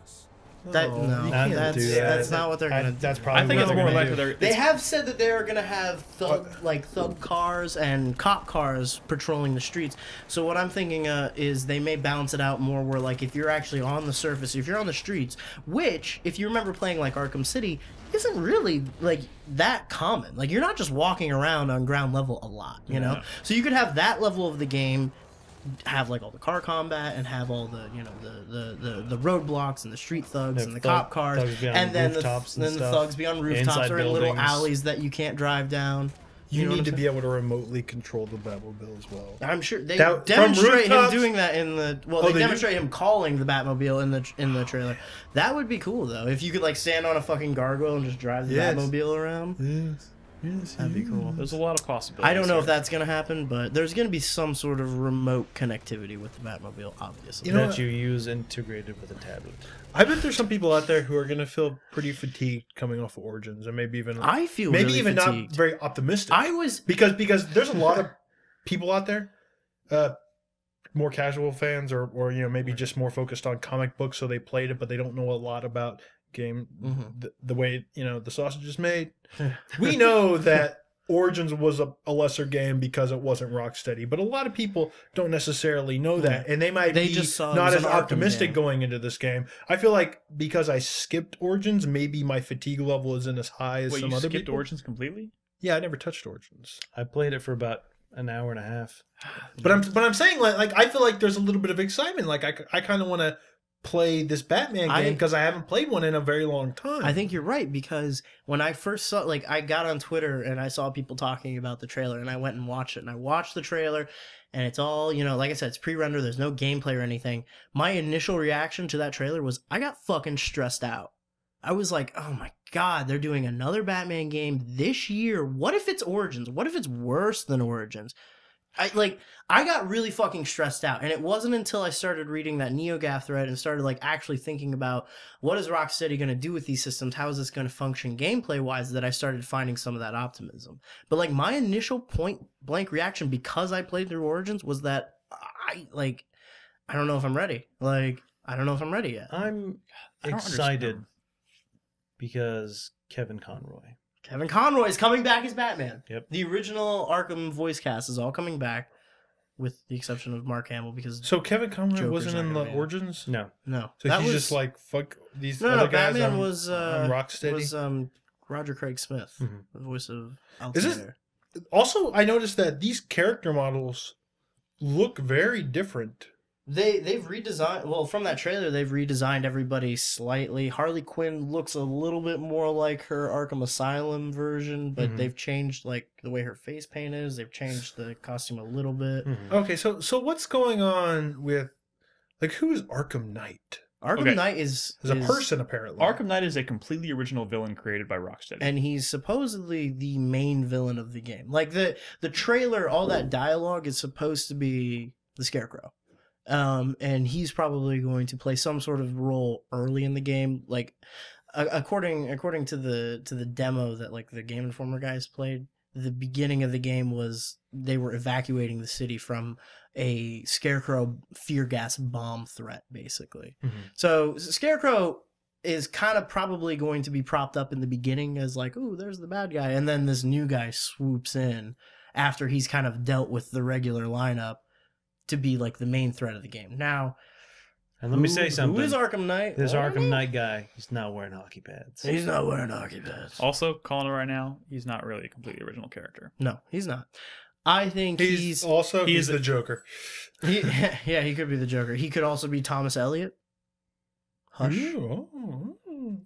That Oh, no, you can't that's do that. that's not what they're gonna do. That's probably I think what it's they're more gonna likely do. they're. They have said that they're gonna have thug cars and cop cars patrolling the streets. So what I'm thinking is they may balance it out more where like if you're actually on the surface, if you're on the streets, which if you remember playing like Arkham City, isn't really like that common. Like you're not just walking around on ground level a lot, you know. So you could have that level of the game, have like all the car combat and have all the the roadblocks and the street thugs and the cop cars, thugs be on and then rooftops and the stuff. thugs be on rooftops Inside or in little buildings. alleys that you can't drive down. You know what need to I'm be able to remotely control the Batmobile as well. I'm sure they From demonstrate him rooftops? doing that in the. Well, Oh, they they do? demonstrate him calling the Batmobile in the trailer. That would be cool though. If you could like stand on a fucking gargoyle and just drive the Yes. Batmobile around, Yes, that'd be cool. There's a lot of possibilities. I don't know if here. that's gonna happen, but there's gonna be some sort of remote connectivity with the Batmobile, obviously. You know that what? you use integrated with a tablet. I bet there's some people out there who are going to feel pretty fatigued coming off of Origins, and maybe even I feel maybe really even fatigued. not very optimistic. I was because there's a lot of people out there, more casual fans, or maybe just more focused on comic books, so they played it, but they don't know a lot about game the way the sausage is made. We know that Origins was a lesser game because it wasn't Rocksteady, but a lot of people don't necessarily know that, and they might They be just saw it not was as an Arkham optimistic game. going into this game. I feel like because I skipped Origins, maybe my fatigue level isn't as high as Wait, some you other skipped people. Origins completely? Yeah, I never touched Origins. I played it for about an hour and a half. But I'm saying like I feel like there's a little bit of excitement. Like I kind of want to play this Batman game because I haven't played one in a very long time. I think you're right, because when I first saw, like, I got on Twitter and I saw people talking about the trailer, and I went and watched it, and I watched the trailer, and it's all, like I said, it's pre-render, there's no gameplay or anything. My initial reaction to that trailer was, I got fucking stressed out. I was like, oh my god, they're doing another Batman game this year. What if it's Origins? What if it's worse than Origins? I got really fucking stressed out, and it wasn't until I started reading that NeoGAF thread and started like actually thinking about what is Rocksteady going to do with these systems, how is this going to function gameplay wise, that I started finding some of that optimism. But like my initial point blank reaction, because I played through Origins, was that I don't know if I'm ready. Like I don't know if I'm ready yet. I'm I don't excited understand. because Kevin Conroy. Kevin Conroy is coming back as Batman. Yep. The original Arkham voice cast is all coming back, with the exception of Mark Hamill, because so. Kevin Conroy Joker's wasn't not in gonna the be in. Origins. No, no, So that he's was just like fuck these no, other no. guys. Batman on was Rocksteady. Roger Craig Smith, Mhm. the voice of Is it- Altair. Also, I noticed that these character models look very different They've redesigned. Well, from that trailer, they've redesigned everybody slightly. Harley Quinn looks a little bit more like her Arkham Asylum version, but they've changed like the way her face paint is. They've changed the costume a little bit. Okay, so what's going on with like who is Arkham Knight? Arkham Knight is a person apparently. Arkham Knight is a completely original villain created by Rocksteady, and he's supposedly the main villain of the game. Like the trailer, all that dialogue is supposed to be the Scarecrow. And he's probably going to play some sort of role early in the game. Like, according to the demo that like the Game Informer guys played, the beginning of the game was they were evacuating the city from a Scarecrow fear gas bomb threat, basically. So Scarecrow is kind of probably going to be propped up in the beginning as like, oh, there's the bad guy, and then this new guy swoops in after he's kind of dealt with the regular lineup to be like the main threat of the game. Now, and let me say something. Who is Arkham Knight? This Arkham Knight guy, he's not wearing hockey pads. He's not wearing hockey pads. Also, calling it right now, he's not really a completely original character. No, he's not. I think he's the Joker. Yeah, he could be the Joker. He could also be Thomas Elliot. Hush.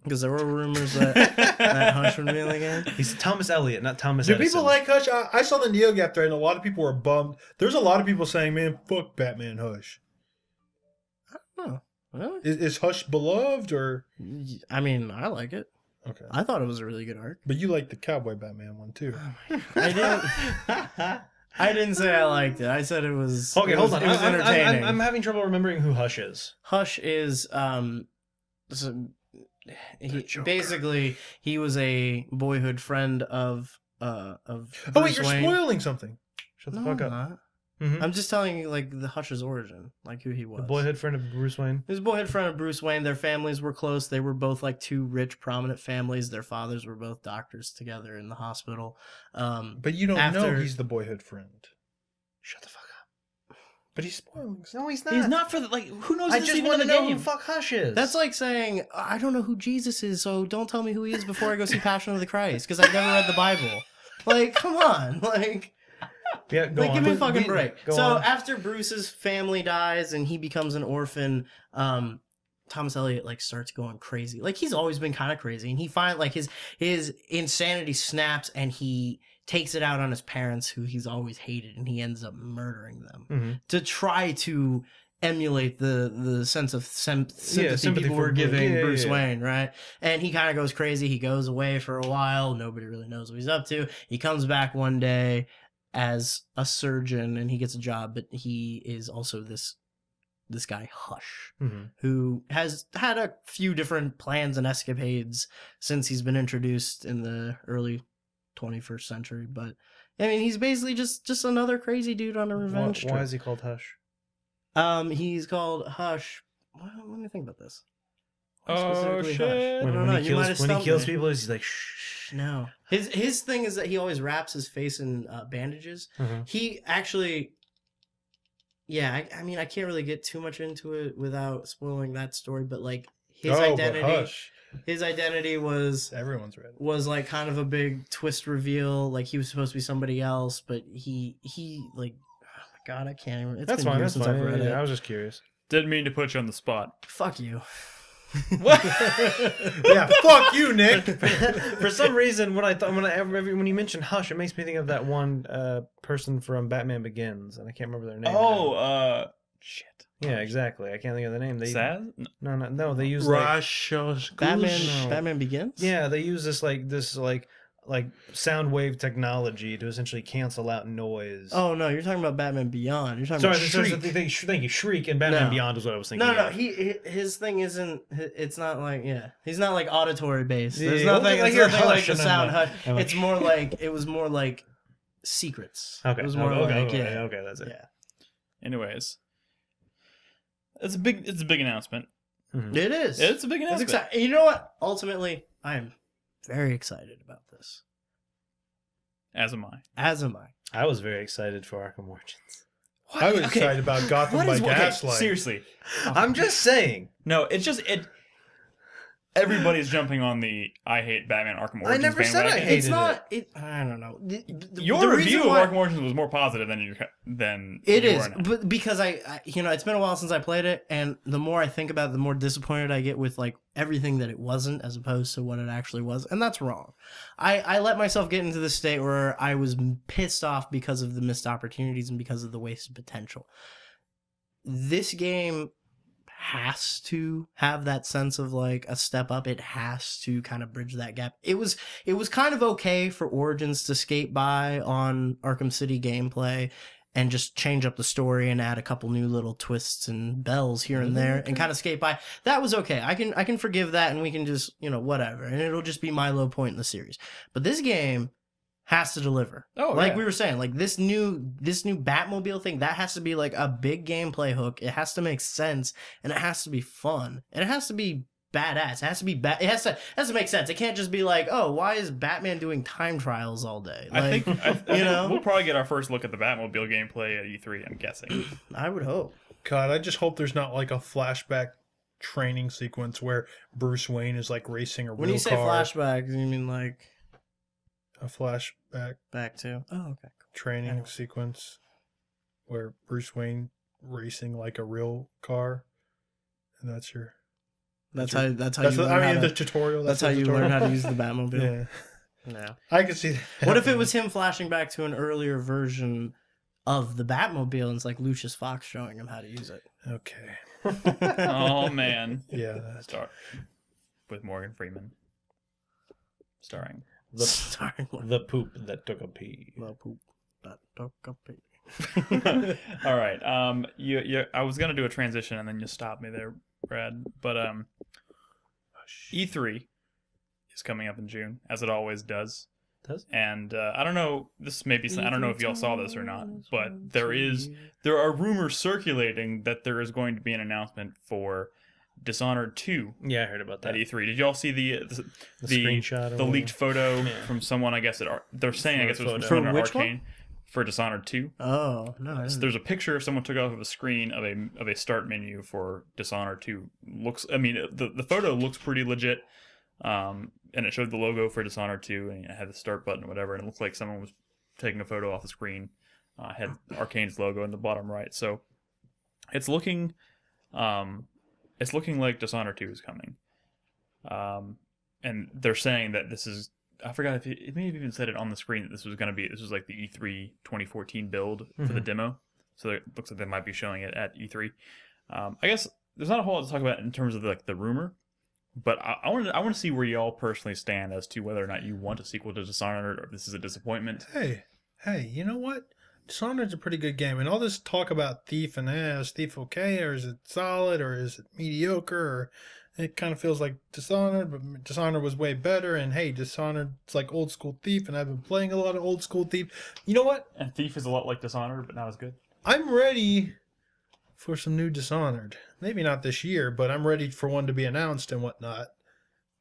Because there were rumors that Hush would be in the game. He's Thomas Elliot, not Thomas Do Edison. people like Hush? I saw the NeoGAF thread and a lot of people were bummed. There's a lot of people saying, man, fuck Batman Hush. I don't know. Really? Is Hush beloved or? I mean, I like it. Okay. I thought it was a really good arc. But you like the Cowboy Batman one too. I didn't say I liked it. I said it was okay. Hold on, It was entertaining. I'm having trouble remembering who Hush is. Hush is basically he was a boyhood friend of Oh wait, Bruce you're Wayne. spoiling something. Shut the No, fuck I'm up. not. Mhm. I'm just telling you like the Hush's origin, like who he was. The boyhood friend of Bruce Wayne. His boyhood friend of Bruce Wayne. Their families were close. They were both like two rich, prominent families. Their fathers were both doctors together in the hospital. But you don't know he's the boyhood friend. Shut the fuck up. But he's spoiling. No, he's not. He's not for the like. Who knows? I this just even want in to the know game? who fuck Hush is. That's like saying I don't know who Jesus is, so don't tell me who he is before I go see Passion of the Christ because I've never read the Bible. Like, come on, like. yeah. Go on. Give me a fucking break. Go So on. after Bruce's family dies and he becomes an orphan, Thomas Elliot like starts going crazy. Like he's always been kind of crazy, and he finds like his insanity snaps, and he takes it out on his parents, who he's always hated, and he ends up murdering them to try to emulate the sense of sympathy people were giving Bruce Wayne, right? And he kind of goes crazy. He goes away for a while. Nobody really knows what he's up to. He comes back one day as a surgeon, and he gets a job, but he is also this guy Hush, who has had a few different plans and escapades since he's been introduced in the early 21st century. But I mean, he's basically just another crazy dude on a revenge trip. Why is he called Hush? He's called Hush. Well, let me think about this. Why Oh, specifically shit. Hush? I don't When know. he You might kills, have when he stumped kills me. people, he's like shh. No, his thing is that he always wraps his face in bandages. He actually, yeah. I mean, I can't really get too much into it without spoiling that story. But like his identity was Everyone's read. was like kind of a big twist reveal. Like he was supposed to be somebody else, but he like, oh my god, I can't even. It's That's been fine. years That's since fine. I've read it. I was just curious. Didn't mean to put you on the spot. Fuck you. Yeah, fuck you, Nick. For some reason, when you mention Hush, it makes me think of that one person from Batman Begins, and I can't remember their name. now. Shit. Yeah, exactly. I can't think of the name. Saz? No. They use like, Batman Begins. yeah, they use this sound wave technology to essentially cancel out noise. Oh no, you're talking about Batman Beyond. You're talking about Shriek. Thank you. Shriek and Batman No. Beyond is what I was thinking. No, of. his thing isn't. It's not like he's not like auditory based. There's Yeah, nothing. I It's hear nothing like Hush the and I'm sound like- Hush. I'm like, It's more like it was more like secrets. Okay. It was more okay, that's it. yeah. Anyways, it's a big announcement. It is. It's a big It's announcement. exciting. You know what? Ultimately, I am very excited about this. As am I. As am I. I was very excited for Arkham Origins. I was excited about Gotham by Gaslight. Seriously. I'm just saying. No, it's just it. everybody's jumping on the I hate Batman Arkham Origins never said I bandwagon. hated It's not. I don't know. Your the review reason of why- Arkham Origins was more positive than It you is, are now. but because I, it's been a while since I played it, and the more I think about it, the more disappointed I get with like everything that it wasn't, as opposed to what it actually was, and that's wrong. I let myself get into this state where I was pissed off because of the missed opportunities and because of the wasted potential. This game has to have that sense of like a step up. It has to kind of bridge that gap. It was kind of okay for Origins to skate by on Arkham City gameplay and just change up the story and add a couple new little twists and bells here and there and kind of skate by. That was okay. I can forgive that, and we can just, whatever. And it'll just be my low point in the series. But this game has to deliver. Oh, like yeah. we were saying, like this new Batmobile thing, that has to be like a big gameplay hook. It has to make sense, and it has to be fun, and it has to be badass. It has to be it has to make sense. It can't just be like, oh, why is Batman doing time trials all day? Like, I think know? we'll probably get our first look at the Batmobile gameplay at E3. I'm guessing. I would hope. God, I just hope there's not like a flashback training sequence where Bruce Wayne is like racing a real car. When you say flashback, you mean like A flashback back to? Oh, okay. training sequence where Bruce Wayne racing like a real car, and that's your. That's your- how That's you what, learn I mean, how the to, tutorial. that's how the you tutorial. learn how to use the Batmobile. Yeah, Yeah. I could see that. What if it was him flashing back to an earlier version of the Batmobile, and it's like Lucius Fox showing him how to use it? Okay. Oh man. Yeah. That's, Start with Morgan Freeman starring. Starring with The poop that took a pee. the poop that took a pee. All right. I was gonna do a transition and then you stopped me there, Brad. But E3 is coming up in June, as it always does. Does? And I don't know. This may be. I don't know if y'all saw this or not, but there are rumors circulating that there is going to be an announcement for Dishonored 2 Yeah, I heard about at that. E3. Did y'all see the screenshot or the leaked photo Yeah. from someone? I guess they're saying I guess it was from Photo. someone at For which one? Arcane for Dishonored 2. Oh no! I So didn't. there's a picture someone took off of a screen of a start menu for Dishonored 2. I mean, the photo looks pretty legit, and it showed the logo for Dishonored 2, and it had the start button or whatever, and it looked like someone was taking a photo off the screen. Had Arcane's logo in the bottom right, so it's looking like Dishonored 2 is coming, and they're saying that this is. I forgot if it may have even said it on the screen that this was like the E3 2014 build for the demo. So it looks like they might be showing it at E3. I guess there's not a whole lot to talk about in terms of like the rumor, but I want to see where y'all personally stand as to whether or not you want a sequel to Dishonored or if this is a disappointment. hey, you know what? Dishonored's a pretty good game, and all this talk about Thief and is Thief okay, or is it solid, or is it mediocre, or it kind of feels like Dishonored, but Dishonored was way better, and hey, Dishonored's like old school Thief, and I've been playing a lot of old school Thief. You know what? And Thief is a lot like Dishonored, but not as good. I'm ready for some new Dishonored. Maybe not this year, but I'm ready for one to be announced and whatnot.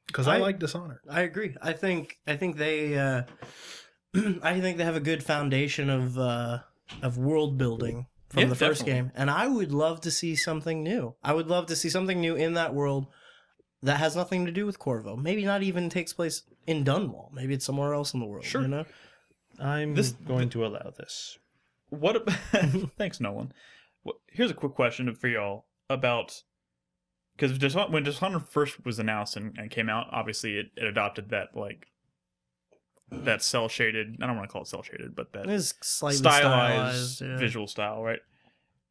Because I like Dishonored. I agree. I think they I think they have a good foundation of world building from the first definitely. game, and I would love to see something new. I would love to see something new in that world that has nothing to do with Corvo. Maybe not even takes place in Dunwall. Maybe it's somewhere else in the world. Sure. You know? I'm going to allow this. What? Thanks, Nolan. Here's a quick question for y'all about because when Dishonored first was announced and came out, obviously it adopted that cell shaded. I don't want to call it cell shaded, but that It is slightly stylized yeah. visual style, right?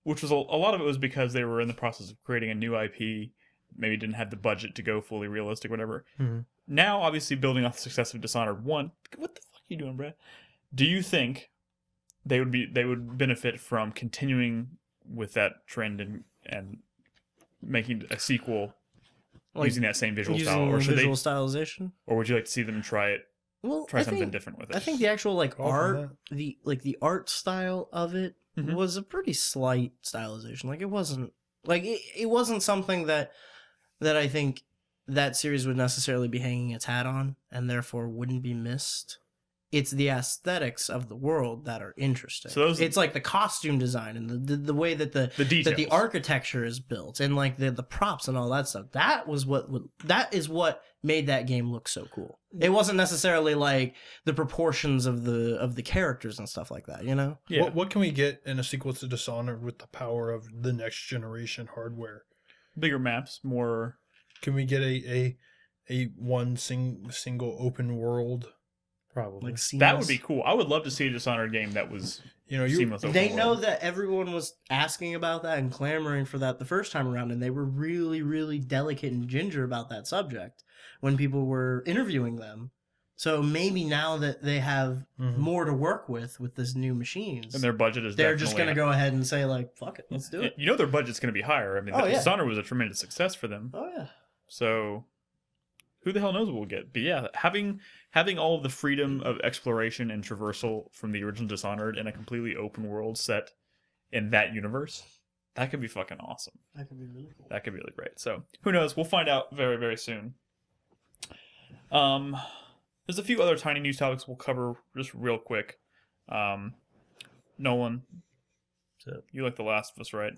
Which was a lot of it was because they were in the process of creating a new IP. Maybe didn't have the budget to go fully realistic, whatever. Mhm. Now, obviously, building off the success of Dishonored 1, what the fuck are you doing, Brad? Do you think they would benefit from continuing with that trend and making a sequel Like, using that same visual using style, or should visual they, stylization. or would you like to see them try Well, something different with it? I think the actual like Go for art, the art style of it Mhm. was a pretty slight stylization. Like it wasn't it wasn't something that I think that series would necessarily be hanging its hat on, and therefore wouldn't be missed it's the aesthetics of the world that are interesting. So those- it's like the costume design and the way that the details. that the architecture is built and like the props and all that stuff. That is what made that game look so cool. It wasn't necessarily like the proportions of the characters and stuff like that, you know? Yeah. What can we get in a sequel to Dishonored with the power of the next generation hardware? Bigger maps, more. Can we get a single open world? Probably. Like That would be cool. I would love to see a Dishonored game that was seamless. Open They world. know that everyone was asking about that and clamoring for that the first time around, and they were really, really delicate and ginger about that subject when people were interviewing them. So maybe now that they have more to work with this new machines, and their budget is. they're just going to definitely- go ahead and say like, "Fuck it, let's do it." You know their budget's going to be higher. I mean, Oh, yeah. Dishonored was a tremendous success for them. Oh yeah. So, who the hell knows what we'll get? But yeah, having all of the freedom of exploration and traversal from the original Dishonored in a completely open world set in that universe, that could be fucking awesome. That could be really cool. That could be really great. So, who knows? We'll find out very, very soon. There's a few other tiny news topics we'll cover just real quick. Nolan, So, you like The Last of Us, right?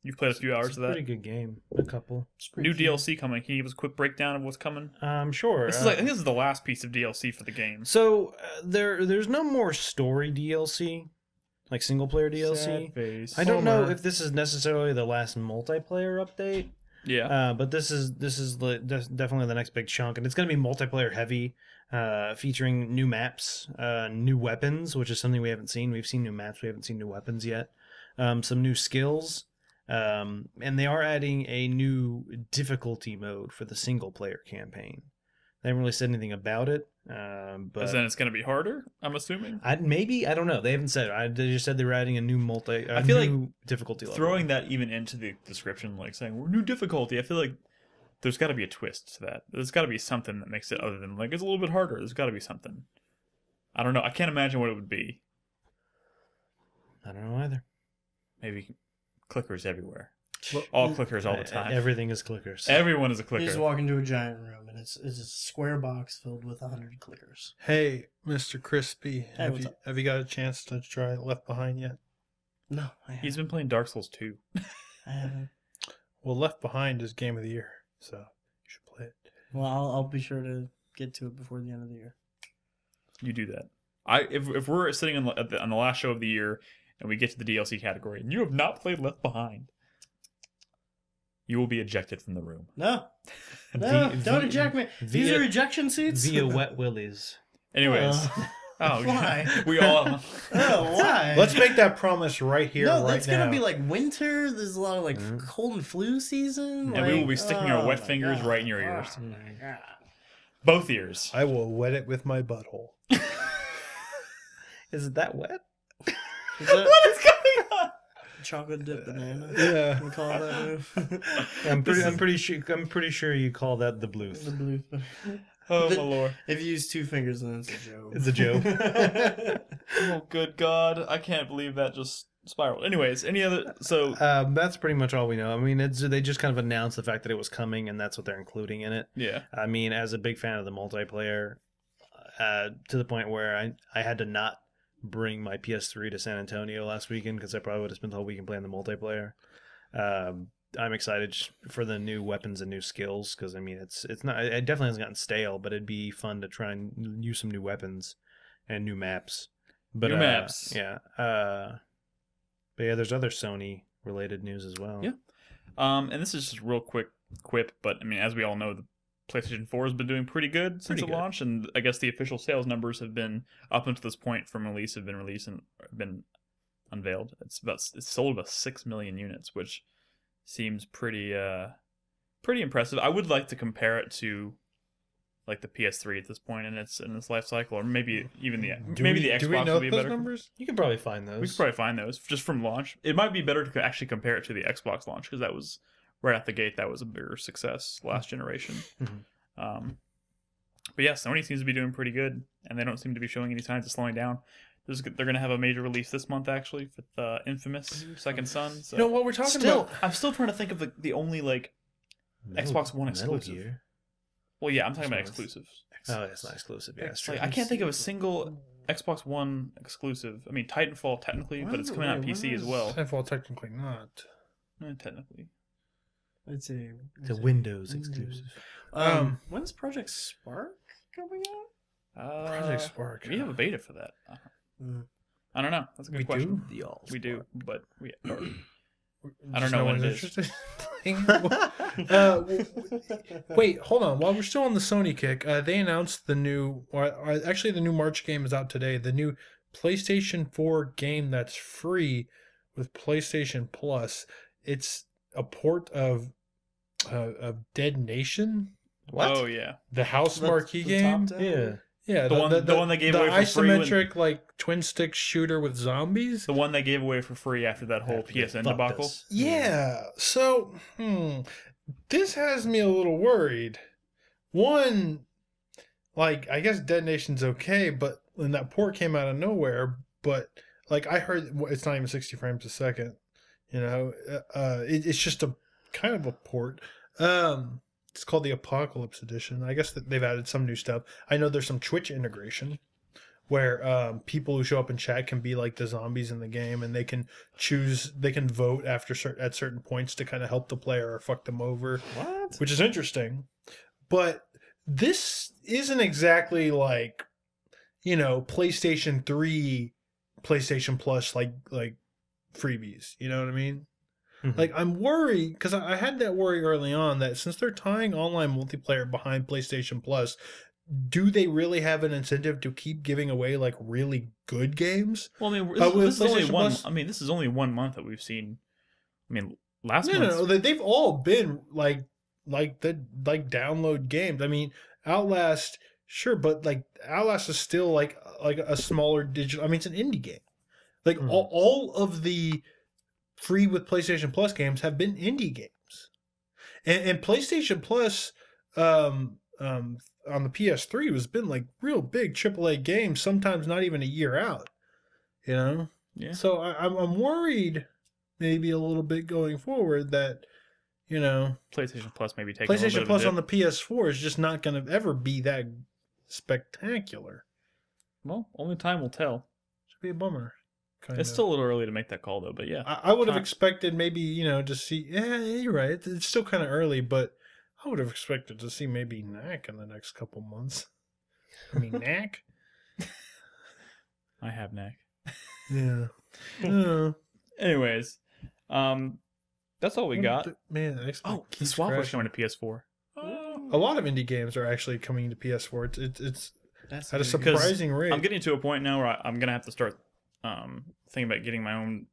You've played a few hours it's of a that. pretty good game. A couple. New DLC coming. Can you give us a quick breakdown of what's coming? Sure. This is I think this is the last piece of DLC for the game. So there's no more story DLC, like single player DLC. Sad face. I don't know Bummer. if this is necessarily the last multiplayer update. Yeah. But this is definitely the next big chunk, and it's going to be multiplayer heavy, featuring new maps, new weapons, which is something we haven't seen. We've seen new maps, we haven't seen new weapons yet. Some new skills, and they are adding a new difficulty mode for the single player campaign. They haven't really said anything about it, but Because then it's going to be harder, I'm assuming. I don't know. They haven't said. They just said they were adding a new I feel like difficulty level. Throwing that even into the description, like saying, we're new difficulty, I feel like there's got to be a twist to that. There's got to be something that makes it other than, like, it's a little bit harder. There's got to be something. I don't know. I can't imagine what it would be. I don't know either. Maybe clickers everywhere. All clickers all the time. Everything is clickers. Everyone is a You clicker. just walk into a giant room and it's a square box filled with 100 clickers. Hey, Mr. Crispy, Hey, what's up? have you got a chance to try Left Behind yet? No, I haven't. He's been playing Dark Souls 2. I haven't. Well, Left Behind is Game of the Year, so you should play it. Well, I'll be sure to get to it before the end of the year. You do that. If we're sitting on the last show of the year and we get to the DLC category and you have not played Left Behind, you will be ejected from the room. No. No, don't eject me. These via- are ejection seats? Via wet willies. Anyways. Oh, Oh, why? We all. why? Let's make that promise right here, No, right it's now. gonna be like winter. There's a lot of like cold and flu season. And we will be sticking our wet my fingers God. right in your ears. Oh my God. Both ears. I will wet it with my butthole. Is it that wet? Is that What is going on? chocolate dip banana? Yeah. We call that move. I'm pretty sure you call that the blues. The blue. Oh, The- my lord. If you use two fingers, then it's a joke. It's a joke. Oh, good God. I can't believe that just spiraled. Anyways, any other. So, That's pretty much all we know. I mean, they just kind of announced the fact that it was coming, and that's what they're including in it. yeah. I mean, as a big fan of the multiplayer, to the point where I had to not bring my PS3 to San Antonio last weekend because I probably would have spent the whole weekend playing the multiplayer. I'm excited for the new weapons and new skills because I mean it definitely hasn't gotten stale, but it'd be fun to try and use some new weapons and new maps. But New maps. yeah. But yeah, there's other Sony related news as well. Yeah. And this is just a real quick quip, but I mean, as we all know, the PlayStation 4 has been doing pretty good since Pretty the good. launch, and I guess the official sales numbers have been up until this point from release have been released and been unveiled. It's sold about 6 million units, which seems pretty impressive. I would like to compare it to like the PS3 at this point in its life cycle, or maybe even the Do maybe we, the Xbox do we know would be a those better. numbers? You could probably find those. We could probably find those just from launch. It might be better to actually compare it to the Xbox launch because that was right out the gate. That was a bigger success last generation. Mhm. But yeah, Sony seems to be doing pretty good, and they don't seem to be showing any signs of slowing down. They're going to have a major release this month, actually, with Infamous Second Son. So. You know what we're talking Still, about? I'm still trying to think of the only like. Xbox One Metal exclusive. Gear. Well, yeah, I'm talking about Xbox. exclusives. Oh, it's not exclusive. Yeah, that's It's true. like, I can't think of a single Xbox One exclusive. I mean, Titanfall technically, but it's coming out on PC as well. Titanfall technically not. Technically. Let's see. It's a Windows exclusive. When's Project Spark coming out? Project Spark. We have a beta for that. I don't know. That's a good We question. do? We do, but we. I Just don't know no when one's it is. interested in playing it? Wait, hold on. While we're still on the Sony kick, they announced the new, actually the new March game is out today. The new PlayStation 4 game that's free with PlayStation Plus. It's a port of Dead Nation. What? Oh yeah. The House Marquee game. Yeah. Yeah, The one they gave away for free isometric like twin stick shooter with zombies. The one they gave away for free after that whole PSN fucked debacle. us. Yeah. So, this has me a little worried. One, like, I guess Dead Nation's okay, but when that port came out of nowhere, but like I heard it's not even 60 frames a second. You know, it's just a kind of a port. It's called the Apocalypse Edition. I guess that they've added some new stuff. I know there's some Twitch integration where people who show up in chat can be like the zombies in the game, and they can vote at certain points to kind of help the player or fuck them over. What? Which is interesting. But this isn't exactly like, you know, PlayStation 3, PlayStation Plus like freebies. You know what I mean? Like, I'm worried, because I had that worry early on that since they're tying online multiplayer behind PlayStation Plus, do they really have an incentive to keep giving away, like, really good games? Well, I mean, with this is only PlayStation one. Plus? I mean, this is only 1 month that we've seen. I mean, last No, month. no, they've all been, like download games. I mean, Outlast, sure, but, like, Outlast is still, like a smaller digital... I mean, it's an indie game. Like, all of the free with PlayStation Plus games have been indie games, and PlayStation Plus on the PS3 has been like real big AAA games, sometimes not even a year out, you know. Yeah. So I'm worried maybe a little bit going forward that, you know, PlayStation Plus maybe taking PlayStation Plus on the PS4 is just not going to ever be that spectacular. Well, only time will tell. Should be a bummer. It's still a little early to make that call, though. But yeah, I would have expected maybe, you know, to see. Yeah, you're right. It's still kind of early, but I would have expected to see maybe Knack in the next couple months. I mean, Knack. I have Knack. Yeah. Anyways, that's all we got. Man, Xbox Oh, the keeps swap was crashing. coming to PS4. A lot of indie games are actually coming to PS4. It's That's at a surprising rate. I'm getting to a point now where I'm gonna have to start thinking about getting my own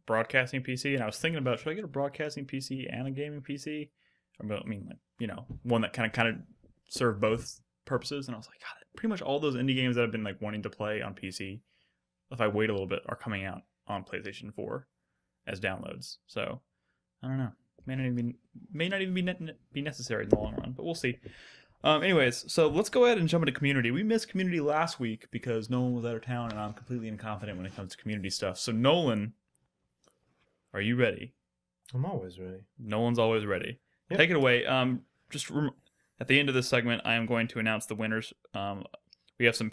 broadcasting PC, and I was thinking about, should I get a broadcasting PC and a gaming PC? I mean, like, you know, one that kind of serve both purposes. And I was like, God, pretty much all those indie games that I've been like wanting to play on PC, if I wait a little bit, are coming out on PlayStation 4 as downloads. So I don't know, may not even be necessary in the long run, but we'll see. Anyways, so let's go ahead and jump into community. We missed community last week because Nolan was out of town, and I'm completely incompetent when it comes to community stuff. So Nolan, are you ready? I'm always ready. Nolan's always ready. Yep. Take it away. At the end of this segment, I am going to announce the winners. We have some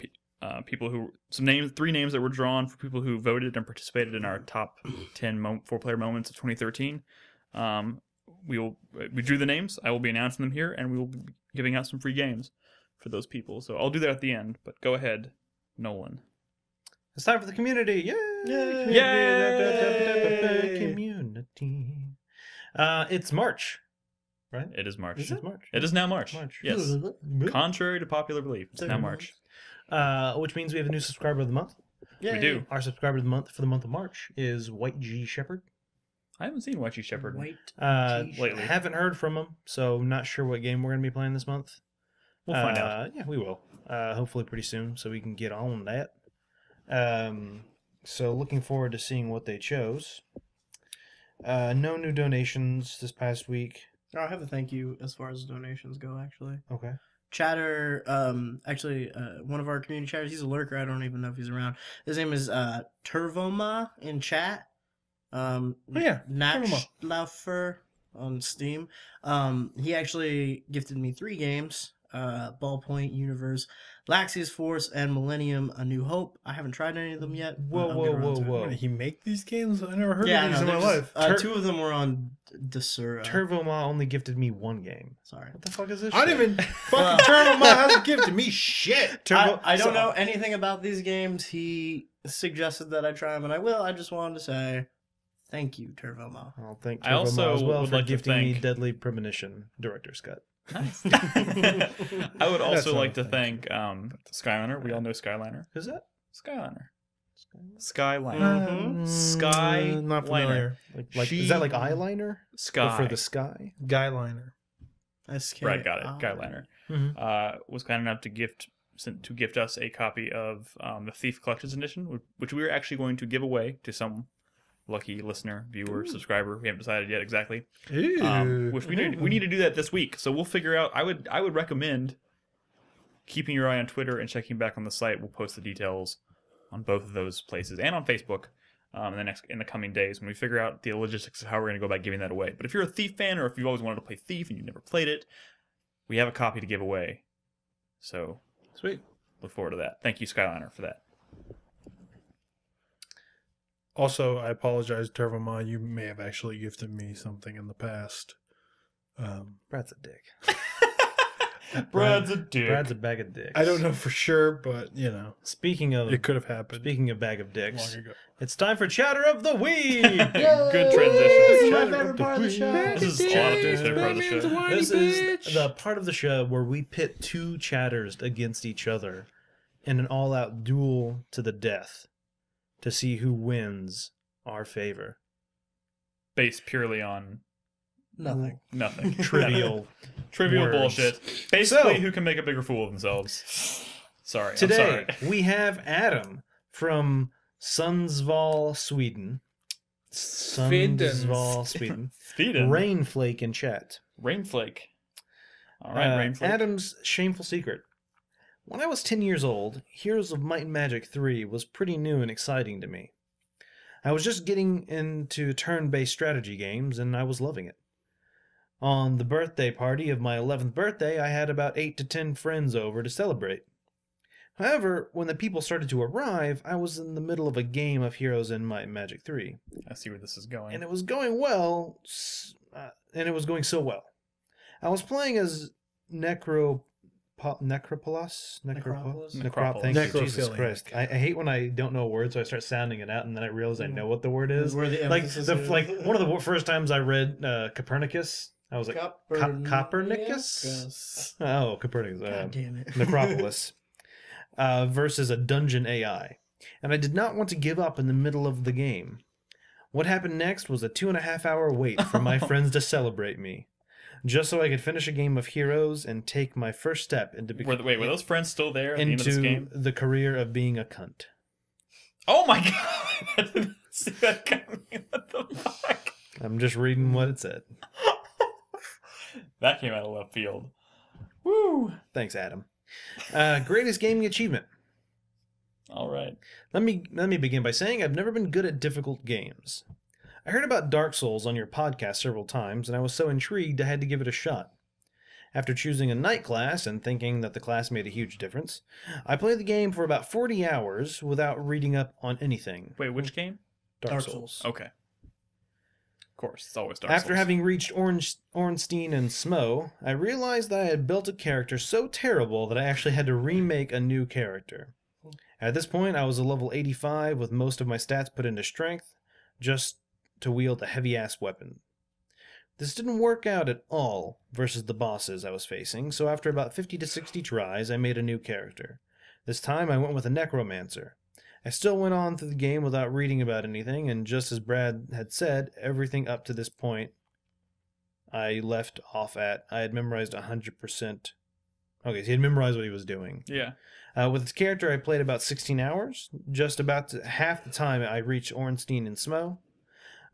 people three names that were drawn for people who voted and participated in our top 10 4-player moments of 2013. We drew the names. I will be announcing them here, and we will be giving out some free games for those people. So I'll do that at the end. But go ahead, Nolan. It's time for the community. Yay! Yay! Community. It's March, right? It is March. Is it March? It is now March. March. Yes. Contrary to popular belief, it's now March. Which means we have a new subscriber of the month. We do. Our subscriber of the month for the month of March is White G Shepherd. I haven't seen White G Shepherd Lately. Haven't heard from him, so not sure what game we're going to be playing this month. We'll find out. Yeah, we will. Hopefully pretty soon, so we can get on that. So looking forward to seeing what they chose. No new donations this past week. I have a thank you as far as donations go, actually. Okay. Chatter, one of our community chatters, he's a lurker, I don't even know if he's around. His name is Turvoma in chat. Natchlaufer on Steam. He actually gifted me 3 games. Ballpoint Universe, Laxius Force, and Millennium: A New Hope. I haven't tried any of them yet. Whoa, but I'm whoa, getting around to it. whoa, What, whoa. did he make these games? I never heard Yeah, of these no, in my they're life. just- two of them were on Desura. Turvoma only gifted me one game. Sorry. What the fuck is this? I shit? didn't even fucking Turbo Ma hasn't gifted me shit. I don't know anything about these games. He suggested that I try them, and I will. I just wanted to say thank you, Turvoma. I'll thank I Turvoma also as well would for like to gifting me thank- Deadly Premonition Director's Cut. Nice. I would That's also not like a to thing. thank Skyliner. We all know Skyliner. Who's that? Skyliner. Skyliner. Skyliner. Not familiar. Like She- is that like eyeliner? Sky. Or for the sky? Guyliner. Brad got it. Skyliner. Mhm. Was kind enough to gift us a copy of the Thief Collector's Edition, which we are actually going to give away to some lucky listener, viewer, subscriber. We haven't decided yet exactly. Ooh. Which we need to do that this week. So we'll figure out. I would recommend keeping your eye on Twitter and checking back on the site. We'll post the details on both of those places and on Facebook in the coming days when we figure out the logistics of how we're going to go about giving that away. But if you're a Thief fan, or if you've always wanted to play Thief and you've never played it, we have a copy to give away. So Sweet. look forward to that. Thank you, Skyliner, for that. Also, I apologize, Turbo Ma. You may have actually gifted me something in the past. Brad's a dick. Brad's a dick. Brad's a bag of dicks. I don't know for sure, but you know, Speaking of it could have happened bag of dicks, long ago. it's time for Chatter of the Week. Good transition. My favorite part of the show. This is a lot of people's favorite part of the show. This is the part of the show where we pit two chatters against each other in an all-out duel to the death to see who wins our favor. Based purely on Nothing. nothing. Trivial. Trivial words. bullshit. Basically, So- who can make a bigger fool of themselves. Sorry. Today, I'm sorry. we have Adam from Sundsvall, Sweden. Sundsvall, Sweden. Sweden. Rainflake in chat. Rainflake. All right, Rainflake. Adam's shameful secret. When I was 10 years old, Heroes of Might and Magic 3 was pretty new and exciting to me. I was just getting into turn-based strategy games, and I was loving it. On the birthday party of my 11th birthday, I had about 8 to 10 friends over to celebrate. However, when the people started to arrive, I was in the middle of a game of Heroes in Might and Magic 3, I see where this is going. and it was going well, and it was going so well. I was playing as Necropolis? Necropolis? Thank you, Jesus Necrophiliac. Christ. I hate when I don't know a word, so I start sounding it out, and then I realize I know what the word is. Where the Like emphasis the is. one of the first times I read Copernicus, I was like, Copernicus? Oh, Copernicus. God damn it. Necropolis. Versus a dungeon AI. And I did not want to give up in the middle of the game. What happened next was a 2.5-hour wait for my friends to celebrate me, just so I could finish a game of Heroes and take my first step into Were those friends still there at the end of this into game? the career of being a cunt. Oh my god! I didn't see that coming. What the fuck? I'm just reading what it said. That came out of left field. Woo! Thanks, Adam. Greatest gaming achievement. All right. Let me begin by saying I've never been good at difficult games. I heard about Dark Souls on your podcast several times, and I was so intrigued I had to give it a shot. After choosing a night class and thinking that the class made a huge difference, I played the game for about 40 hours without reading up on anything. Wait, which game? Dark Souls. Okay. Of course, it's always Dark After Souls. having reached Ornstein and Smo, I realized that I had built a character so terrible that I actually had to remake a new character. At this point, I was a level 85 with most of my stats put into strength, just to wield a heavy-ass weapon. This didn't work out at all versus the bosses I was facing, so after about 50 to 60 tries, I made a new character. This time, I went with a necromancer. I still went on through the game without reading about anything, and just as Brad had said, everything up to this point I left off at. I had memorized 100%. Okay, so he had memorized what he was doing. Yeah. With his character, I played about 16 hours, just about half the time I reached Ornstein and Smo,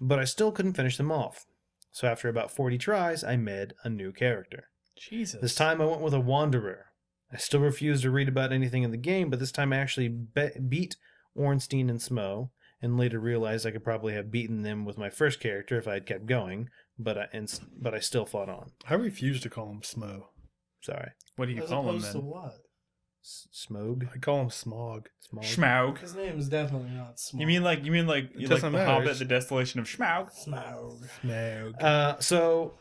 but I still couldn't finish them off. So after about 40 tries, I made a new character. Jesus. This time I went with a wanderer. I still refused to read about anything in the game, but this time I actually beat Ornstein and Smo, and later realized I could probably have beaten them with my first character if I had kept going, but I still fought on. I refuse to call him Smo. Sorry. What do you As call him opposed to then? what? Smog. I call him Smog. Smog. Schmaug. His name is definitely not Smog. You mean like doesn't the matter. Hobbit, the desolation of Schmaug? Smog. Smog. So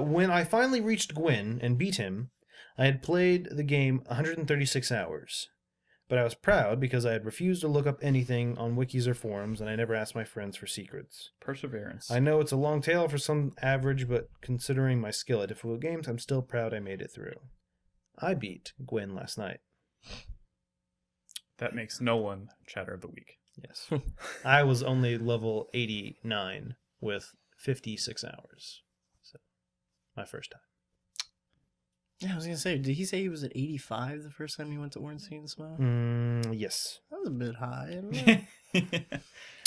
when I finally reached Gwyn and beat him, I had played the game 136 hours. But I was proud because I had refused to look up anything on wikis or forums, and I never asked my friends for secrets. Perseverance. I know it's a long tale for some average, but considering my skill at difficult games, I'm still proud I made it through. I beat Gwyn last night. That makes Nolan Chatter of the Week. Yes. I was only level 89 with 56 hours. So, my first time. Yeah, I was gonna say, did he say he was at 85 the first time he went to Ornstein Smoke? Yes. That was a bit high. I don't know.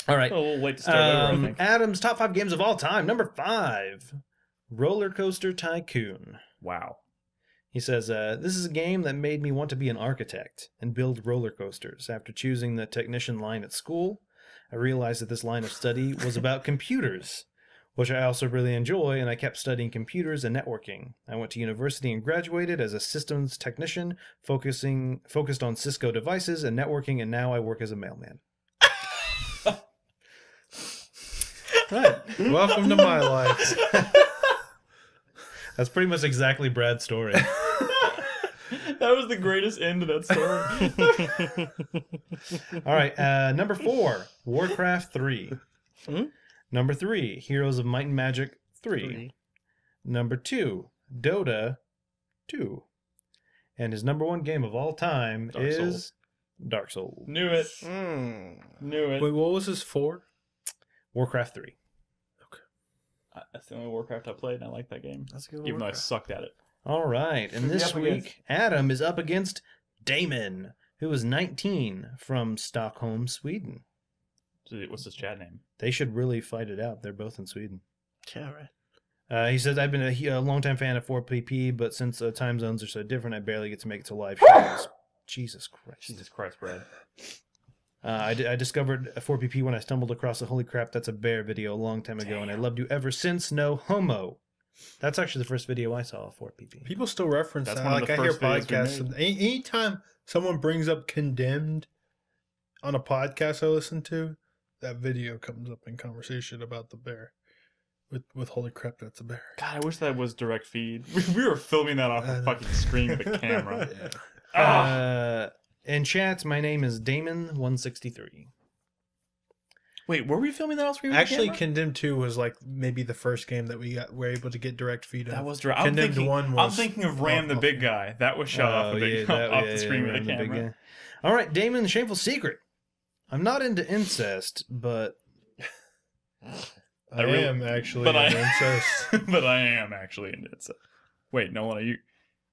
All right. Oh, we'll wait to start over, I think. Adam's top 5 games of all time. Number 5, Roller Coaster Tycoon. Wow. He says, this is a game that made me want to be an architect and build roller coasters. After choosing the technician line at school, I realized that this line of study was about computers, which I also really enjoy, and I kept studying computers and networking. I went to university and graduated as a systems technician, focused on Cisco devices and networking, and now I work as a mailman. Right. Welcome to my life. That's pretty much exactly Brad's story. That was the greatest end to that story. All right, number 4, Warcraft 3. Number 3, Heroes of Might and Magic 3. Number 2, Dota 2. And his number 1 game of all time Dark is Souls. Dark Souls. Knew it. Knew it. Wait, what was this for? Warcraft 3. That's the only Warcraft I played, and I like that game. That's a good Even though I Warcraft. sucked at it. All right, and Who's he this up against? week, Adam is up against Damon, who is 19 from Stockholm, Sweden. What's his chat name? They should really fight it out. They're both in Sweden. Yeah, right. He says, I've been a longtime fan of 4PP, but since time zones are so different, I barely get to make it to live shows. Jesus Christ. Jesus Christ, Brad. I discovered 4PP when I stumbled across a Holy Crap, That's a Bear video a long time ago, and I loved you ever since. No homo. That's actually the first video I saw of 4PP. People still reference That's that. one of Like the I hear first videos we podcasts. And anytime someone brings up Condemned on a podcast I listen to, that video comes up in conversation about the bear. With Holy Crap, That's a Bear. God, I wish that was direct feed. We were filming that off a fucking screen with a camera. Yeah. In chat, my name is Damon163. Wait, were we filming that off screen with Actually, the camera? Condemned 2 was like maybe the first game that were able to get direct feed of. That was direct. Condemned 1 was. I'm thinking of Ram the Big Guy. That was shot off the screen with a camera. All right, Damon, the shameful secret. I'm not into incest, but I am actually. but But I am actually into it. So. Wait, no one. Are you?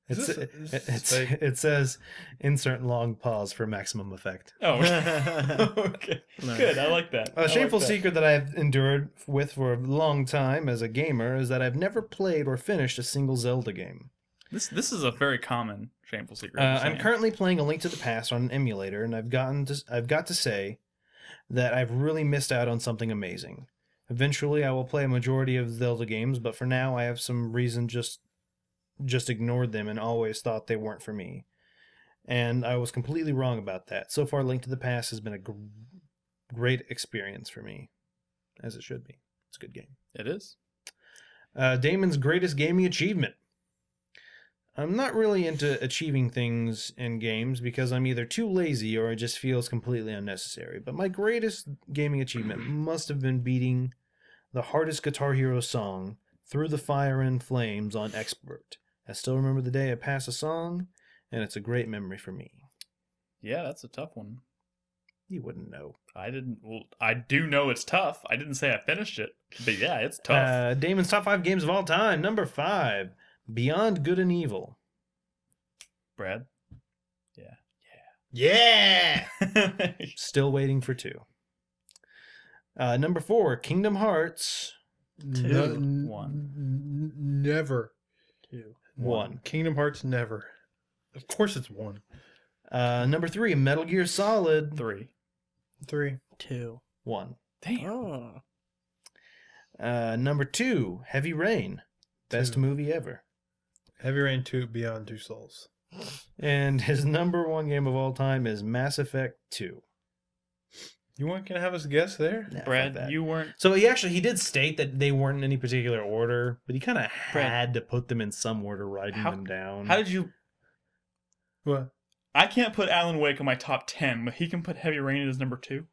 it says insert long pause for maximum effect. Oh, okay. Good. I like that. A shameful secret that I've endured with for a long time as a gamer is that I've never played or finished a single Zelda game. This is a very common shameful secret. I'm currently playing A Link to the Past on an emulator, and I've got to say that I've really missed out on something amazing. Eventually, I will play a majority of Zelda games, but for now, I have some reason just ignored them and always thought they weren't for me. And I was completely wrong about that. So far, Link to the Past has been a great experience for me, as it should be. It's a good game. It is. Damon's greatest gaming achievement. I'm not really into achieving things in games because I'm either too lazy or it just feels completely unnecessary. But my greatest gaming achievement must have been beating the hardest Guitar Hero song, Through the Fire and Flames, on Expert. I still remember the day I passed a song, and it's a great memory for me. Yeah, that's a tough one. You wouldn't know. I didn't. Well, I do know it's tough. I didn't say I finished it, but yeah, it's tough. Damon's top 5 games of all time. Number 5, Beyond Good and Evil. Brad? yeah. Still waiting for 2. Number 4, Kingdom Hearts 1. Never. 1. Kingdom Hearts never. Of course it's 1. Number 3, Metal Gear Solid 3. 3. 2. 1. Damn. Oh. Number 2, Heavy Rain. Best 2. movie ever. Heavy Rain 2 Beyond Two Souls. And his number one game of all time is Mass Effect 2. You weren't going to have us guess there? Nah, fuck Brad, that. you weren't. So he did state that they weren't in any particular order, but he kind of had to put them in some order, writing them down. How did you? What? I can't put Alan Wake on my top 10, but he can put Heavy Rain as number 2.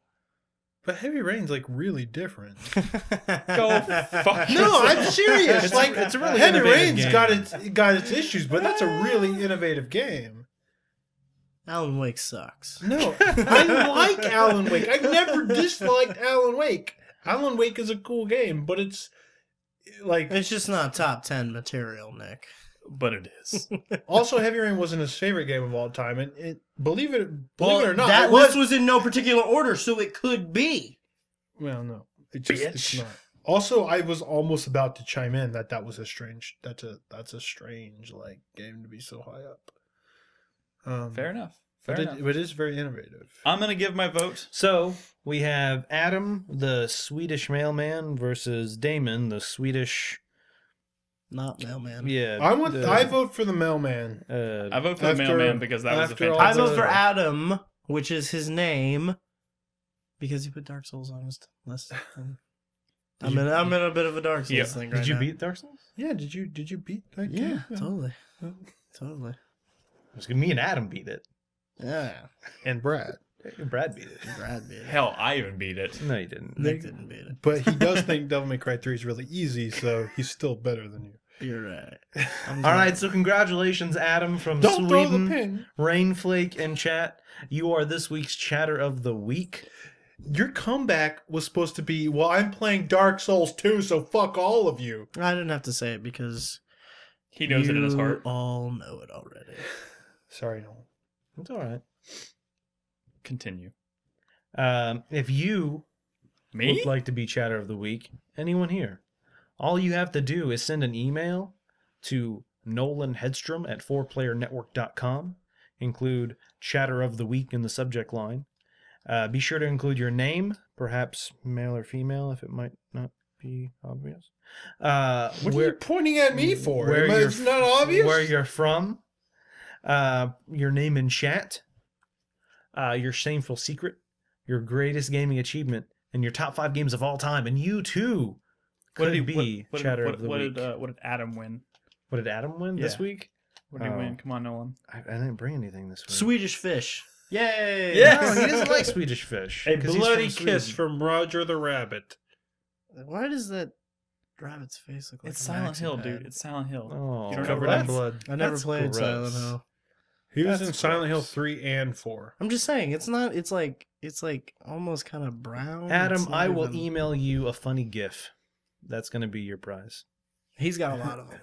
But Heavy Rain's like really different. Go fuck No, I'm serious. It's- like it's a really Heavy innovative Rain's game. got its issues, but that's a really innovative game. Alan Wake sucks. No, I like Alan Wake. I never disliked Alan Wake. Alan Wake is a cool game, but it's like It's just not top 10 material, Nick. But it is. also Heavy Rain wasn't his favorite game of all time, and believe it or not, that it list was in no particular order, so it could be. Well, no, it's Bitch. not. Also, I was almost about to chime in that was a strange. That's a strange like game to be so high up. Fair enough. But Fair enough. it is very innovative. I'm gonna give my vote. So we have Adam, the Swedish mailman, versus Damon, the Swedish. Not mailman. Yeah, I vote for the mailman. I vote for the After- mailman because that was a after all I fantastic. vote for the- Adam, which is his name, because he put Dark Souls on his list. I'm in a bit of a Dark Souls Yeah. thing right Did you now. beat Dark Souls? Yeah, did you beat that Yeah, game? totally. Totally. It was me and Adam beat it. Yeah. And Brad. Brad beat it. Brad beat it. Hell, I even beat it. No, you didn't. Nick didn't beat it. But he does think Devil May Cry 3 is really easy, so he's still better than you. You're right. All right, so congratulations, Adam from Don't throw the Sweden. pin. Rainflake in chat. You are this week's chatter of the week. Your comeback was supposed to be, well, I'm playing Dark Souls 2, so fuck all of you. I didn't have to say it because He knows it in his you heart. all know it already. Sorry, Nolan. It's all right. Continue. If you Me? would like to be chatter of the week, anyone here, all you have to do is send an email to Nolan Hedstrom at 4playernetwork.com. Include chatter of the week in the subject line. Be sure to include your name, perhaps male or female, if it might not be obvious. What are you pointing at me for? where you're It's not obvious? Where you're from, your name in chat, your shameful secret, your greatest gaming achievement, and your top 5 games of all time. And you too What could did he be chatter of the what week. Did, what did Adam win? What did Adam win this Yeah. week? What did he Oh. win? Come on, Nolan. I didn't bring anything this week. Swedish fish. Yay! Yes! No, he doesn't like Swedish fish. A 'cause he's bloody from kiss Sweden. from Roger the Rabbit. Why does that rabbit's face look like It's a Silent maxi Hill, pad? dude. It's Silent Hill. Oh, You don't know Covered what in blood. I never That's played gross. Silent Hill. He was That's in Silent Hill gross. 3 and 4. I'm just saying, it's not. It's like almost kind of brown. Adam, It's not I will even- email you a funny GIF. That's going to be your prize. He's got a lot of them.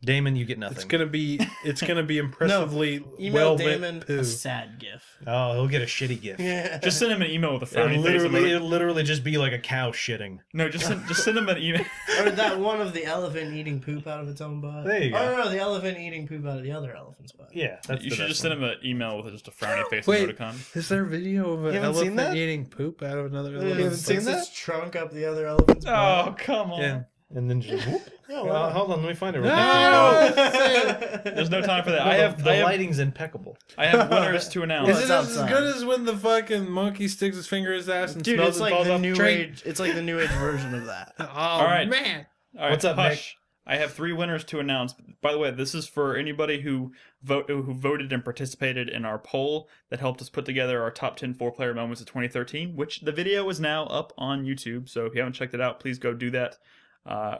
Damon, you get nothing. It's gonna be impressively Email well Damon lit poo. a sad gif. Oh, he'll get a shitty GIF. Yeah. Just send him an email with a It'll frowny face. literally just be like a cow shitting. No, just send him an email. Or that one of the elephant eating poop out of its own butt. There you go. Oh no, the elephant eating poop out of the other elephant's butt. Yeah, that's You the should best just send one. him an email with just a frowny face Wait. emoticon. Is there a video of an You haven't seen elephant that? eating poop out of another It elephant? haven't seen sticks that? its trunk up the other elephant's Oh, butt. come on. Yeah. And then just whoop. Yeah, why not? Hold on, let me find it. real No! quick. There's no time for that. No, I have the lighting's impeccable. I have winners to announce. Is it's it as outside. good as when the fucking monkey sticks his finger in his ass and Dude, smells it's and like falls the off new the train? age. It's like the new age version of that. Oh, All right. man. All right, What's up, hush. I have 3 winners to announce. By the way, this is for anybody who voted and participated in our poll that helped us put together our top 10 4-player moments of 2013, which the video is now up on YouTube. So if you haven't checked it out, please go do that.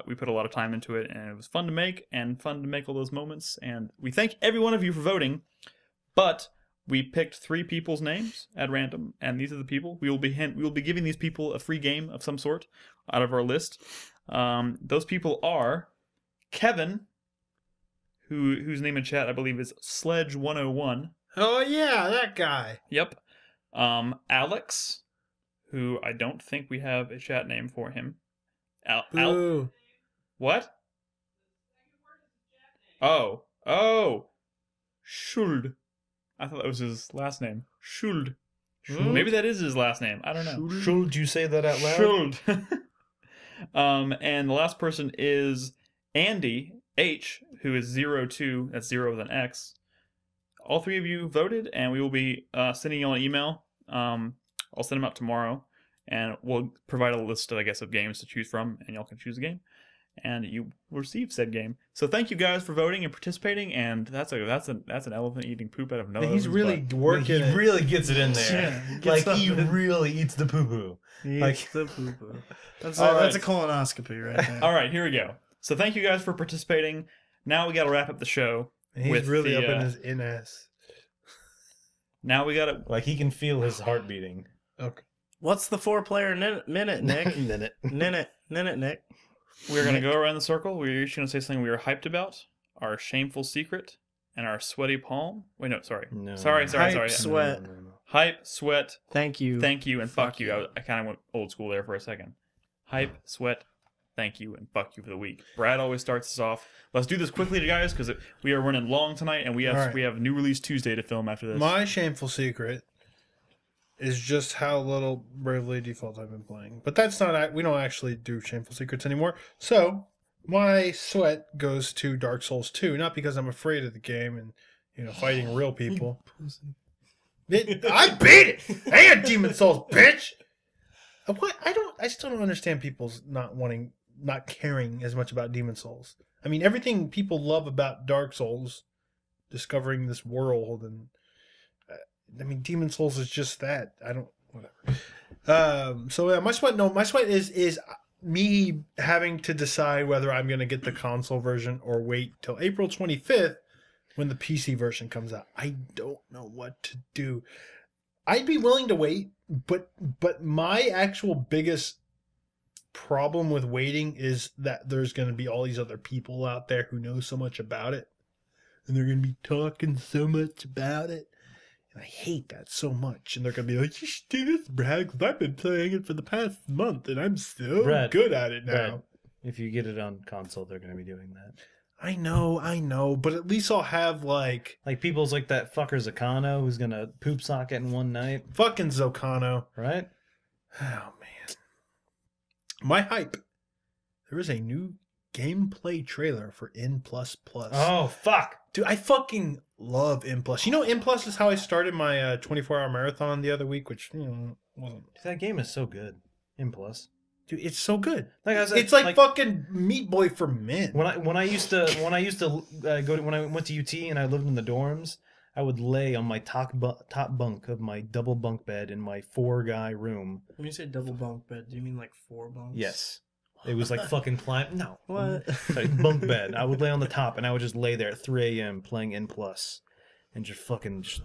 We put a lot of time into it, and it was fun to make all those moments. And we thank every one of you for voting. But we picked 3 people's names at random, and these are the people. We will be giving these people a free game of some sort out of our list. Those people are Kevin, whose name in chat I believe is Sledge101. Oh, yeah, that guy. Yep. Alex, who I don't think we have a chat name for him. Boo. What? Oh. Schuld. I thought that was his last name. Schuld. Maybe that is his last name. I don't know. Should you say that out loud? Schuld. And the last person is Andy, H, who is 02, that's 0 with an X. All three of you voted, and we will be sending you an email. I'll send them out tomorrow, and we'll provide a list, I guess, of games to choose from, and y'all can choose a game, and you will receive said game. So thank you guys for voting and participating, and that's an elephant eating poop out of nowhere. He's really working. He really gets it in there. Yeah, Like he really eats the poo poo. Like the poo-poo. That's All a right. colonoscopy right there. All right, here we go. So thank you guys for participating. Now we got to wrap up the show. He's with really the, up in his in-ass. Now we got to... Like he can feel his heart beating. Okay. What's the 4-player minute, Nick? Minute. Minute, Nick. We're going to go around the circle. We're each going to say something we are hyped about, our shameful secret, and our sweaty palm. Wait, no, sorry. No. Sorry. Hype, sweat. No. Hype, sweat, Thank you. and fuck you. I kind of went old school there for a second. Hype, sweat, thank you, and fuck you for the week. Brad always starts us off. Let's do this quickly, guys, because we are running long tonight, and we have New Release Tuesday to film after this. My shameful secret is just how little Bravely Default I've been playing. But that's not... We don't actually do shameful secrets anymore. So, my sweat goes to Dark Souls 2, not because I'm afraid of the game and, fighting real people. I beat it! I got Demon Souls, bitch! What? I still don't understand people's not caring as much about Demon Souls. I mean, everything people love about Dark Souls, discovering this world, and Demon Souls is just that. Whatever. So yeah, my sweat is me having to decide whether I'm going to get the console version or wait till April 25th when the PC version comes out. I don't know what to do. I'd be willing to wait, but my actual biggest problem with waiting is that there's going to be all these other people out there who know so much about it, and they're going to be talking so much about it, and I hate that so much. And they're going to be like, "You should do this, Brad, because I've been playing it for the past month, and I'm so good at it now." Brad, if you get it on console, they're going to be doing that. I know, but at least I'll have like people's like that fucker Zakano who's gonna poop sock it in one night, fucking Zocano, right? Oh man, my hype. There is a new gameplay trailer for N++. Oh fuck, dude, I fucking love N+. You know, N+ is how I started my 24-hour marathon the other week, which wasn't. Dude, that game is so good. N+. Dude, it's so good. Like I said, it's like fucking Meat Boy for men. When I used to when I went to UT and I lived in the dorms, I would lay on my top bunk of my double bunk bed in my 4-guy room. When you say double bunk bed, do you mean like 4 bunks? Yes. It was like fucking climb. No. What? Sorry, bunk bed. I would lay on the top and I would just lay there at 3 a.m. playing N+. And just oh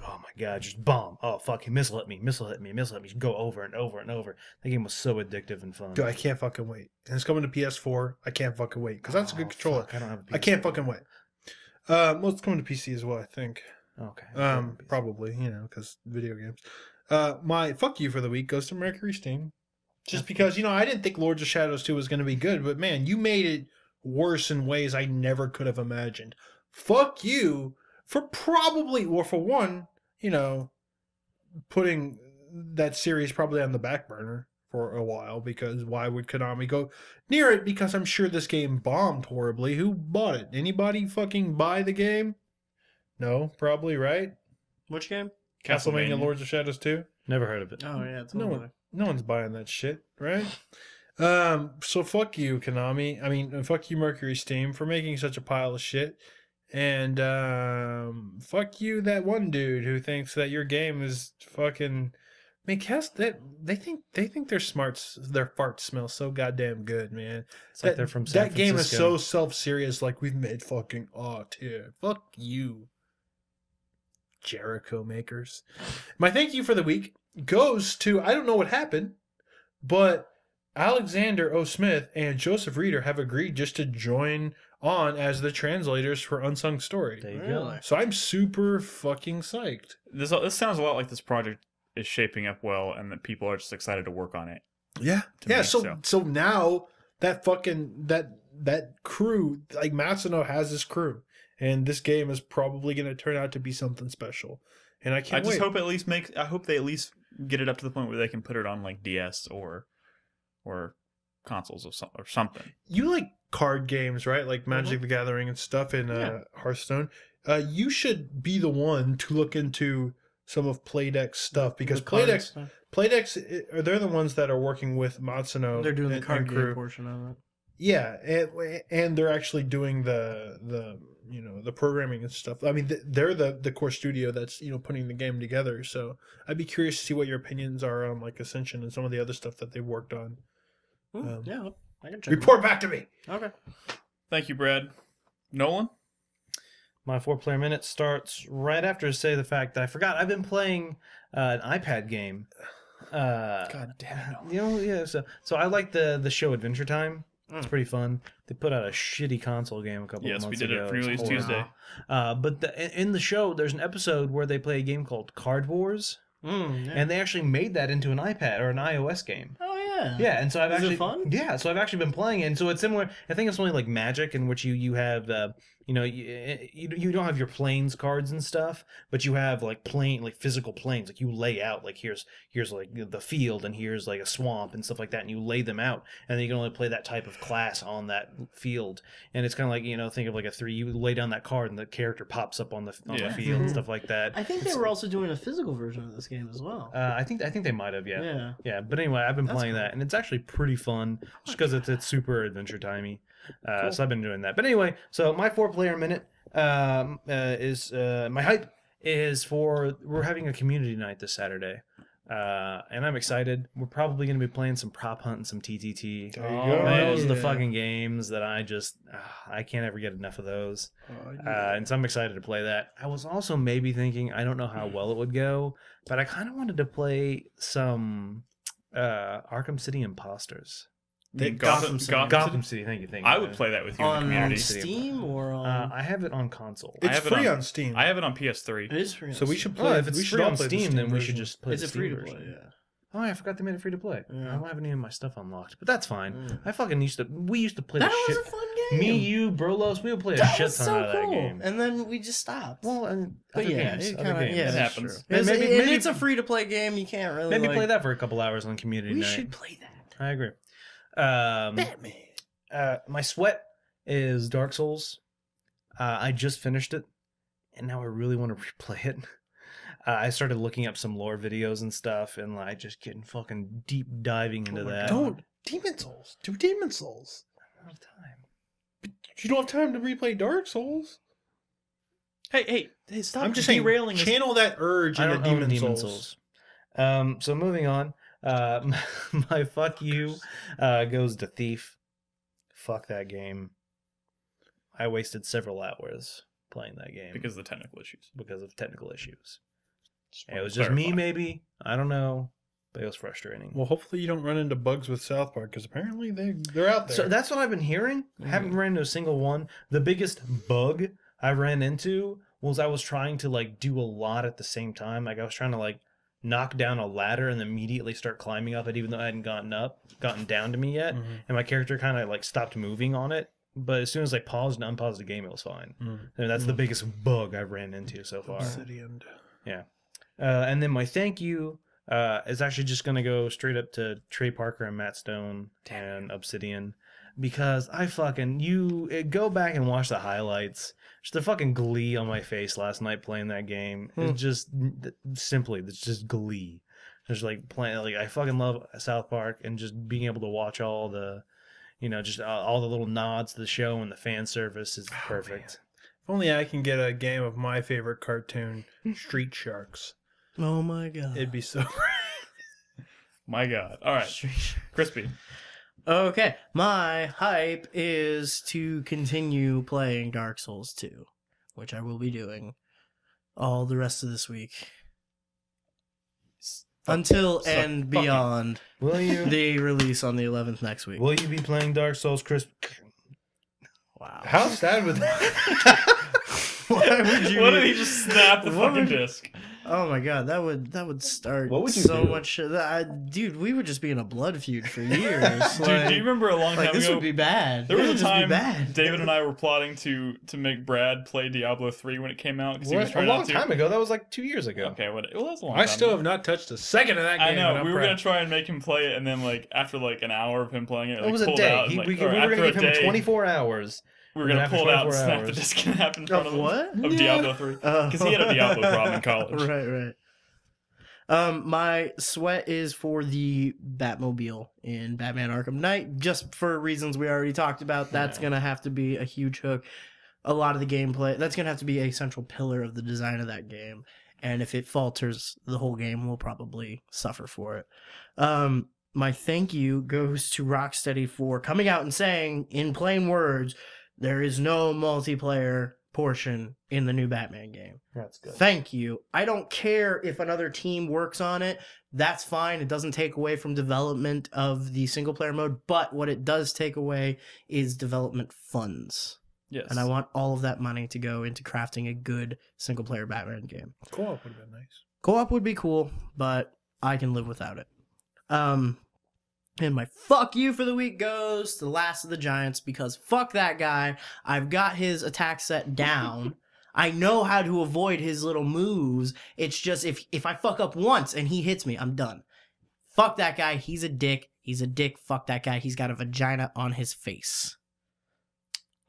my god, just bomb. Oh fuck, missile hit me, just go over and over and over. That game was so addictive and fun. Dude, I can't fucking wait. And it's coming to PS4. I can't fucking wait because that's a good controller. Fuck, I don't have a PS4. I can't fucking wait. Well, it's coming to PC as well, I think. Okay. Probably, because video games. My fuck you for the week goes to Mercury Steam. Just because, I didn't think Lords of Shadows 2 was going to be good, but man, you made it worse in ways I never could have imagined. Fuck you for for one, putting that series probably on the back burner for a while, because why would Konami go near it? Because I'm sure this game bombed horribly. Who bought it? Anybody fucking buy the game? No, probably, right? Which game? Castlevania Lords of Shadows 2? Never heard of it. Oh yeah, totally. No one's buying that shit, right? So fuck you, Konami. Fuck you, Mercury Steam, for making such a pile of shit. And fuck you, that one dude who thinks that your game is fucking. They think their farts smell so goddamn good, man. It's like they're from San That game is Francisco. so self-serious, like we've made fucking art here. Fuck you, Jericho makers. My thank you for the week goes to, I don't know what happened, but Alexander O. Smith and Joseph Reeder have agreed just to join on as the translators for Unsung Story. There you Really? go. So I'm super fucking psyched. This sounds a lot like this project is shaping up well, and that people are just excited to work on it. Yeah. me, So now that fucking that crew, like Matsuno has his crew, and this game is probably going to turn out to be something special. And I can't wait. I hope they at least get it up to the point where they can put it on like DS or consoles or something. You like card games, right? Like Magic the Gathering and stuff in Hearthstone. You should be the one to look into some of Playdeck's stuff because Playdeck's they're the ones that are working with Matsuno. They're doing and the card crew. game portion of it. Yeah, and they're actually doing the the programming and stuff. I mean, they're the core studio that's putting the game together. So I'd be curious to see what your opinions are on like Ascension and some of the other stuff that they've worked on. Yeah, I can check. Report back to me. Okay. Thank you, Brad. Nolan? My 4-player minute starts right after say the fact that I forgot I've been playing an iPad game. God damn it. Yeah. So I like the show Adventure Time. It's pretty fun. They put out a shitty console game a couple of months ago. Yes, we did it for release It's Tuesday. horrible. But in the show, there's an episode where they play a game called Card Wars, and they actually made that into an iPad or an iOS game. Oh yeah. Yeah, and so I've Is it actually fun? Yeah, so I've actually been playing it, and so it's similar. I think it's only like Magic, in which you have you don't have your planes cards and stuff, but you have like physical planes. Like you lay out like here's like the field and here's like a swamp and stuff like that, and you lay them out, and then you can only play that type of class on that field. And it's kind of like think of like a 3. You lay down that card and the character pops up on the field and stuff like that. I think they were also doing a physical version of this game as well. I think they might have, Yeah. yeah. But anyway, I've been playing that, and it's actually pretty fun, just because it's super adventure timey. So I've been doing that. But anyway, so my 4-player minute is my hype is for we're having a community night this Saturday. And I'm excited. We're probably going to be playing some Prop Hunt and some TTT. There you go. And those are the fucking games that I can't ever get enough of those. And so I'm excited to play that. I was also maybe thinking, I don't know how well it would go, but I kind of wanted to play some Arkham City Imposters. Gotham City. Thank you. I would play that with you in the On community. Steam or on... I have it on console. It's have it free on- on Steam. I have it on PS3. It is free on So we Steam. should play. If it's we should free all on play the Steam, then we version. should just play It's the a Steam free to version. play, yeah. Oh, I forgot they made it free to play. Yeah. I don't have any of my stuff unlocked, but that's fine. I fucking we used to play That the was shit. a fun game. Me, you, Brolos, we would play a That shit was ton so out of that cool. game. And then we just stopped. Well, and But other yeah, games, it other kind of games. yeah, It that's happens. true. Maybe- And maybe- it's a free to play game. You can't really Maybe like, play that for a couple hours on community We night. should play that. I agree. Batman. My sweat is Dark Souls. I just finished it, and now I really want to replay it. I started looking up some lore videos and stuff, and like just getting fucking deep diving into that. Don't Demon Souls. Do Demon Souls. I don't have time. But you don't have time to replay Dark Souls. Hey, stop I'm just saying, derailing this. channel that urge I into don't own Demon Souls. So moving on, my fuck you goes to Thief. Fuck that game. I wasted several hours playing that game Because of the technical issues. because of technical issues. Just It wanted was to just me, clarify. maybe. I don't know, but it was frustrating. Well, hopefully you don't run into bugs with South Park because apparently they're out there. So that's what I've been hearing. I haven't ran into a single one. The biggest bug I ran into was I was trying to like do a lot at the same time. Like I was trying to like knock down a ladder and immediately start climbing up it, even though I hadn't gotten down to me yet. Mhm. And my character kind of like stopped moving on it. But as soon as I paused and unpaused the game, it was fine. And that's the biggest bug I've ran into so far. Obsidian. Yeah. And then my thank you is actually just going to go straight up to Trey Parker and Matt Stone and Obsidian. Because go back and watch the highlights. Just the fucking glee on my face last night playing that game. It's just it's just glee. Just like playing, like I fucking love South Park and just being able to watch all the, just all the little nods to the show and the fan service is perfect. If only I can get a game of my favorite cartoon, Street Sharks. Oh my god. It'd be so. My God. All right. Crispy. Okay, my hype is to continue playing Dark Souls 2, which I will be doing all the rest of this week. Until and beyond Will you? the release on the 11th next week. Will you be playing Dark Souls, Chris? Wow. How sad would that? Why would you What did he just snap the What fucking would you- disc? Oh my god, that would start What would you so do? much shit. Dude, we would just be in a blood feud for years. Dude, do you remember a long time Like, this ago? would be bad. There It was would a just be time bad. David and I were plotting to make Brad play Diablo 3 when it came out because he was What? A trying long not to. time ago. That was like 2 years ago. Okay, well, that's a long I time still ago. have not touched a second of that game. I know. and I'm We were proud. gonna try and make him play it, and then like after like an hour of him playing it, It like, was a pulled day. out. And, like, we or were after going a to give him day, 24 hours. We were gonna after pull it out and 24 snap the hours. disc in half in front of him. What? Of Diablo 3. Because he had a Diablo problem in college. Right. My sweat is for the Batmobile in Batman Arkham Knight, just for reasons we already talked about. That's going to have to be a huge hook. A lot of the gameplay, that's going to have to be a central pillar of the design of that game. And if it falters, the whole game will probably suffer for it. My thank you goes to Rocksteady for coming out and saying, in plain words, there is no multiplayer portion in the new Batman game. That's good. Thank you. I don't care if another team works on it. That's fine. It doesn't take away from development of the single player mode, but what it does take away is development funds. Yes. And I want all of that money to go into crafting a good single player Batman game. Co-op would have been nice. Co-op would be cool, but I can live without it. And my fuck you for the week goes to the Last of the Giants, because fuck that guy. I've got his attack set down. I know how to avoid his little moves. It's just if I fuck up once and he hits me, I'm done. Fuck that guy. He's a dick. He's a dick. Fuck that guy. He's got a vagina on his face.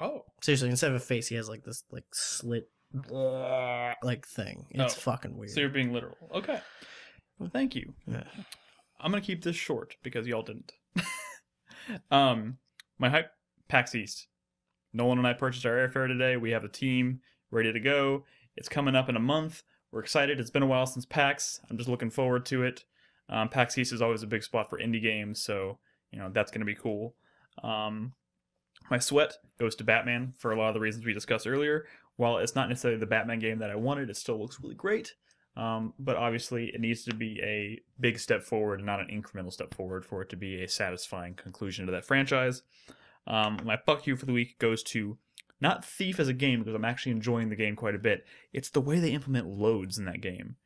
Oh. Seriously, instead of a face, he has like this like slit like thing. It's Oh. fucking weird. So you're being literal. Okay. Well, thank you. Yeah. I'm gonna keep this short because y'all didn't. My hype, PAX East. Nolan and I purchased our airfare today. We have a team ready to go. It's coming up in a month. We're excited. It's been a while since PAX. I'm just looking forward to it. PAX East is always a big spot for indie games, so that's gonna be cool. My sweat goes to Batman for a lot of the reasons we discussed earlier. While it's not necessarily the Batman game that I wanted, it still looks really great. But obviously, it needs to be a big step forward and not an incremental step forward for it to be a satisfying conclusion to that franchise. My fuck you for the week goes to not Thief as a game, because I'm actually enjoying the game quite a bit. It's the way they implement loads in that game.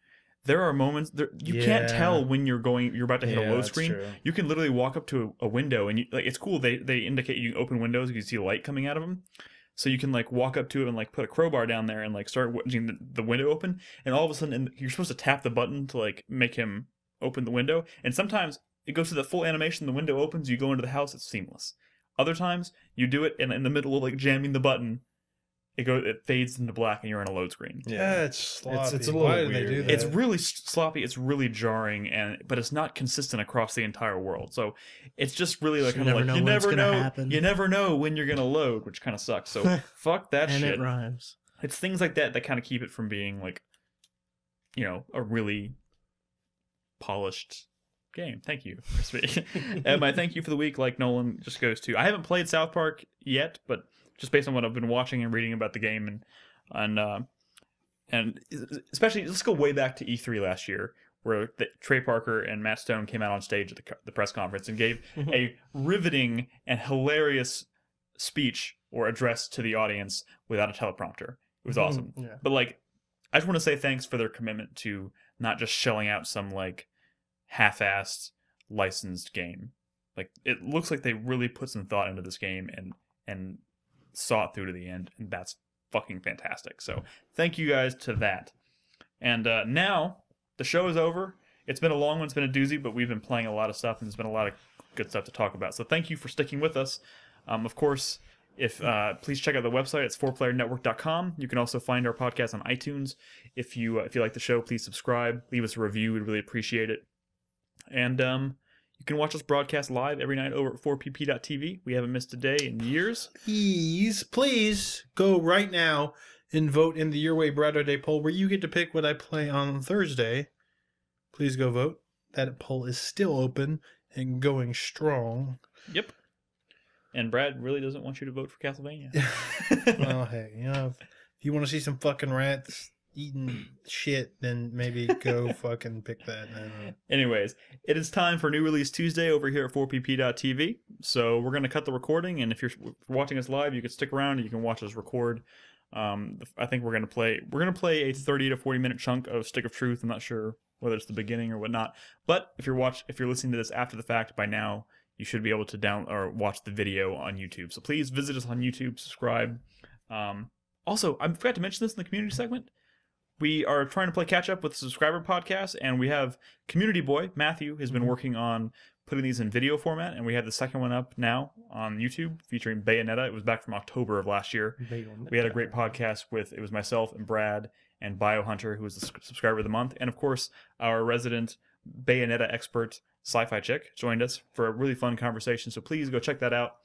There are moments you can't tell when you're about to hit a load that's screen. true. You can literally walk up to a window and it's cool. They indicate you can open windows. You can see light coming out of them. So you can like walk up to it and like put a crowbar down there and like start watching the window open. And all of a sudden you're supposed to tap the button to like make him open the window. And sometimes it goes through the full animation. The window opens. You go into the house. It's seamless. Other times you do it and in the middle of like jamming the button, it fades into black and you're on a load screen. Yeah, it's sloppy. It's a little Why do they weird. do that? It's really sloppy. It's really jarring, but it's not consistent across the entire world. So it's just really like You kind of never like know you when it's never gonna know. happen. You never know when you're gonna load, which kind of sucks. So fuck that and shit. it rhymes. It's things like that kind of keep it from being like, a really polished game. Thank you, Crispy. And my thank you for the week, like Nolan, just goes to I haven't played South Park yet, but just based on what I've been watching and reading about the game and especially let's go way back to E3 last year, where Trey Parker and Matt Stone came out on stage at the press conference and gave a riveting and hilarious speech or address to the audience without a teleprompter. It was awesome. Yeah. But like, I just want to say thanks for their commitment to not just shelling out some like half-assed licensed game. Like, it looks like they really put some thought into this game and saw it through to the end, and that's fucking fantastic. So thank you guys to that. And now the show is over. It's been a long one. It's been a doozy, but we've been playing a lot of stuff, and there's been a lot of good stuff to talk about. So thank you for sticking with us. Of course, please check out the website. It's 4playernetwork.com. You can also find our podcast on iTunes. If you like the show, please subscribe. Leave us a review. We'd really appreciate it. And you can watch us broadcast live every night over at 4pp.tv. We haven't missed a day in years. Please go right now and vote in the Your Way Brado Day poll, where you get to pick what I play on Thursday. Please go vote. That poll is still open and going strong. Yep. And Brad really doesn't want you to vote for Castlevania. Well, hey, if you want to see some fucking rats eating shit, then maybe go fucking pick that. I don't know. Anyways, it is time for New Release Tuesday over here at 4pp.tv. So we're going to cut the recording, and if you're watching us live, you can stick around and you can watch us record I think we're gonna play a 30 to 40 minute chunk of Stick of Truth. I'm not sure whether it's the beginning or whatnot, but if you're listening to this after the fact, by now you should be able to watch the video on YouTube. So please visit us on YouTube, subscribe. Also, I forgot to mention this in the community segment. We are trying to play catch up with the subscriber podcast, and we have Community Boy Matthew has been working on putting these in video format, and we have the second one up now on YouTube featuring Bayonetta. It was back from October of last year. We had a great podcast it was myself and Brad and Biohunter, who was the subscriber of the month, and of course our resident Bayonetta expert Sci-Fi Chick joined us for a really fun conversation. So please go check that out.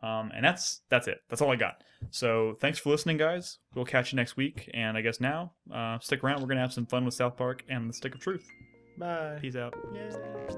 And that's it. That's all I got. So thanks for listening, guys. We'll catch you next week. And I guess now, stick around. We're gonna have some fun with South Park and the Stick of Truth. Bye. Peace out. Yeah.